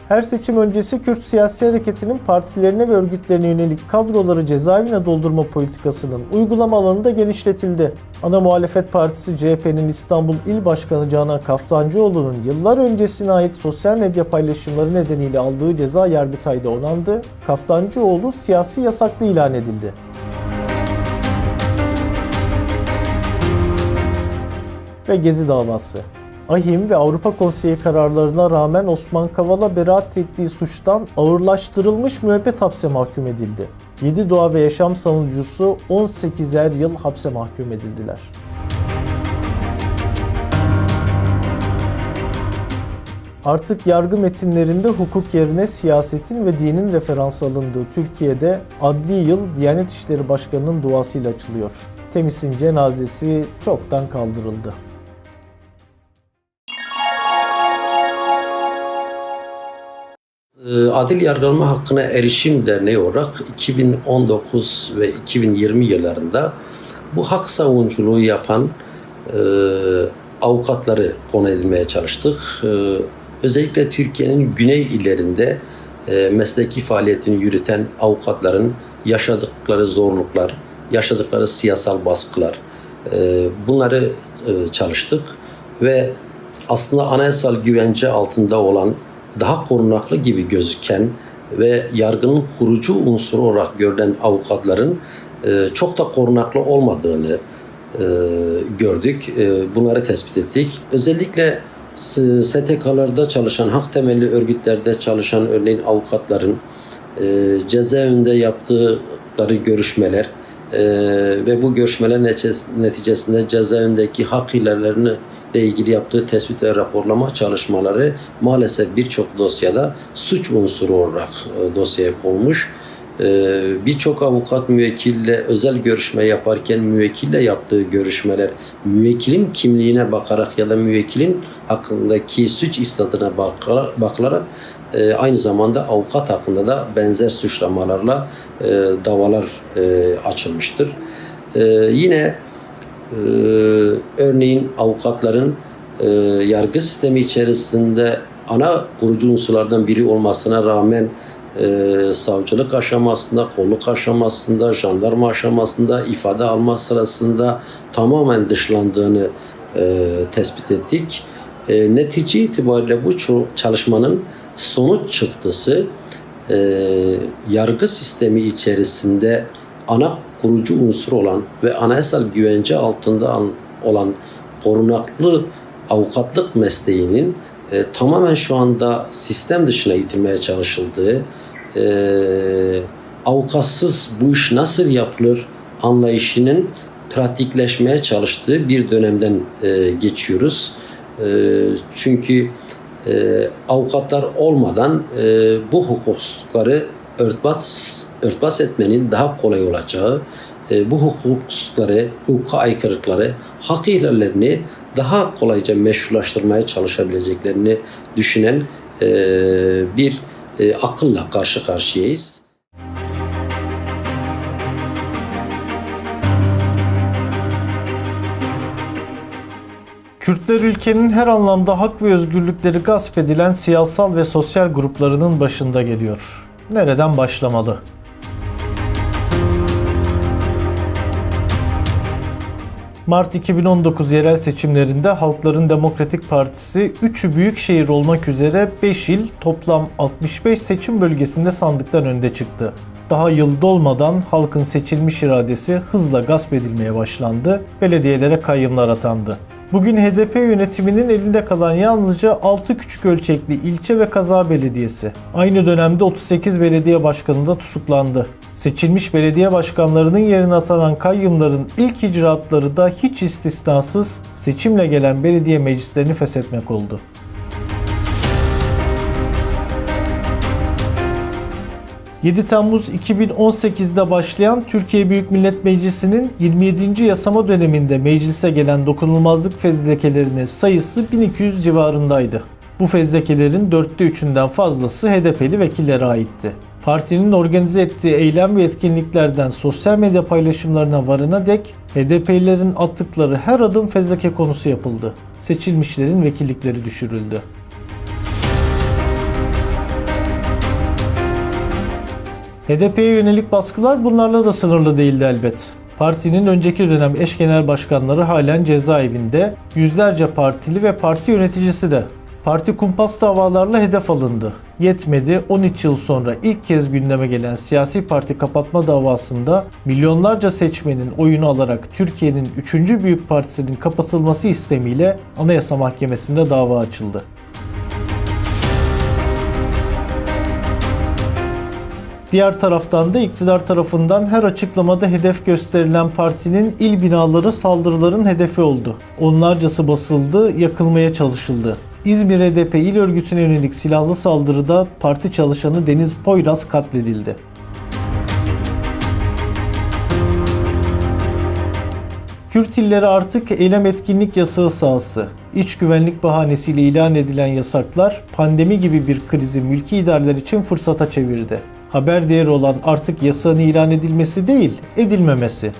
Her seçim öncesi Kürt siyasi hareketinin partilerine ve örgütlerine yönelik kadroları cezaevine doldurma politikasının uygulama alanı da genişletildi. Ana muhalefet partisi CHP'nin İstanbul İl Başkanı Canan Kaftancıoğlu'nun yıllar öncesine ait sosyal medya paylaşımları nedeniyle aldığı ceza Yargıtay'da onandı. Kaftancıoğlu siyasi yasaklı ilan edildi. Ve Gezi davası. AİHM ve Avrupa Konseyi kararlarına rağmen Osman Kavala beraat ettiği suçtan ağırlaştırılmış müebbet hapse mahkum edildi. 7 doğa ve yaşam savunucusu 18'er yıl hapse mahkum edildiler. Artık yargı metinlerinde hukuk yerine siyasetin ve dinin referans alındığı Türkiye'de adli yıl Diyanet İşleri Başkanı'nın duasıyla açılıyor. Temiz'in cenazesi çoktan kaldırıldı. Adil Yargılama Hakkına Erişim Derneği olarak 2019 ve 2020 yıllarında bu hak savunuculuğu yapan avukatları konu edilmeye çalıştık. Özellikle Türkiye'nin güney illerinde mesleki faaliyetini yürüten avukatların yaşadıkları zorluklar, yaşadıkları siyasal baskılar, bunları çalıştık ve aslında anayasal güvence altında olan, daha korunaklı gibi gözüken ve yargının kurucu unsuru olarak görülen avukatların çok da korunaklı olmadığını gördük. Bunları tespit ettik. Özellikle STK'larda çalışan, hak temelli örgütlerde çalışan örneğin avukatların cezaevinde yaptıkları görüşmeler ve bu görüşmeler neticesinde cezaevindeki hak ihlallerini ile ilgili yaptığı tespit ve raporlama çalışmaları maalesef birçok dosyada suç unsuru olarak dosyaya konmuş. Birçok avukat müvekkille özel görüşme yaparken müvekkille yaptığı görüşmeler müvekkilin kimliğine bakarak ya da müvekkilin hakkındaki suç isnadına bakılarak aynı zamanda avukat hakkında da benzer suçlamalarla davalar açılmıştır. Yine örneğin avukatların yargı sistemi içerisinde ana kurucu unsurlardan biri olmasına rağmen savcılık aşamasında, kolluk aşamasında, jandarma aşamasında, ifade alma sırasında tamamen dışlandığını tespit ettik. Netice itibariyle bu çalışmanın sonuç çıktısı yargı sistemi içerisinde ana kurucu unsur olan ve anayasal güvence altında olan korunaklı avukatlık mesleğinin tamamen şu anda sistem dışına itilmeye çalışıldığı, avukatsız bu iş nasıl yapılır anlayışının pratikleşmeye çalıştığı bir dönemden geçiyoruz. Çünkü avukatlar olmadan bu hukuksuzlukları örtbas etmenin daha kolay olacağı, bu hukuksuzlukları, hukuka aykırılıkları, hak ihlallerini daha kolayca meşrulaştırmaya çalışabileceklerini düşünen bir akılla karşı karşıyayız. Kürtler ülkenin her anlamda hak ve özgürlükleri gasp edilen siyasal ve sosyal gruplarının başında geliyor. Nereden başlamalı? Mart 2019 yerel seçimlerinde Halkların Demokratik Partisi 3'ü büyük şehir olmak üzere 5 il toplam 65 seçim bölgesinde sandıktan önde çıktı. Daha yıl dolmadan halkın seçilmiş iradesi hızla gasp edilmeye başlandı, belediyelere kayyımlar atandı. Bugün HDP yönetiminin elinde kalan yalnızca 6 küçük ölçekli ilçe ve kaza belediyesi. Aynı dönemde 38 belediye başkanı da tutuklandı. Seçilmiş belediye başkanlarının yerine atanan kayyımların ilk icraatları da hiç istisnasız seçimle gelen belediye meclislerini feshetmek oldu. ...7 Temmuz 2018'de başlayan Türkiye Büyük Millet Meclisi'nin 27. yasama döneminde meclise gelen dokunulmazlık fezlekelerinin sayısı 1200 civarındaydı. Bu fezlekelerin 3'ünden fazlası HDP'li vekillere aitti. Partinin organize ettiği eylem ve etkinliklerden sosyal medya paylaşımlarına varana dek HDP'lilerin attıkları her adım fezleke konusu yapıldı. Seçilmişlerin vekillikleri düşürüldü. HDP'ye yönelik baskılar bunlarla da sınırlı değildi elbet. Partinin önceki dönem eş genel başkanları halen cezaevinde, yüzlerce partili ve parti yöneticisi de. Parti kumpas davalarla hedef alındı. Yetmedi, 13 yıl sonra ilk kez gündeme gelen siyasi parti kapatma davasında milyonlarca seçmenin oyunu alarak Türkiye'nin 3. büyük partisinin kapatılması istemiyle Anayasa Mahkemesi'nde dava açıldı. Diğer taraftan da iktidar tarafından her açıklamada hedef gösterilen partinin il binaları saldırıların hedefi oldu. Onlarcası basıldı, yakılmaya çalışıldı. İzmir HDP İl Örgütü'ne yönelik silahlı saldırıda parti çalışanı Deniz Poyraz katledildi. Kürt illeri artık eylem etkinlik yasağı sahası. İç güvenlik bahanesiyle ilan edilen yasaklar pandemi gibi bir krizi mülki idareler için fırsata çevirdi. Haber değeri olan artık yasağın ilan edilmesi değil, edilmemesi.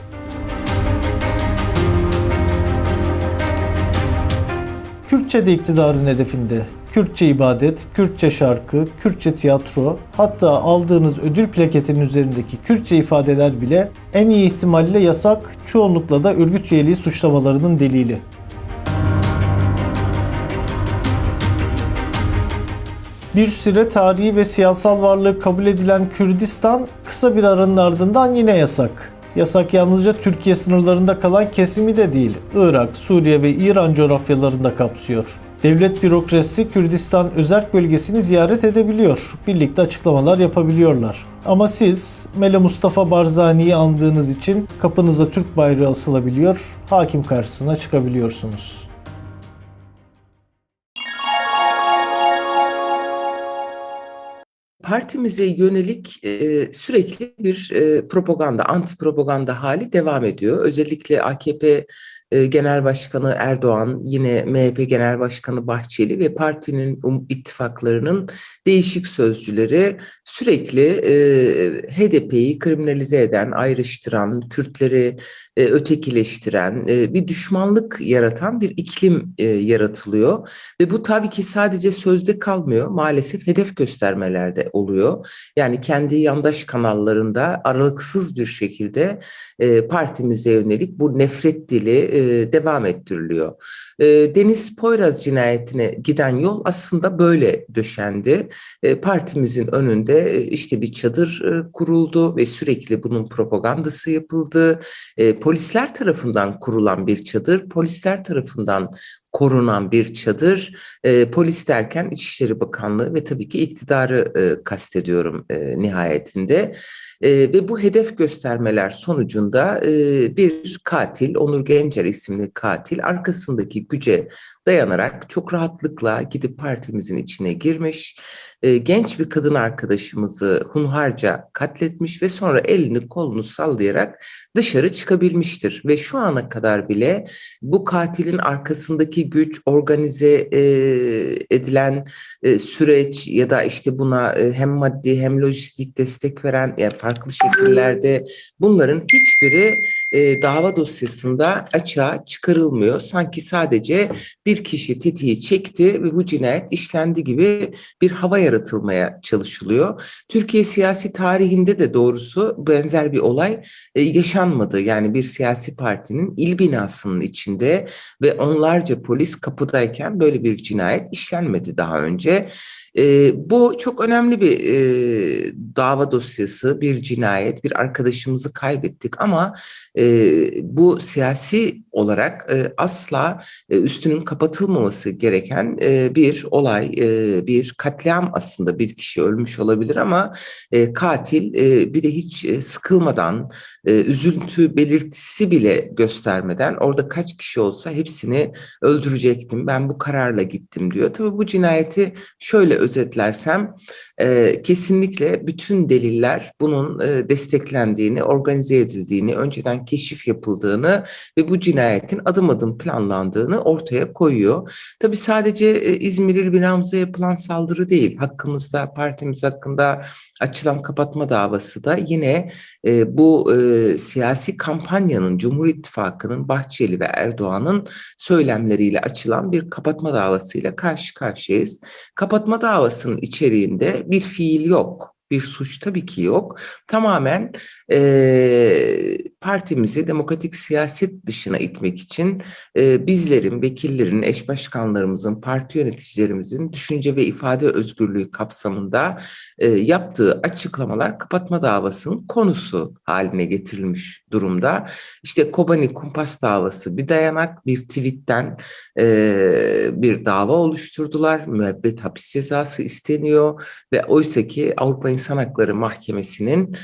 Kürtçe de iktidarın hedefinde. Kürtçe ibadet, Kürtçe şarkı, Kürtçe tiyatro, hatta aldığınız ödül plaketinin üzerindeki Kürtçe ifadeler bile en iyi ihtimalle yasak, çoğunlukla da örgüt üyeliği suçlamalarının delili. Bir süre tarihi ve siyasal varlığı kabul edilen Kürdistan kısa bir aranın ardından yine yasak. Yasak yalnızca Türkiye sınırlarında kalan kesimi de değil, Irak, Suriye ve İran coğrafyalarında kapsıyor. Devlet bürokrasi Kürdistan özerk bölgesini ziyaret edebiliyor, birlikte açıklamalar yapabiliyorlar. Ama siz Mele Mustafa Barzani'yi andığınız için kapınıza Türk bayrağı asılabiliyor, hakim karşısına çıkabiliyorsunuz. Partimize yönelik sürekli bir propaganda, anti propaganda hali devam ediyor. Özellikle AKP Genel Başkanı Erdoğan, yine MHP Genel Başkanı Bahçeli ve partinin ittifaklarının değişik sözcüleri sürekli HDP'yi kriminalize eden, ayrıştıran, Kürtleri ötekileştiren, bir düşmanlık yaratan bir iklim yaratılıyor. Ve bu tabii ki sadece sözde kalmıyor, maalesef hedef göstermelerde oluyor. Yani kendi yandaş kanallarında aralıksız bir şekilde partimize yönelik bu nefret dili devam ettiriliyor. Deniz Poyraz cinayetine giden yol aslında böyle döşendi. Partimizin önünde işte bir çadır kuruldu ve sürekli bunun propagandası yapıldı. Polisler tarafından kurulan bir çadır, polisler tarafından korunan bir çadır, polis derken İçişleri Bakanlığı ve tabii ki iktidarı kastediyorum nihayetinde. Ve bu hedef göstermeler sonucunda bir katil, Onur Gencer isimli katil arkasındaki güce dayanarak çok rahatlıkla gidip partimizin içine girmiş, genç bir kadın arkadaşımızı hunharca katletmiş ve sonra elini kolunu sallayarak dışarı çıkabilmiştir. Ve şu ana kadar bile bu katilin arkasındaki güç, organize edilen süreç ya da işte buna hem maddi hem lojistik destek veren, yani farklı şekillerde, bunların hiçbiri dava dosyasında açığa çıkarılmıyor. Sanki sadece bir kişi tetiği çekti ve bu cinayet işlendi gibi bir hava yaratılmaya çalışılıyor. Türkiye siyasi tarihinde de doğrusu benzer bir olay yaşanmadı. Yani bir siyasi partinin il binasının içinde ve onlarca polis kapıdayken böyle bir cinayet işlenmedi daha önce. Bu çok önemli bir dava dosyası, bir cinayet, bir arkadaşımızı kaybettik ama bu siyasi olarak asla üstünün kapatılmaması gereken bir olay, bir katliam aslında. Bir kişi ölmüş olabilir ama katil bir de hiç sıkılmadan, üzüntü belirtisi bile göstermeden orada kaç kişi olsa hepsini öldürecektim, ben bu kararla gittim diyor. Tabii bu cinayeti şöyle özetlersem kesinlikle bütün deliller bunun desteklendiğini, organize edildiğini, önceden keşif yapıldığını ve bu cinayetin adım adım planlandığını ortaya koyuyor. Tabii sadece İzmir İl Binamıza yapılan saldırı değil, hakkımızda, partimiz hakkında açılan kapatma davası da yine bu siyasi kampanyanın, Cumhur İttifakı'nın, Bahçeli ve Erdoğan'ın söylemleriyle açılan bir kapatma davasıyla karşı karşıyayız. Kapatma davasının içeriğinde bir fiil yok, bir suç tabii ki yok. Tamamen partimizi demokratik siyaset dışına itmek için bizlerin, vekillerin, eş başkanlarımızın, parti yöneticilerimizin düşünce ve ifade özgürlüğü kapsamında yaptığı açıklamalar kapatma davasının konusu haline getirilmiş durumda. İşte Kobani kumpas davası bir dayanak, bir tweetten bir dava oluşturdular. Müebbet hapis cezası isteniyor ve oysaki Avrupa İnsan Hakları Mahkemesi'nin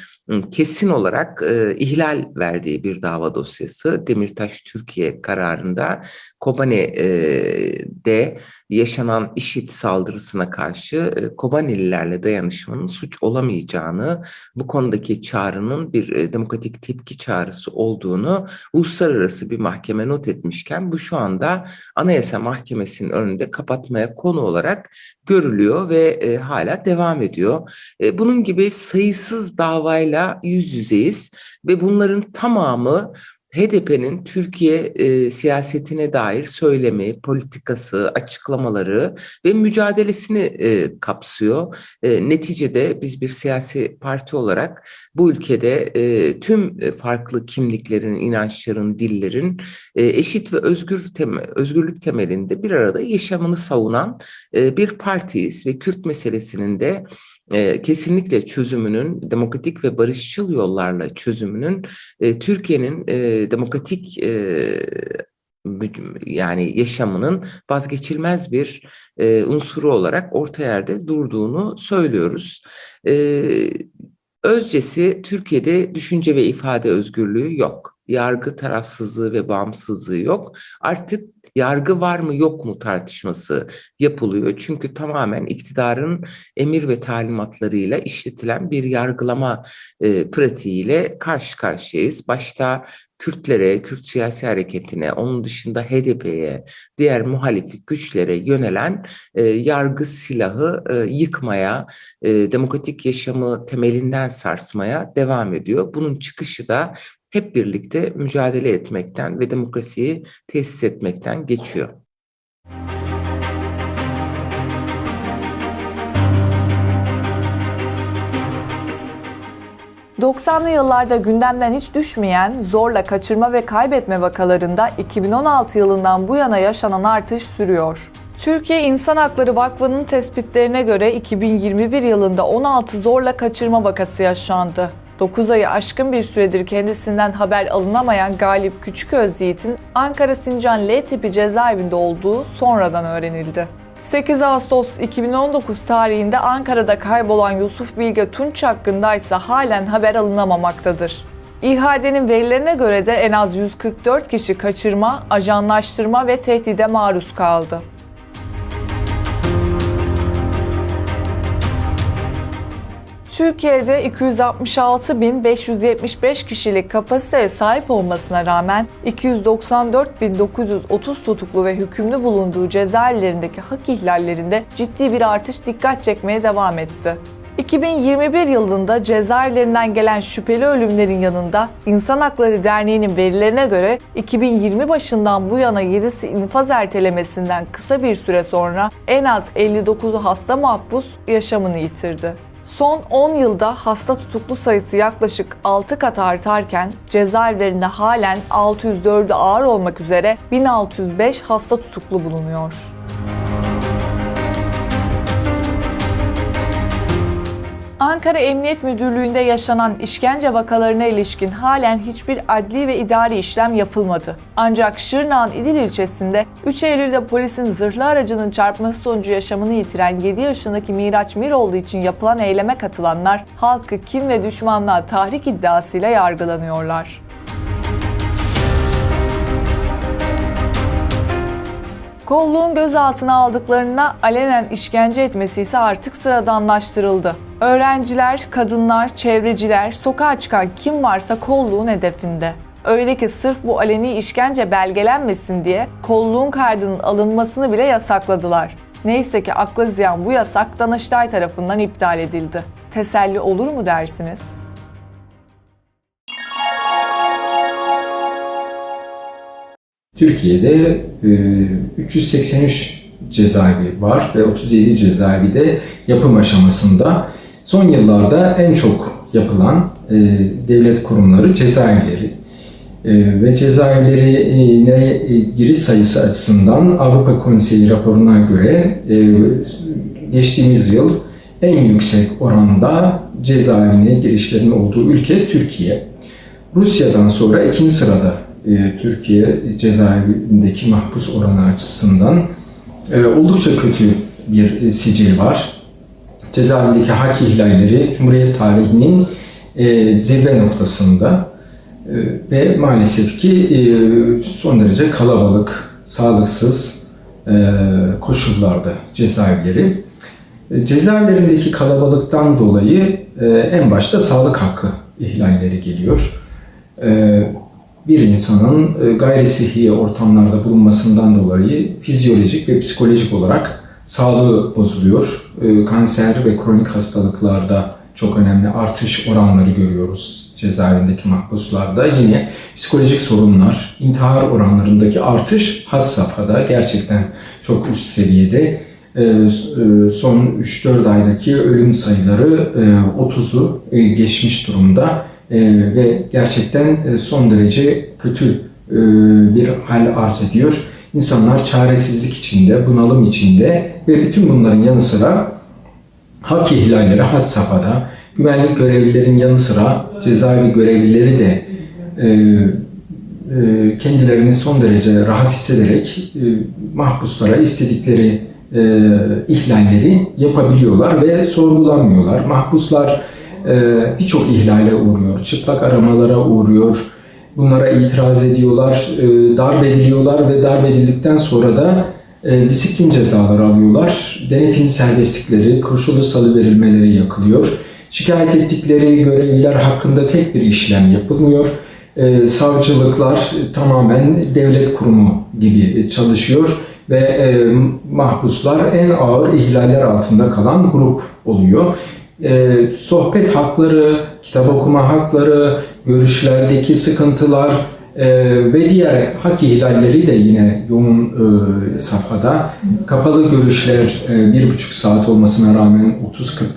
kesin olarak ihlal verdiği bir dava dosyası. Demirtaş Türkiye kararında Kobani'de yaşanan IŞİD saldırısına karşı Kobanililerle dayanışmanın suç olamayacağını, bu konudaki çağrının bir demokratik tepki çağrısı olduğunu uluslararası bir mahkeme not etmişken bu şu anda Anayasa Mahkemesi'nin önünde kapatmaya konu olarak görülüyor ve hala devam ediyor. Bunun gibi sayısız davayla yüz yüzeyiz ve bunların tamamı HDP'nin Türkiye siyasetine dair söylemi, politikası, açıklamaları ve mücadelesini kapsıyor. Neticede biz bir siyasi parti olarak bu ülkede tüm farklı kimliklerin, inançların, dillerin eşit ve özgürlük temelinde bir arada yaşamını savunan bir partiyiz ve Kürt meselesinin de kesinlikle çözümünün, demokratik ve barışçıl yollarla çözümünün Türkiye'nin demokratik yani yaşamının vazgeçilmez bir unsuru olarak orta yerde durduğunu söylüyoruz. Özcesi Türkiye'de düşünce ve ifade özgürlüğü yok. Yargı tarafsızlığı ve bağımsızlığı yok. Artık yargı var mı yok mu tartışması yapılıyor. Çünkü tamamen iktidarın emir ve talimatlarıyla işletilen bir yargılama pratiğiyle karşı karşıyayız. Başta Kürtlere, Kürt siyasi hareketine, onun dışında HDP'ye, diğer muhalif güçlere yönelen yargı silahı yıkmaya, demokratik yaşamı temelinden sarsmaya devam ediyor. Bunun çıkışı da hep birlikte mücadele etmekten ve demokrasiyi tesis etmekten geçiyor. ...90'lı yıllarda gündemden hiç düşmeyen zorla kaçırma ve kaybetme vakalarında 2016 yılından bu yana yaşanan artış sürüyor. Türkiye İnsan Hakları Vakfı'nın tespitlerine göre 2021 yılında 16 zorla kaçırma vakası yaşandı. 9 ayı aşkın bir süredir kendisinden haber alınamayan Galip Küçüközyiğit'in Ankara Sincan L tipi cezaevinde olduğu sonradan öğrenildi. 8 Ağustos 2019 tarihinde Ankara'da kaybolan Yusuf Bilge Tunç hakkında ise halen haber alınamamaktadır. İHA'denin verilerine göre de en az 144 kişi kaçırma, ajanlaştırma ve tehdide maruz kaldı. Türkiye'de 266.575 kişilik kapasiteye sahip olmasına rağmen 294.930 tutuklu ve hükümlü bulunduğu cezaevlerindeki hak ihlallerinde ciddi bir artış dikkat çekmeye devam etti. 2021 yılında cezaevlerinden gelen şüpheli ölümlerin yanında İnsan Hakları Derneği'nin verilerine göre 2020 başından bu yana 7'si infaz ertelemesinden kısa bir süre sonra en az 59'u hasta mahpus yaşamını yitirdi. Son 10 yılda hasta tutuklu sayısı yaklaşık 6 kat artarken cezaevlerinde halen 604'ü ağır olmak üzere 1605 hasta tutuklu bulunuyor. Ankara Emniyet Müdürlüğü'nde yaşanan işkence vakalarına ilişkin halen hiçbir adli ve idari işlem yapılmadı. Ancak Şırnak'ın İdil ilçesinde 3 Eylül'de polisin zırhlı aracının çarpması sonucu yaşamını yitiren 7 yaşındaki Miraç Miroğlu için yapılan eyleme katılanlar halkı kin ve düşmanlığa tahrik iddiasıyla yargılanıyorlar. Kolluğun gözaltına aldıklarına alenen işkence etmesi ise artık sıradanlaştırıldı. Öğrenciler, kadınlar, çevreciler, sokağa çıkan kim varsa kolluğun hedefinde. Öyle ki sırf bu aleni işkence belgelenmesin diye kolluğun kaydının alınmasını bile yasakladılar. Neyse ki akla ziyan bu yasak Danıştay tarafından iptal edildi. Teselli olur mu dersiniz? Türkiye'de 383 cezaevi var ve 37 cezaevi de yapım aşamasında. Son yıllarda en çok yapılan devlet kurumları cezaevleri. Ve cezaevlerine giriş sayısı açısından Avrupa Konseyi raporuna göre geçtiğimiz yıl en yüksek oranda cezaevine girişlerin olduğu ülke Türkiye. Rusya'dan sonra ikinci sırada Türkiye cezaevindeki mahpus oranı açısından oldukça kötü bir sicil var. Cezaevindeki hak ihlalleri Cumhuriyet tarihinin zirve noktasında ve maalesef ki son derece kalabalık, sağlıksız koşullarda cezaevleri. Cezaevlerindeki kalabalıktan dolayı en başta sağlık hakkı ihlalleri geliyor. Bir insanın gayri sıhhi ortamlarda bulunmasından dolayı fizyolojik ve psikolojik olarak sağlığı bozuluyor. Kanser ve kronik hastalıklarda çok önemli artış oranları görüyoruz cezaevindeki mahpuslarda. Yine psikolojik sorunlar, intihar oranlarındaki artış had safhada, gerçekten çok üst seviyede. Son 3-4 aydaki ölüm sayıları 30'u geçmiş durumda. Ve gerçekten son derece kötü bir hal arz ediyor. İnsanlar çaresizlik içinde, bunalım içinde ve bütün bunların yanı sıra hak ihlalleri had safhada, güvenlik görevlilerin yanı sıra cezaevi görevlileri de kendilerini son derece rahat hissederek mahpuslara istedikleri ihlalleri yapabiliyorlar ve sorgulanmıyorlar. Mahpuslar birçok ihlale uğruyor, çıplak aramalara uğruyor, bunlara itiraz ediyorlar, darp ediliyorlar ve darp edildikten sonra da disiplin cezaları alıyorlar. Denetimli serbestlikleri, koşullu salıverilmeleri yakılıyor. Şikayet ettikleri görevliler hakkında tek bir işlem yapılmıyor. Savcılıklar tamamen devlet kurumu gibi çalışıyor ve mahpuslar en ağır ihlaller altında kalan grup oluyor. Sohbet hakları, kitap okuma hakları, görüşlerdeki sıkıntılar ve diğer hak ihlalleri de yine yoğun safhada. Kapalı görüşler 1,5 saat olmasına rağmen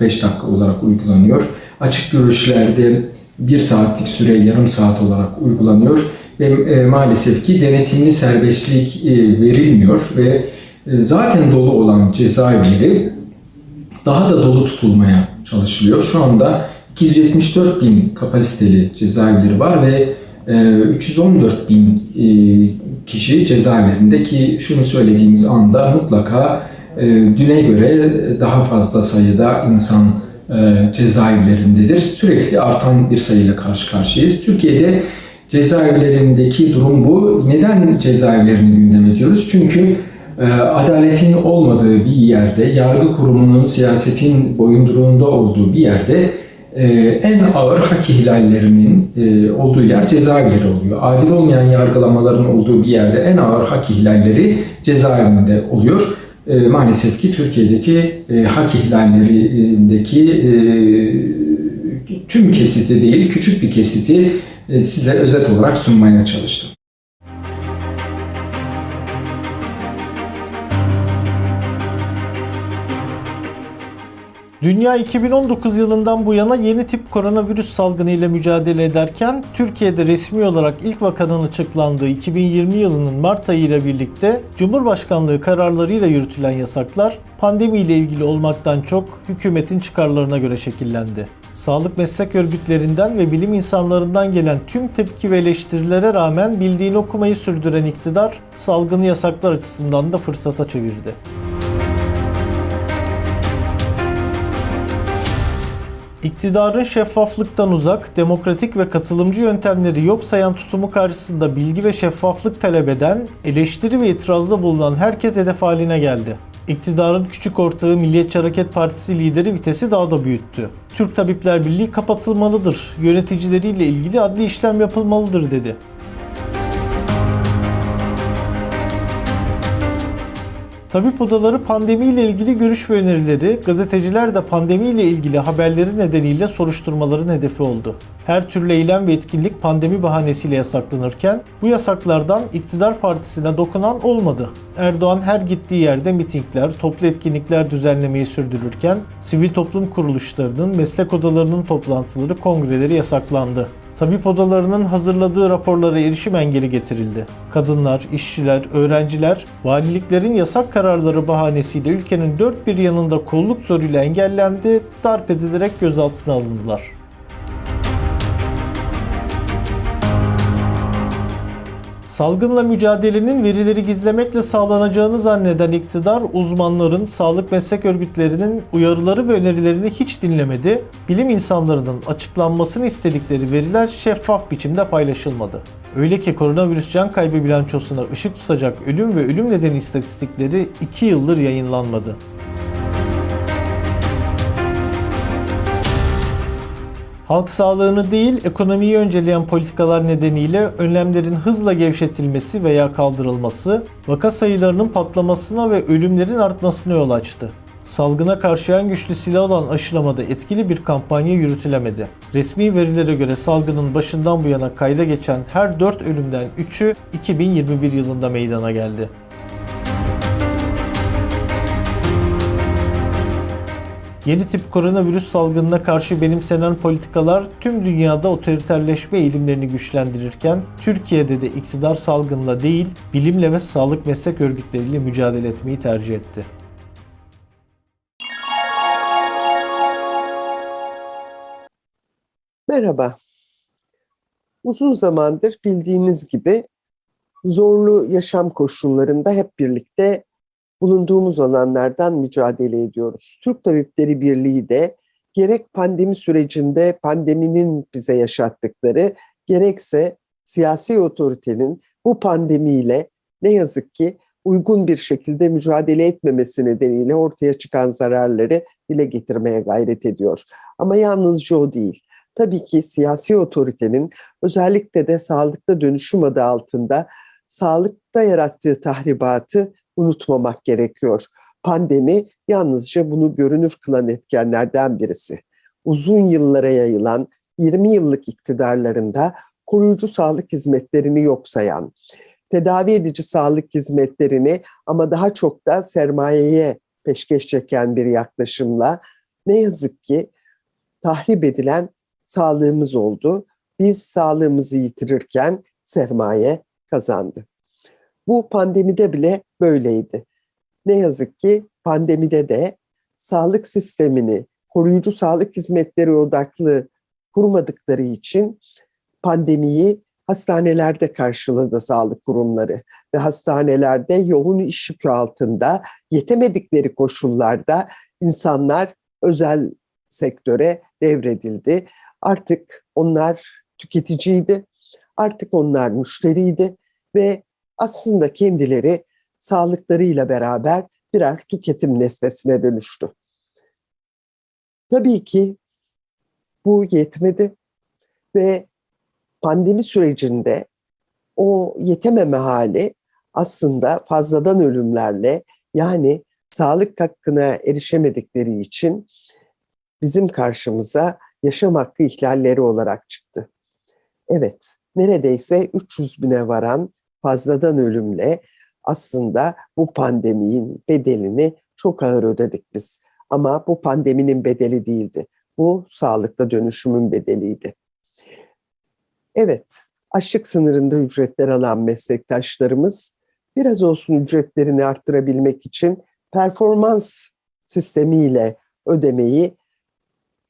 30-45 dakika olarak uygulanıyor. Açık görüşlerde 1 saatlik süre yarım saat olarak uygulanıyor ve maalesef ki denetimli serbestlik verilmiyor ve zaten dolu olan cezaevleri daha da dolu tutulmaya çalışılıyor. Şu anda 274 bin kapasiteli cezaevleri var ve 314 bin kişi cezaevlerinde, ki şunu söylediğimiz anda mutlaka düne göre daha fazla sayıda insan cezaevlerindedir. Sürekli artan bir sayıyla karşı karşıyayız. Türkiye'de cezaevlerindeki durum bu. Neden cezaevlerini gündeme ediyoruz? Çünkü adaletin olmadığı bir yerde, yargı kurumunun siyasetin boyunduruğunda olduğu bir yerde en ağır hak ihlallerinin olduğu yer cezaevleri oluyor. Adil olmayan yargılamaların olduğu bir yerde en ağır hak ihlalleri cezaevinde oluyor. maalesef ki Türkiye'deki hak ihlallerindeki tüm kesiti değil, küçük bir kesiti size özet olarak sunmaya çalıştım. Dünya 2019 yılından bu yana yeni tip koronavirüs salgını ile mücadele ederken Türkiye'de resmi olarak ilk vakanın açıklandığı 2020 yılının Mart ayı ile birlikte Cumhurbaşkanlığı kararlarıyla yürütülen yasaklar pandemi ile ilgili olmaktan çok hükümetin çıkarlarına göre şekillendi. Sağlık meslek örgütlerinden ve bilim insanlarından gelen tüm tepki ve eleştirilere rağmen bildiğini okumayı sürdüren iktidar salgını yasaklar açısından da fırsata çevirdi. İktidarın şeffaflıktan uzak, demokratik ve katılımcı yöntemleri yok sayan tutumu karşısında bilgi ve şeffaflık talep eden, eleştiri ve itirazda bulunan herkes hedef haline geldi. İktidarın küçük ortağı Milliyetçi Hareket Partisi lideri vitesi daha da büyüttü. Türk Tabipler Birliği kapatılmalıdır, yöneticileriyle ilgili adli işlem yapılmalıdır dedi. Tabip odaları pandemiyle ilgili görüş ve önerileri, gazeteciler de pandemiyle ilgili haberleri nedeniyle soruşturmaların hedefi oldu. Her türlü eylem ve etkinlik pandemi bahanesiyle yasaklanırken bu yasaklardan iktidar partisine dokunan olmadı. Erdoğan her gittiği yerde mitingler, toplu etkinlikler düzenlemeyi sürdürürken sivil toplum kuruluşlarının, meslek odalarının toplantıları, kongreleri yasaklandı. Tabip odalarının hazırladığı raporlara erişim engeli getirildi. Kadınlar, işçiler, öğrenciler, valiliklerin yasak kararları bahanesiyle ülkenin dört bir yanında kolluk zoruyla engellendi, darp edilerek gözaltına alındılar. Salgınla mücadelenin verileri gizlemekle sağlanacağını zanneden iktidar, uzmanların, sağlık meslek örgütlerinin uyarıları ve önerilerini hiç dinlemedi. Bilim insanlarının açıklanmasını istedikleri veriler şeffaf biçimde paylaşılmadı. Öyle ki koronavirüs can kaybı bilançosuna ışık tutacak ölüm ve ölüm nedeni istatistikleri 2 yıldır yayınlanmadı. Halk sağlığını değil, ekonomiyi önceleyen politikalar nedeniyle önlemlerin hızla gevşetilmesi veya kaldırılması, vaka sayılarının patlamasına ve ölümlerin artmasına yol açtı. Salgına karşı en güçlü silah olan aşılamada etkili bir kampanya yürütülemedi. Resmi verilere göre salgının başından bu yana kayda geçen her 4 ölümden 3'ü 2021 yılında meydana geldi. Yeni tip koronavirüs salgınına karşı benimsenen politikalar tüm dünyada otoriterleşme eğilimlerini güçlendirirken Türkiye'de de iktidar salgınla değil, bilimle ve sağlık meslek örgütleriyle mücadele etmeyi tercih etti. Merhaba. Uzun zamandır bildiğiniz gibi zorlu yaşam koşullarında hep birlikte bulunduğumuz alanlardan mücadele ediyoruz. Türk Tabipleri Birliği de gerek pandemi sürecinde pandeminin bize yaşattıkları, gerekse siyasi otoritenin bu pandemiyle ne yazık ki uygun bir şekilde mücadele etmemesi nedeniyle ortaya çıkan zararları dile getirmeye gayret ediyor. Ama yalnızca o değil. Tabii ki siyasi otoritenin özellikle de sağlıkta dönüşüm adı altında sağlıkta yarattığı tahribatı unutmamak gerekiyor. Pandemi yalnızca bunu görünür kılan etkenlerden birisi. Uzun yıllara yayılan 20 yıllık iktidarlarında koruyucu sağlık hizmetlerini yok sayan, tedavi edici sağlık hizmetlerini ama daha çok da sermayeye peşkeş çeken bir yaklaşımla ne yazık ki tahrip edilen sağlığımız oldu. Biz sağlığımızı yitirirken sermaye kazandı. Bu pandemide bile böyleydi. Ne yazık ki pandemide de sağlık sistemini koruyucu sağlık hizmetleri odaklı kurmadıkları için pandemiyi hastanelerde karşıladı sağlık kurumları ve hastanelerde yoğun iş yükü altında yetemedikleri koşullarda insanlar özel sektöre devredildi. Artık onlar tüketiciydi, artık onlar müşteriydi ve aslında kendileri sağlıklarıyla beraber birer tüketim nesnesine dönüştü. Tabii ki bu yetmedi ve pandemi sürecinde o yetememe hali aslında fazladan ölümlerle, yani sağlık hakkına erişemedikleri için bizim karşımıza yaşam hakkı ihlalleri olarak çıktı. Evet, neredeyse 300 bine varan fazladan ölümle aslında bu pandeminin bedelini çok ağır ödedik biz. Ama bu pandeminin bedeli değildi. Bu sağlıkta dönüşümün bedeliydi. Evet, açlık sınırında ücretler alan meslektaşlarımız biraz olsun ücretlerini arttırabilmek için performans sistemiyle ödemeyi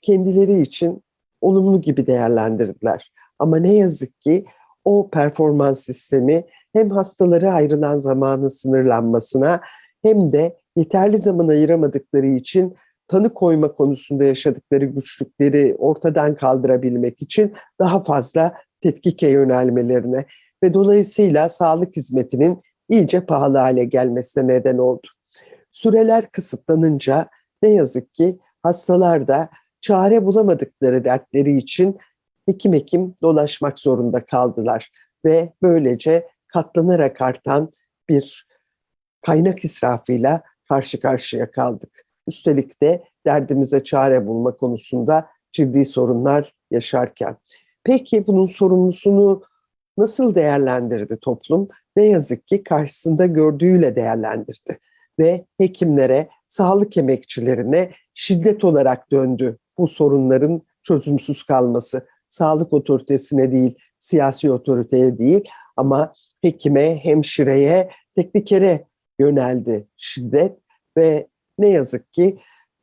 kendileri için olumlu gibi değerlendirdiler. Ama ne yazık ki o performans sistemi hem hastalara ayrılan zamanın sınırlanmasına hem de yeterli zaman ayıramadıkları için tanı koyma konusunda yaşadıkları güçlükleri ortadan kaldırabilmek için daha fazla tetkike yönelmelerine ve dolayısıyla sağlık hizmetinin iyice pahalı hale gelmesine neden oldu. Süreler kısıtlanınca ne yazık ki hastalar da çare bulamadıkları dertleri için hekim dolaşmak zorunda kaldılar ve böylece katlanarak artan bir kaynak israfıyla karşı karşıya kaldık. Üstelik de derdimize çare bulma konusunda ciddi sorunlar yaşarken. Peki bunun sorumlusunu nasıl değerlendirdi toplum? Ne yazık ki karşısında gördüğüyle değerlendirdi ve hekimlere, sağlık emekçilerine şiddet olarak döndü bu sorunların çözümsüz kalması. Sağlık otoritesine değil, siyasi otoriteye değil ama hekime, hemşireye, teknikere yöneldi şiddet ve ne yazık ki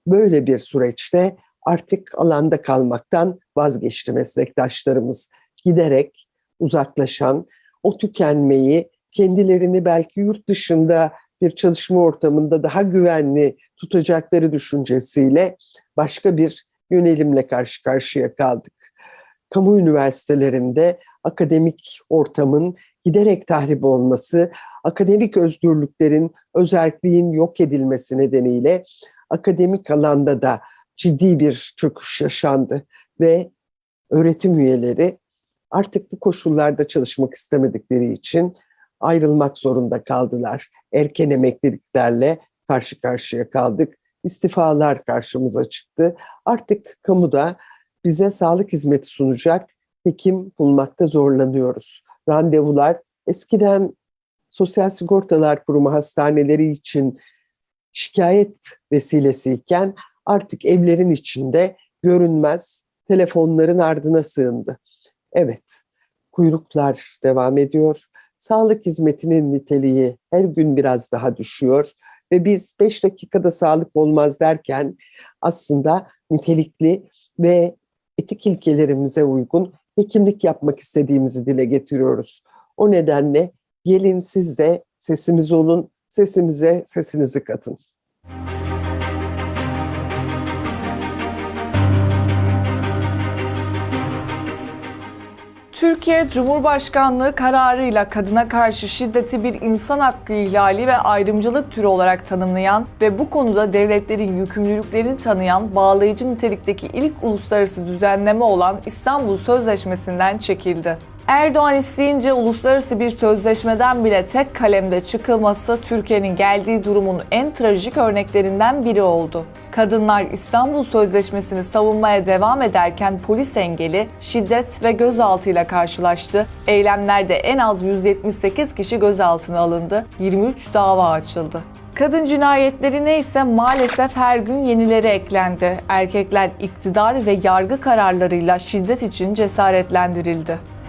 böyle bir süreçte artık alanda kalmaktan vazgeçti meslektaşlarımız. Giderek uzaklaşan, o tükenmeyi kendilerini belki yurt dışında bir çalışma ortamında daha güvenli tutacakları düşüncesiyle başka bir yönelimle karşı karşıya kaldık. Kamu üniversitelerinde akademik ortamın giderek tahrip olması, akademik özgürlüklerin, özerkliğin yok edilmesi nedeniyle akademik alanda da ciddi bir çöküş yaşandı ve öğretim üyeleri artık bu koşullarda çalışmak istemedikleri için ayrılmak zorunda kaldılar. Erken emekliliklerle karşı karşıya kaldık. İstifalar karşımıza çıktı. Artık kamuda bize sağlık hizmeti sunacak hekim bulmakta zorlanıyoruz. Randevular eskiden Sosyal Sigortalar Kurumu hastaneleri için şikayet vesilesiyken artık evlerin içinde görünmez telefonların ardına sığındı. Evet, kuyruklar devam ediyor. Sağlık hizmetinin niteliği her gün biraz daha düşüyor ve biz 5 dakikada sağlık olmaz derken aslında nitelikli ve etik ilkelerimize uygun hekimlik yapmak istediğimizi dile getiriyoruz. O nedenle gelin siz de sesimiz olun, sesimize sesinizi katın. Türkiye Cumhurbaşkanlığı kararıyla kadına karşı şiddeti bir insan hakkı ihlali ve ayrımcılık türü olarak tanımlayan ve bu konuda devletlerin yükümlülüklerini tanıyan bağlayıcı nitelikteki ilk uluslararası düzenleme olan İstanbul Sözleşmesi'nden çekildi. Erdoğan isteyince uluslararası bir sözleşmeden bile tek kalemde çıkılması Türkiye'nin geldiği durumun en trajik örneklerinden biri oldu. Kadınlar İstanbul Sözleşmesi'ni savunmaya devam ederken polis engeli, şiddet ve gözaltıyla karşılaştı. Eylemlerde en az 178 kişi gözaltına alındı, 23 dava açıldı. Kadın cinayetlerine ise maalesef her gün yenileri eklendi. Erkekler iktidar ve yargı kararlarıyla şiddet için cesaretlendirildi.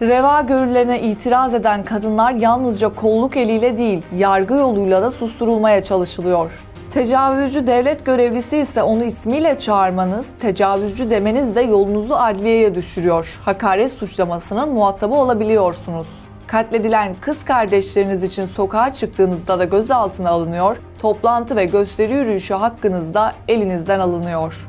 Reva görülerine itiraz eden kadınlar yalnızca kolluk eliyle değil, yargı yoluyla da susturulmaya çalışılıyor. Tecavüzcü devlet görevlisi ise onu ismiyle çağırmanız, tecavüzcü demeniz de yolunuzu adliyeye düşürüyor. Hakaret suçlamasının muhatabı olabiliyorsunuz. Katledilen kız kardeşleriniz için sokağa çıktığınızda da gözaltına alınıyor, toplantı ve gösteri yürüyüşü hakkınız da elinizden alınıyor.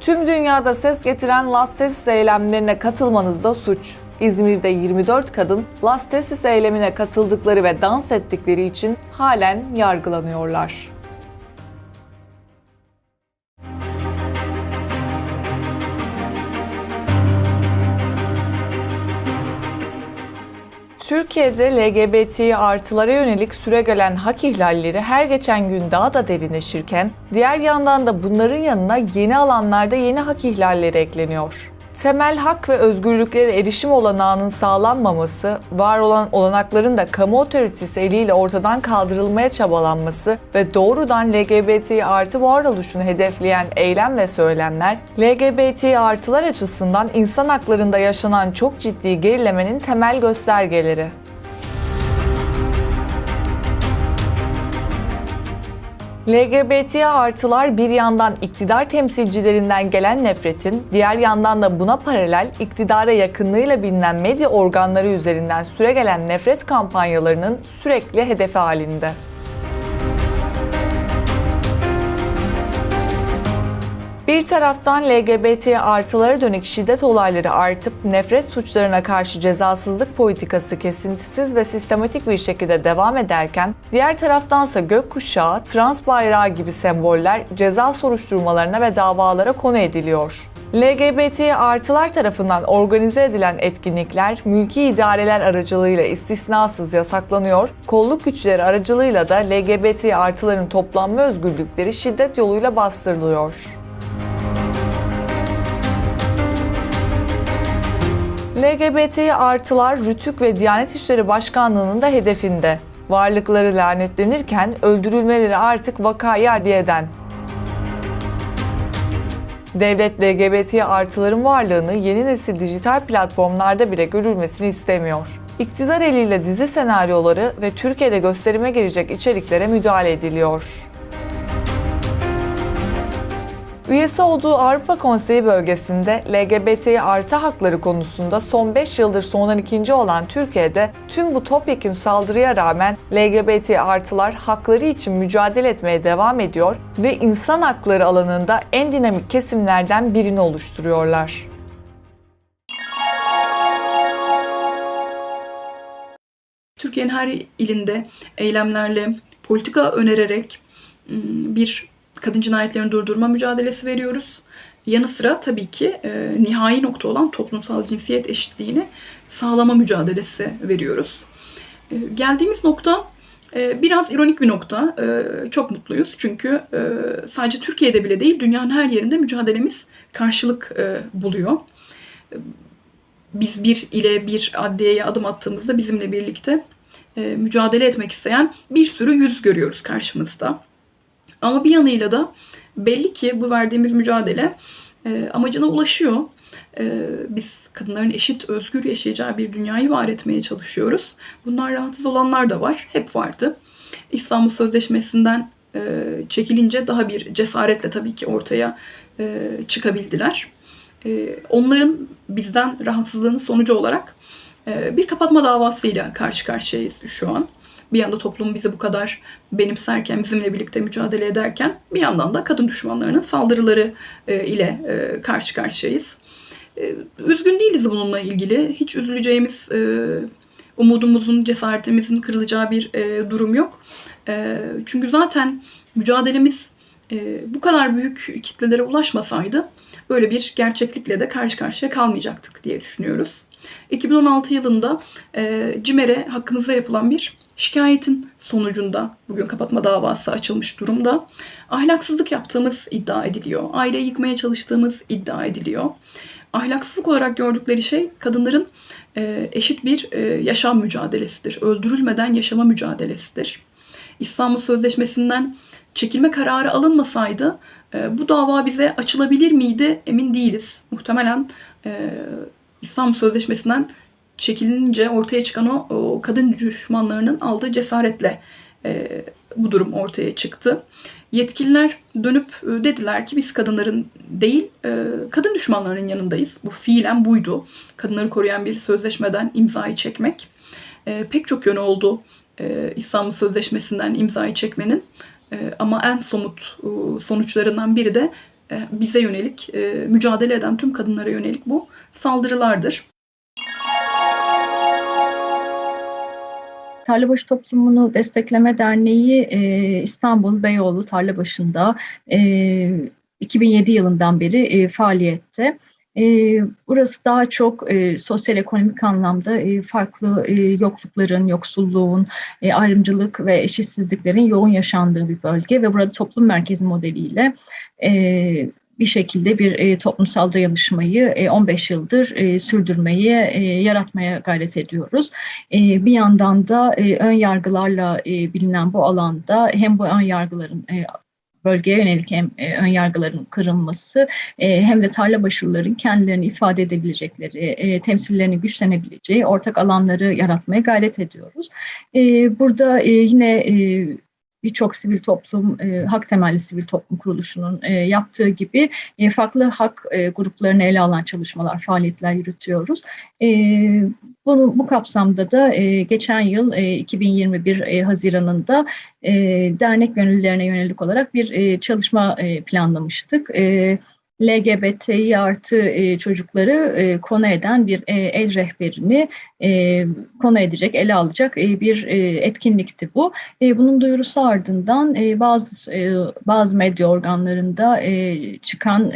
Tüm dünyada ses getiren Last Tesis eylemlerine katılmanız da suç. İzmir'de 24 kadın Last Tesis eylemine katıldıkları ve dans ettikleri için halen yargılanıyorlar. Türkiye'de LGBT artılara yönelik süregelen hak ihlalleri her geçen gün daha da derinleşirken, diğer yandan da bunların yanına yeni alanlarda yeni hak ihlalleri ekleniyor. Temel hak ve özgürlüklere erişim olanağının sağlanmaması, var olan olanakların da kamu otoritesi eliyle ortadan kaldırılmaya çabalanması ve doğrudan LGBT artı varoluşunu hedefleyen eylem ve söylemler, LGBT artılar açısından insan haklarında yaşanan çok ciddi gerilemenin temel göstergeleri. LGBT artılar bir yandan iktidar temsilcilerinden gelen nefretin, diğer yandan da buna paralel iktidara yakınlığıyla bilinen medya organları üzerinden süregelen nefret kampanyalarının sürekli hedefi halinde. Bir taraftan LGBT artılara dönük şiddet olayları artıp nefret suçlarına karşı cezasızlık politikası kesintisiz ve sistematik bir şekilde devam ederken, diğer taraftansa gökkuşağı, trans bayrağı gibi semboller ceza soruşturmalarına ve davalara konu ediliyor. LGBT artılar tarafından organize edilen etkinlikler mülki idareler aracılığıyla istisnasız yasaklanıyor, kolluk güçleri aracılığıyla da LGBT artıların toplanma özgürlükleri şiddet yoluyla bastırılıyor. LGBT artılar Rütük ve Diyanet İşleri Başkanlığı'nın da hedefinde. Varlıkları lanetlenirken öldürülmeleri artık vakayı adiyeden. Devlet LGBT artıların varlığını yeni nesil dijital platformlarda bile görülmesini istemiyor. İktidar eliyle dizi senaryoları ve Türkiye'de gösterime girecek içeriklere müdahale ediliyor. Üyesi olduğu Avrupa Konseyi bölgesinde LGBT artı hakları konusunda son 5 yıldır sondan ikinci olan Türkiye'de tüm bu topyekün saldırıya rağmen LGBT artılar hakları için mücadele etmeye devam ediyor ve insan hakları alanında en dinamik kesimlerden birini oluşturuyorlar. Türkiye'nin her ilinde eylemlerle, politika önererek bir kadın cinayetlerini durdurma mücadelesi veriyoruz. Yanı sıra tabii ki nihai nokta olan toplumsal cinsiyet eşitliğini sağlama mücadelesi veriyoruz. Geldiğimiz nokta biraz ironik bir nokta. Çok mutluyuz çünkü sadece Türkiye'de bile değil, dünyanın her yerinde mücadelemiz karşılık buluyor. Biz bir ile bir adliyeye adım attığımızda bizimle birlikte mücadele etmek isteyen bir sürü yüz görüyoruz karşımızda. Ama bir yanıyla da belli ki bu verdiğimiz mücadele amacına ulaşıyor. Biz kadınların eşit, özgür yaşayacağı bir dünyayı var etmeye çalışıyoruz. Bunlar rahatsız olanlar da var, hep vardı. İstanbul Sözleşmesi'nden çekilince daha bir cesaretle tabii ki ortaya çıkabildiler. Onların bizden rahatsızlığının sonucu olarak bir kapatma davasıyla karşı karşıyayız şu an. Bir yanda toplum bizi bu kadar benimserken, bizimle birlikte mücadele ederken bir yandan da kadın düşmanlarının saldırıları ile karşı karşıyayız. Üzgün değiliz bununla ilgili. Hiç üzüleceğimiz, umudumuzun, cesaretimizin kırılacağı bir durum yok. Çünkü zaten mücadelemiz bu kadar büyük kitlelere ulaşmasaydı böyle bir gerçeklikle de karşı karşıya kalmayacaktık diye düşünüyoruz. 2016 yılında CİMER'e hakkımızda yapılan bir şikayetin sonucunda bugün kapatma davası açılmış durumda. Ahlaksızlık yaptığımız iddia ediliyor. Aileyi yıkmaya çalıştığımız iddia ediliyor. Ahlaksızlık olarak gördükleri şey kadınların eşit bir yaşam mücadelesidir. Öldürülmeden yaşama mücadelesidir. İstanbul Sözleşmesi'nden çekilme kararı alınmasaydı bu dava bize açılabilir miydi emin değiliz. Muhtemelen İstanbul Sözleşmesi'nden çekilince ortaya çıkan o kadın düşmanlarının aldığı cesaretle bu durum ortaya çıktı. Yetkililer dönüp dediler ki biz kadınların değil kadın düşmanlarının yanındayız. Bu fiilen buydu. Kadınları koruyan bir sözleşmeden imzayı çekmek. Pek çok yönü oldu İstanbul Sözleşmesi'nden imzayı çekmenin. Ama en somut sonuçlarından biri de bize yönelik, mücadele eden tüm kadınlara yönelik bu saldırılardır. Tarlabaşı Toplumunu Destekleme Derneği İstanbul Beyoğlu Tarlabaşı'nda 2007 yılından beri faaliyette. Burası daha çok sosyal ekonomik anlamda farklı yoklukların, yoksulluğun, ayrımcılık ve eşitsizliklerin yoğun yaşandığı bir bölge ve burada toplum merkezi modeliyle bir şekilde bir toplumsal dayanışmayı 15 yıldır sürdürmeyi, yaratmaya gayret ediyoruz. Bir yandan da ön yargılarla bilinen bu alanda hem bu ön yargıların bölgeye yönelik hem ön yargıların kırılması hem de tarla başlıların kendilerini ifade edebilecekleri, temsillerini güçlenebileceği ortak alanları yaratmaya gayret ediyoruz. Burada yine birçok sivil toplum, hak temelli sivil toplum kuruluşunun yaptığı gibi farklı hak gruplarını ele alan çalışmalar, faaliyetler yürütüyoruz. Bu kapsamda da geçen yıl 2021 Haziran'ında dernek gönüllülerine yönelik olarak bir çalışma planlamıştık. LGBTİ artı çocukları konu eden bir el rehberini konu edecek, ele alacak bir etkinlikti bu. Bunun duyurusu ardından bazı medya organlarında çıkan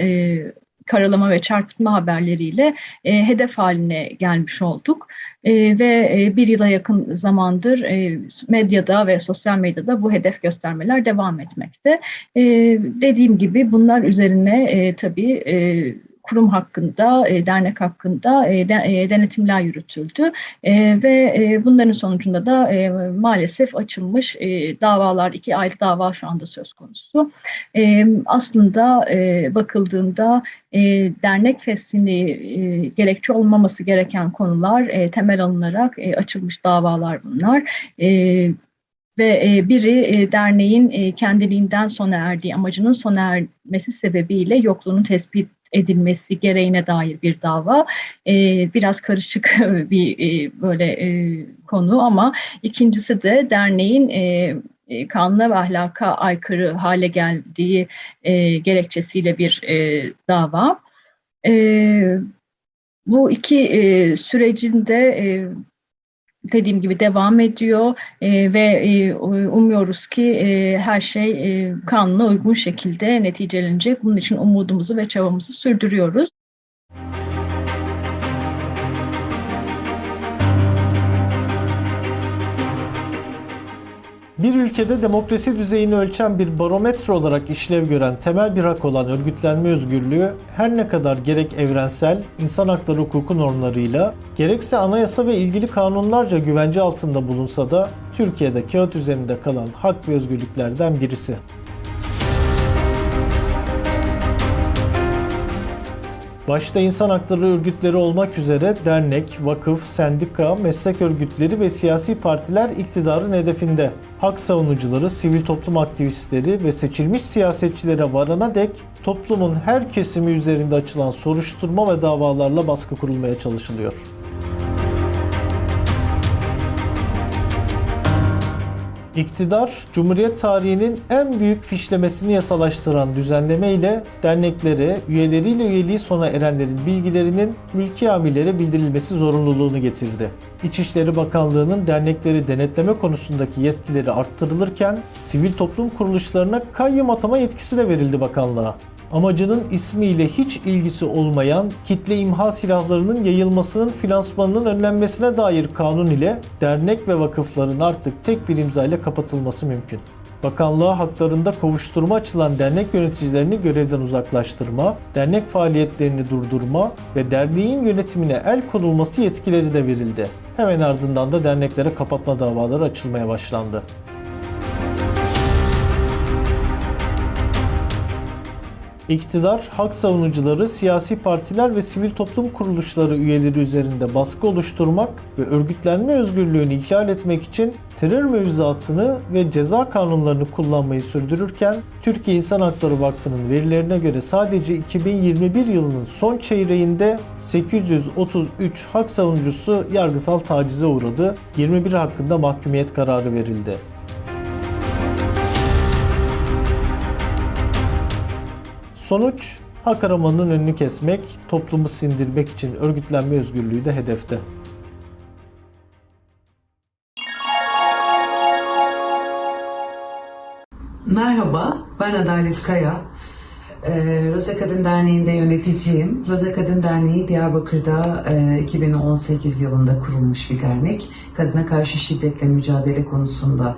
karalama ve çarpıtma haberleriyle hedef haline gelmiş olduk. Ve bir yıla yakın zamandır medyada ve sosyal medyada bu hedef göstermeler devam etmekte. Dediğim gibi bunlar üzerine tabii kurum hakkında, dernek hakkında denetimler yürütüldü ve bunların sonucunda da maalesef açılmış davalar, 2 ayrı dava şu anda söz konusu. Aslında bakıldığında dernek fesini gerekçe olmaması gereken konular temel alınarak açılmış davalar bunlar. Ve biri derneğin kendiliğinden sona erdiği, amacının sona ermesi sebebiyle yokluğunun tespit edilmesi gereğine dair bir dava. Biraz karışık bir böyle konu ama ikincisi de derneğin kanuna ve ahlaka aykırı hale geldiği gerekçesiyle bir dava. Bu iki sürecin de dediğim gibi devam ediyor ve umuyoruz ki her şey kanuna uygun şekilde neticelenecek. Bunun için umudumuzu ve çabamızı sürdürüyoruz. Bir ülkede demokrasi düzeyini ölçen bir barometre olarak işlev gören temel bir hak olan örgütlenme özgürlüğü her ne kadar gerek evrensel insan hakları hukuku normlarıyla gerekse anayasa ve ilgili kanunlarca güvence altında bulunsa da Türkiye'de kağıt üzerinde kalan hak ve özgürlüklerden birisi. Başta insan hakları örgütleri olmak üzere dernek, vakıf, sendika, meslek örgütleri ve siyasi partiler iktidarın hedefinde. Hak savunucuları, sivil toplum aktivistleri ve seçilmiş siyasetçilere varana dek toplumun her kesimi üzerinde açılan soruşturma ve davalarla baskı kurulmaya çalışılıyor. İktidar, Cumhuriyet tarihinin en büyük fişlemesini yasalaştıran düzenleme ile derneklere, üyeleriyle üyeliği sona erenlerin bilgilerinin mülki amirlere bildirilmesi zorunluluğunu getirdi. İçişleri Bakanlığı'nın dernekleri denetleme konusundaki yetkileri arttırılırken, sivil toplum kuruluşlarına kayyum atama yetkisi de verildi bakanlığa. Amacının ismiyle hiç ilgisi olmayan kitle imha silahlarının yayılmasının finansmanının önlenmesine dair kanun ile dernek ve vakıfların artık tek bir imza ile kapatılması mümkün. Bakanlığa haklarında kovuşturma açılan dernek yöneticilerini görevden uzaklaştırma, dernek faaliyetlerini durdurma ve derneğin yönetimine el konulması yetkileri de verildi. Hemen ardından da derneklere kapatma davaları açılmaya başlandı. İktidar, hak savunucuları, siyasi partiler ve sivil toplum kuruluşları üyeleri üzerinde baskı oluşturmak ve örgütlenme özgürlüğünü ihlal etmek için terör mevzuatını ve ceza kanunlarını kullanmayı sürdürürken, Türkiye İnsan Hakları Vakfı'nın verilerine göre sadece 2021 yılının son çeyreğinde 833 hak savunucusu yargısal tacize uğradı, 21 hakkında mahkumiyet kararı verildi. Sonuç, hak aramanın önünü kesmek, toplumu sindirmek için örgütlenme özgürlüğü de hedefte. Merhaba, ben Adalet Kaya. Roza Kadın Derneği'nde yöneticiyim. Roza Kadın Derneği Diyarbakır'da 2018 yılında kurulmuş bir dernek. Kadına karşı şiddetle mücadele konusunda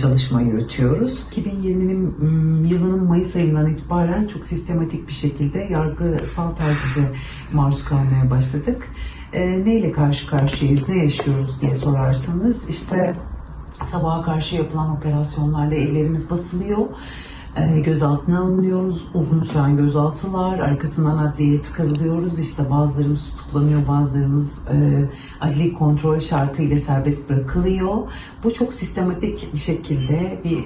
çalışma yürütüyoruz. 2020'nin yılının Mayıs ayından itibaren çok sistematik bir şekilde yargısal tacize maruz kalmaya başladık. Neyle karşı karşıyayız, ne yaşıyoruz diye sorarsanız, işte sabaha karşı yapılan operasyonlarda evlerimiz basılıyor. Gözaltına alınıyoruz, uzun süren gözaltılar, arkasından adliyeye çıkarılıyoruz. İşte bazılarımız tutuklanıyor, bazılarımız adli kontrol şartıyla serbest bırakılıyor. Bu çok sistematik bir şekilde bir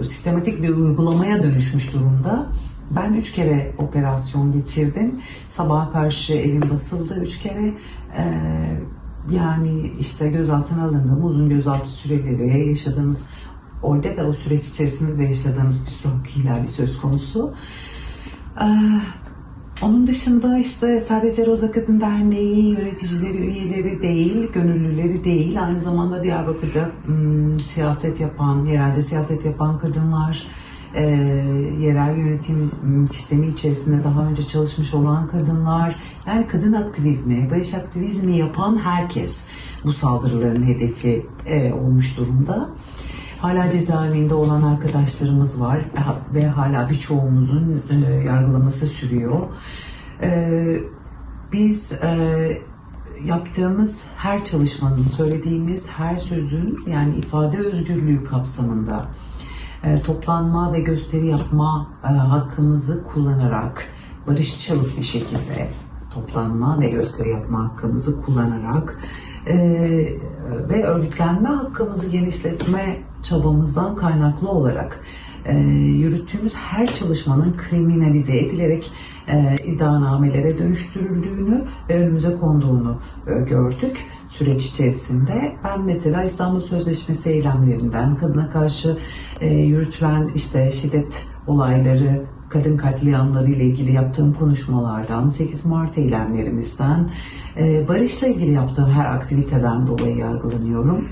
sistematik bir uygulamaya dönüşmüş durumda. Ben 3 kere operasyon geçirdim. Sabaha karşı evim basıldı 3 kere. Yani işte gözaltına alındığım uzun gözaltı süreleri, yaşadığımız orada da o süreç içerisinde de yaşadığımız bir sürü hak ihlali söz konusu. Onun dışında işte sadece Roza Kadın Derneği yöneticileri, üyeleri değil, gönüllüleri değil, aynı zamanda Diyarbakır'da siyaset yapan, yerelde siyaset yapan kadınlar, yerel yönetim sistemi içerisinde daha önce çalışmış olan kadınlar, yani kadın aktivizmi, barış aktivizmi yapan herkes bu saldırıların hedefi olmuş durumda. Hala cezaevinde olan arkadaşlarımız var ve hala birçoğumuzun yargılaması sürüyor. Biz yaptığımız her çalışmanın, söylediğimiz her sözün, yani ifade özgürlüğü kapsamında toplanma ve gösteri yapma hakkımızı kullanarak, barışçıl bir şekilde toplanma ve gösteri yapma hakkımızı kullanarak ve örgütlenme hakkımızı genişletme çabamızdan kaynaklı olarak yürüttüğümüz her çalışmanın kriminalize edilerek iddianamelere dönüştürüldüğünü ve önümüze konduğunu gördük süreç içerisinde. Ben mesela İstanbul Sözleşmesi eylemlerinden, kadına karşı yürütülen işte şiddet olayları, kadın katliamları ile ilgili yaptığım konuşmalardan, 8 Mart eylemlerimizden, barışla ilgili yaptığım her aktiviteden dolayı yargılanıyorum.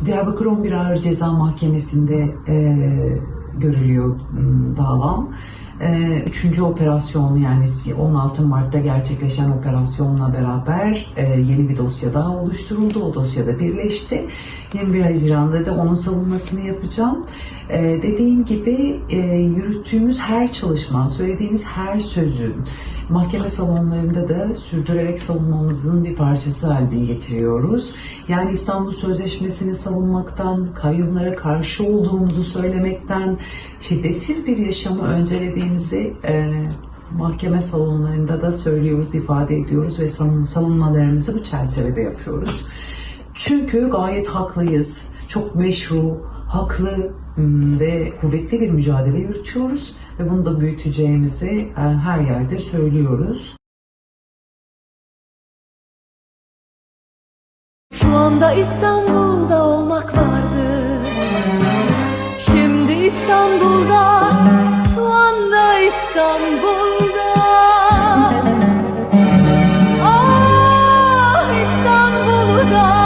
Diyarbakır 11 Ağır Ceza Mahkemesi'nde görülüyor davam. 3. operasyonu, yani 16 Mart'ta gerçekleşen operasyonla beraber yeni bir dosya daha oluşturuldu. O dosyada birleşti. 21 Haziran'da da onun savunmasını yapacağım. Dediğim gibi yürüttüğümüz her çalışma, söylediğimiz her sözün mahkeme salonlarında da sürdürerek savunmamızın bir parçası haline getiriyoruz. Yani İstanbul Sözleşmesi'ni savunmaktan, kayyumlara karşı olduğumuzu söylemekten, şiddetsiz bir yaşamı öncelediğimizi mahkeme salonlarında da söylüyoruz, ifade ediyoruz ve savunmalarımızı bu çerçevede yapıyoruz. Çünkü gayet haklıyız, çok meşru, haklı ve kuvvetli bir mücadele yürütüyoruz ve bunu da büyüteceğimizi her yerde söylüyoruz. Şu anda İstanbul'da olmak vardı. Şimdi İstanbul'da, şu anda İstanbul'da. Ah İstanbul'da.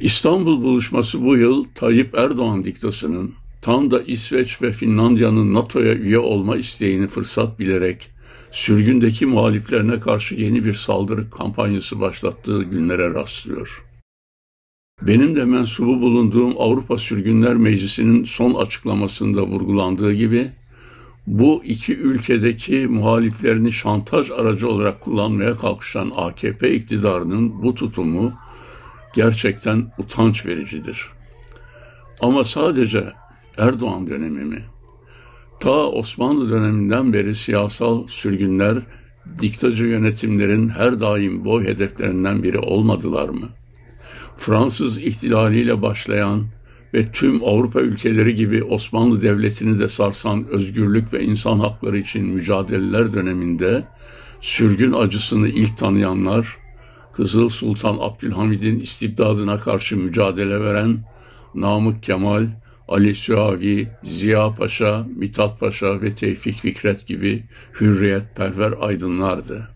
İstanbul buluşması bu yıl Tayyip Erdoğan diktasının tam da İsveç ve Finlandiya'nın NATO'ya üye olma isteğini fırsat bilerek sürgündeki muhaliflerine karşı yeni bir saldırı kampanyası başlattığı günlere rastlıyor. Benim de mensubu bulunduğum Avrupa Sürgünler Meclisi'nin son açıklamasında vurgulandığı gibi bu iki ülkedeki muhaliflerini şantaj aracı olarak kullanmaya kalkışan AKP iktidarının bu tutumu gerçekten utanç vericidir. Ama sadece Erdoğan dönemi mi? Ta Osmanlı döneminden beri siyasal sürgünler, diktacı yönetimlerin her daim boy hedeflerinden biri olmadılar mı? Fransız ihtilaliyle başlayan ve tüm Avrupa ülkeleri gibi Osmanlı Devleti'ni de sarsan özgürlük ve insan hakları için mücadeleler döneminde sürgün acısını ilk tanıyanlar, Kızıl Sultan Abdülhamid'in istibdadına karşı mücadele veren Namık Kemal, Ali Süavi, Ziya Paşa, Mithat Paşa ve Tevfik Fikret gibi hürriyetperver aydınlardı.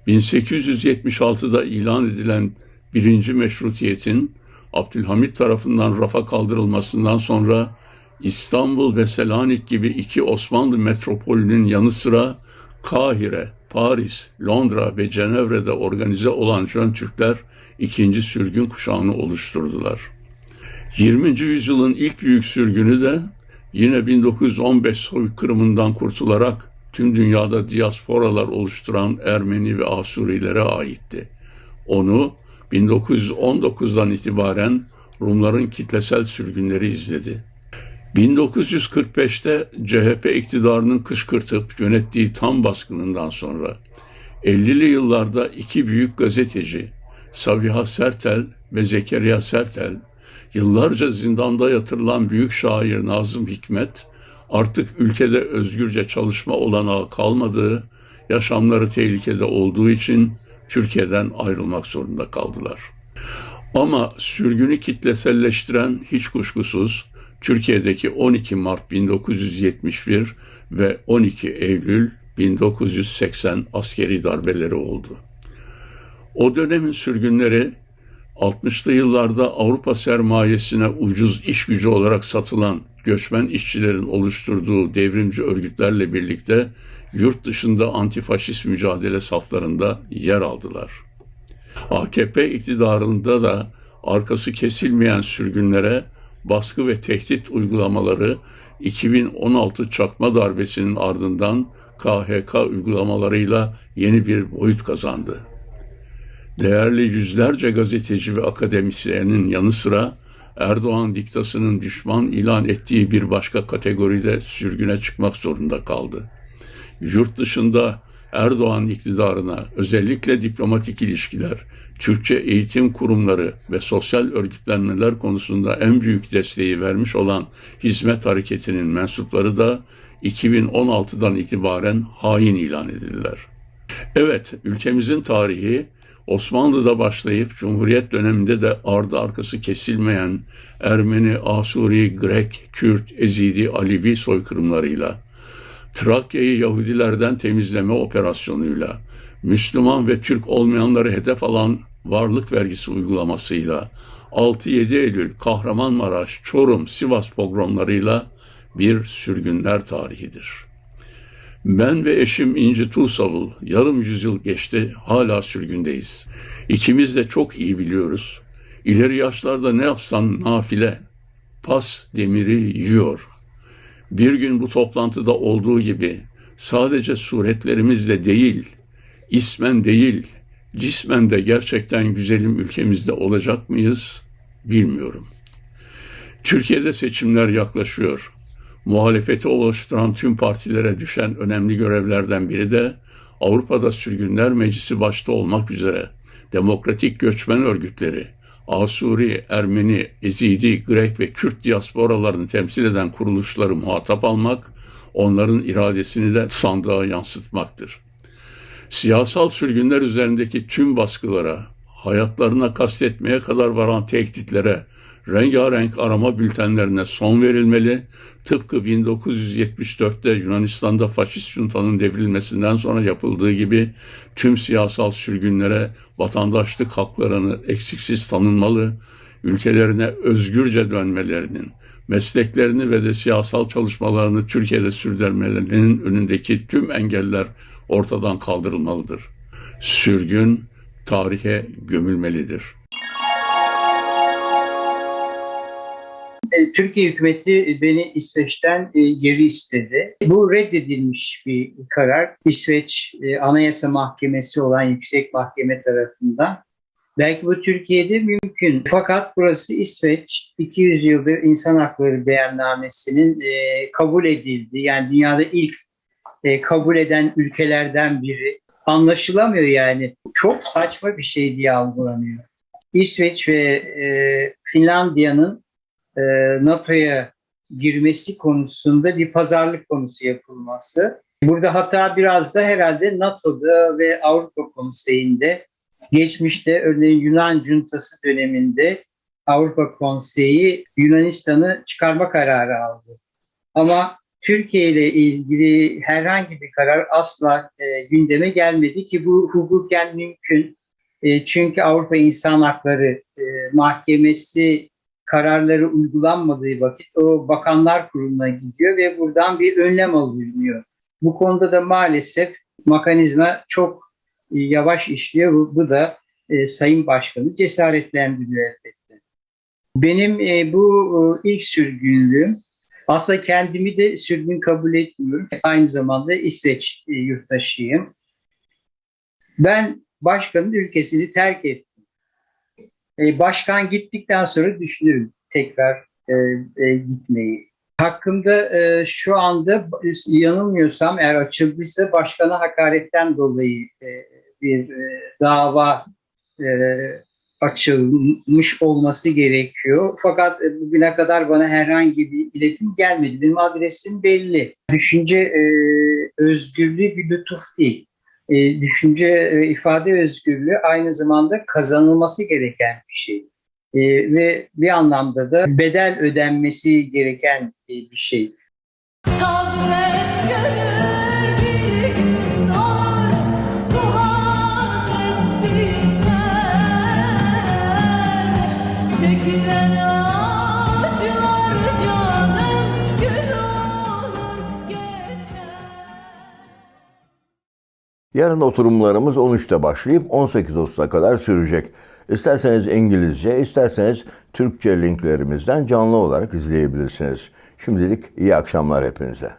1876'da ilan edilen 1. Meşrutiyetin Abdülhamit tarafından rafa kaldırılmasından sonra İstanbul ve Selanik gibi iki Osmanlı metropolünün yanı sıra Kahire, Paris, Londra ve Cenevre'de organize olan Jön Türkler ikinci sürgün kuşağını oluşturdular. 20. yüzyılın ilk büyük sürgünü de yine 1915 soykırımından kurtularak tüm dünyada diasporalar oluşturan Ermeni ve Asurilere aitti. Onu 1919'dan itibaren Rumların kitlesel sürgünleri izledi. 1945'te CHP iktidarının kışkırtıp yönettiği tam baskınından sonra 50'li yıllarda iki büyük gazeteci Sabiha Sertel ve Zekeriya Sertel, yıllarca zindanda yatırılan büyük şair Nazım Hikmet, artık ülkede özgürce çalışma olanağı kalmadığı, yaşamları tehlikede olduğu için Türkiye'den ayrılmak zorunda kaldılar. Ama sürgünü kitleselleştiren hiç kuşkusuz Türkiye'deki 12 Mart 1971 ve 12 Eylül 1980 askeri darbeleri oldu. O dönemin sürgünleri 60'lı yıllarda Avrupa sermayesine ucuz iş gücü olarak satılan göçmen işçilerin oluşturduğu devrimci örgütlerle birlikte yurt dışında antifaşist mücadele saflarında yer aldılar. AKP iktidarında da arkası kesilmeyen sürgünlere baskı ve tehdit uygulamaları 2016 çakma darbesinin ardından KHK uygulamalarıyla yeni bir boyut kazandı. Değerli yüzlerce gazeteci ve akademisyenin yanı sıra Erdoğan diktasının düşman ilan ettiği bir başka kategoride sürgüne çıkmak zorunda kaldı. Yurt dışında Erdoğan iktidarına özellikle diplomatik ilişkiler, Türkçe eğitim kurumları ve sosyal örgütlenmeler konusunda en büyük desteği vermiş olan Hizmet Hareketi'nin mensupları da 2016'dan itibaren hain ilan edildiler. Evet, ülkemizin tarihi Osmanlı'da başlayıp Cumhuriyet döneminde de ardı arkası kesilmeyen Ermeni, Asuri, Grek, Kürt, Ezidi, Alevi soykırımlarıyla, Trakya'yı Yahudilerden temizleme operasyonuyla, Müslüman ve Türk olmayanları hedef alan varlık vergisi uygulamasıyla, 6-7 Eylül, Kahramanmaraş, Çorum, Sivas pogromlarıyla bir sürgünler tarihidir. Ben ve eşim İnci Tuğsavul yarım yüzyıl geçti, hala sürgündeyiz. İkimiz de çok iyi biliyoruz. İleri yaşlarda ne yapsan nafile, pas demiri yiyor. Bir gün bu toplantıda olduğu gibi sadece suretlerimizle değil, ismen değil, cismen de gerçekten güzelim ülkemizde olacak mıyız bilmiyorum. Türkiye'de seçimler yaklaşıyor. Muhalefeti oluşturan tüm partilere düşen önemli görevlerden biri de Avrupa'da Sürgünler Meclisi başta olmak üzere demokratik göçmen örgütleri, Asuri, Ermeni, Ezidi, Grek ve Kürt diasporalarını temsil eden kuruluşları muhatap almak, onların iradesini de sandığa yansıtmaktır. Siyasal sürgünler üzerindeki tüm baskılara, hayatlarına kastetmeye kadar varan tehditlere, rengarenk arama bültenlerine son verilmeli, tıpkı 1974'te Yunanistan'da faşist juntanın devrilmesinden sonra yapıldığı gibi tüm siyasal sürgünlere vatandaşlık haklarını eksiksiz tanınmalı, ülkelerine özgürce dönmelerinin, mesleklerini ve de siyasal çalışmalarını Türkiye'de sürdürmelerinin önündeki tüm engeller ortadan kaldırılmalıdır. Sürgün tarihe gömülmelidir. Türkiye hükümeti beni İsveç'ten geri istedi. Bu reddedilmiş bir karar. İsveç Anayasa Mahkemesi olan Yüksek Mahkeme tarafından. Belki bu Türkiye'de mümkün. Fakat burası İsveç. 200 yıldır İnsan Hakları Beyannamesi'nin kabul edildiği, yani dünyada ilk kabul eden ülkelerden biri. Anlaşılamıyor yani. Çok saçma bir şey diye algılanıyor. İsveç ve Finlandiya'nın NATO'ya girmesi konusunda bir pazarlık konusu yapılması. Burada hata biraz da herhalde NATO'da ve Avrupa Konseyi'nde, geçmişte örneğin Yunan Cuntası döneminde Avrupa Konseyi Yunanistan'ı çıkarma kararı aldı. Ama Türkiye ile ilgili herhangi bir karar asla gündeme gelmedi ki bu hukuken mümkün. Çünkü Avrupa İnsan Hakları Mahkemesi kararları uygulanmadığı vakit o Bakanlar Kurulu'na gidiyor ve buradan bir önlem alınıyor. Bu konuda da maalesef mekanizma çok yavaş işliyor. Bu da Sayın Başkanı cesaretlendiriyor elbette. Benim bu ilk sürgünlüğüm, aslında kendimi de sürgün kabul etmiyorum. Aynı zamanda İsveç yurttaşıyım. Ben başkanın ülkesini terk ettim. Başkan gittikten sonra düşünürüm tekrar gitmeyi. Hakkımda şu anda yanılmıyorsam eğer açıldıysa başkana hakaretten dolayı bir dava açılmış olması gerekiyor. Fakat bugüne kadar bana herhangi bir iletim gelmedi. Benim adresim belli. Düşünce özgürlüğü bir lütuf değil. Düşünce ifade özgürlüğü aynı zamanda kazanılması gereken bir şey. Ve bir anlamda da bedel ödenmesi gereken bir şey. Yarın oturumlarımız 13'te başlayıp 18.30'a kadar sürecek. İsterseniz İngilizce, isterseniz Türkçe linklerimizden canlı olarak izleyebilirsiniz. Şimdilik iyi akşamlar hepinize.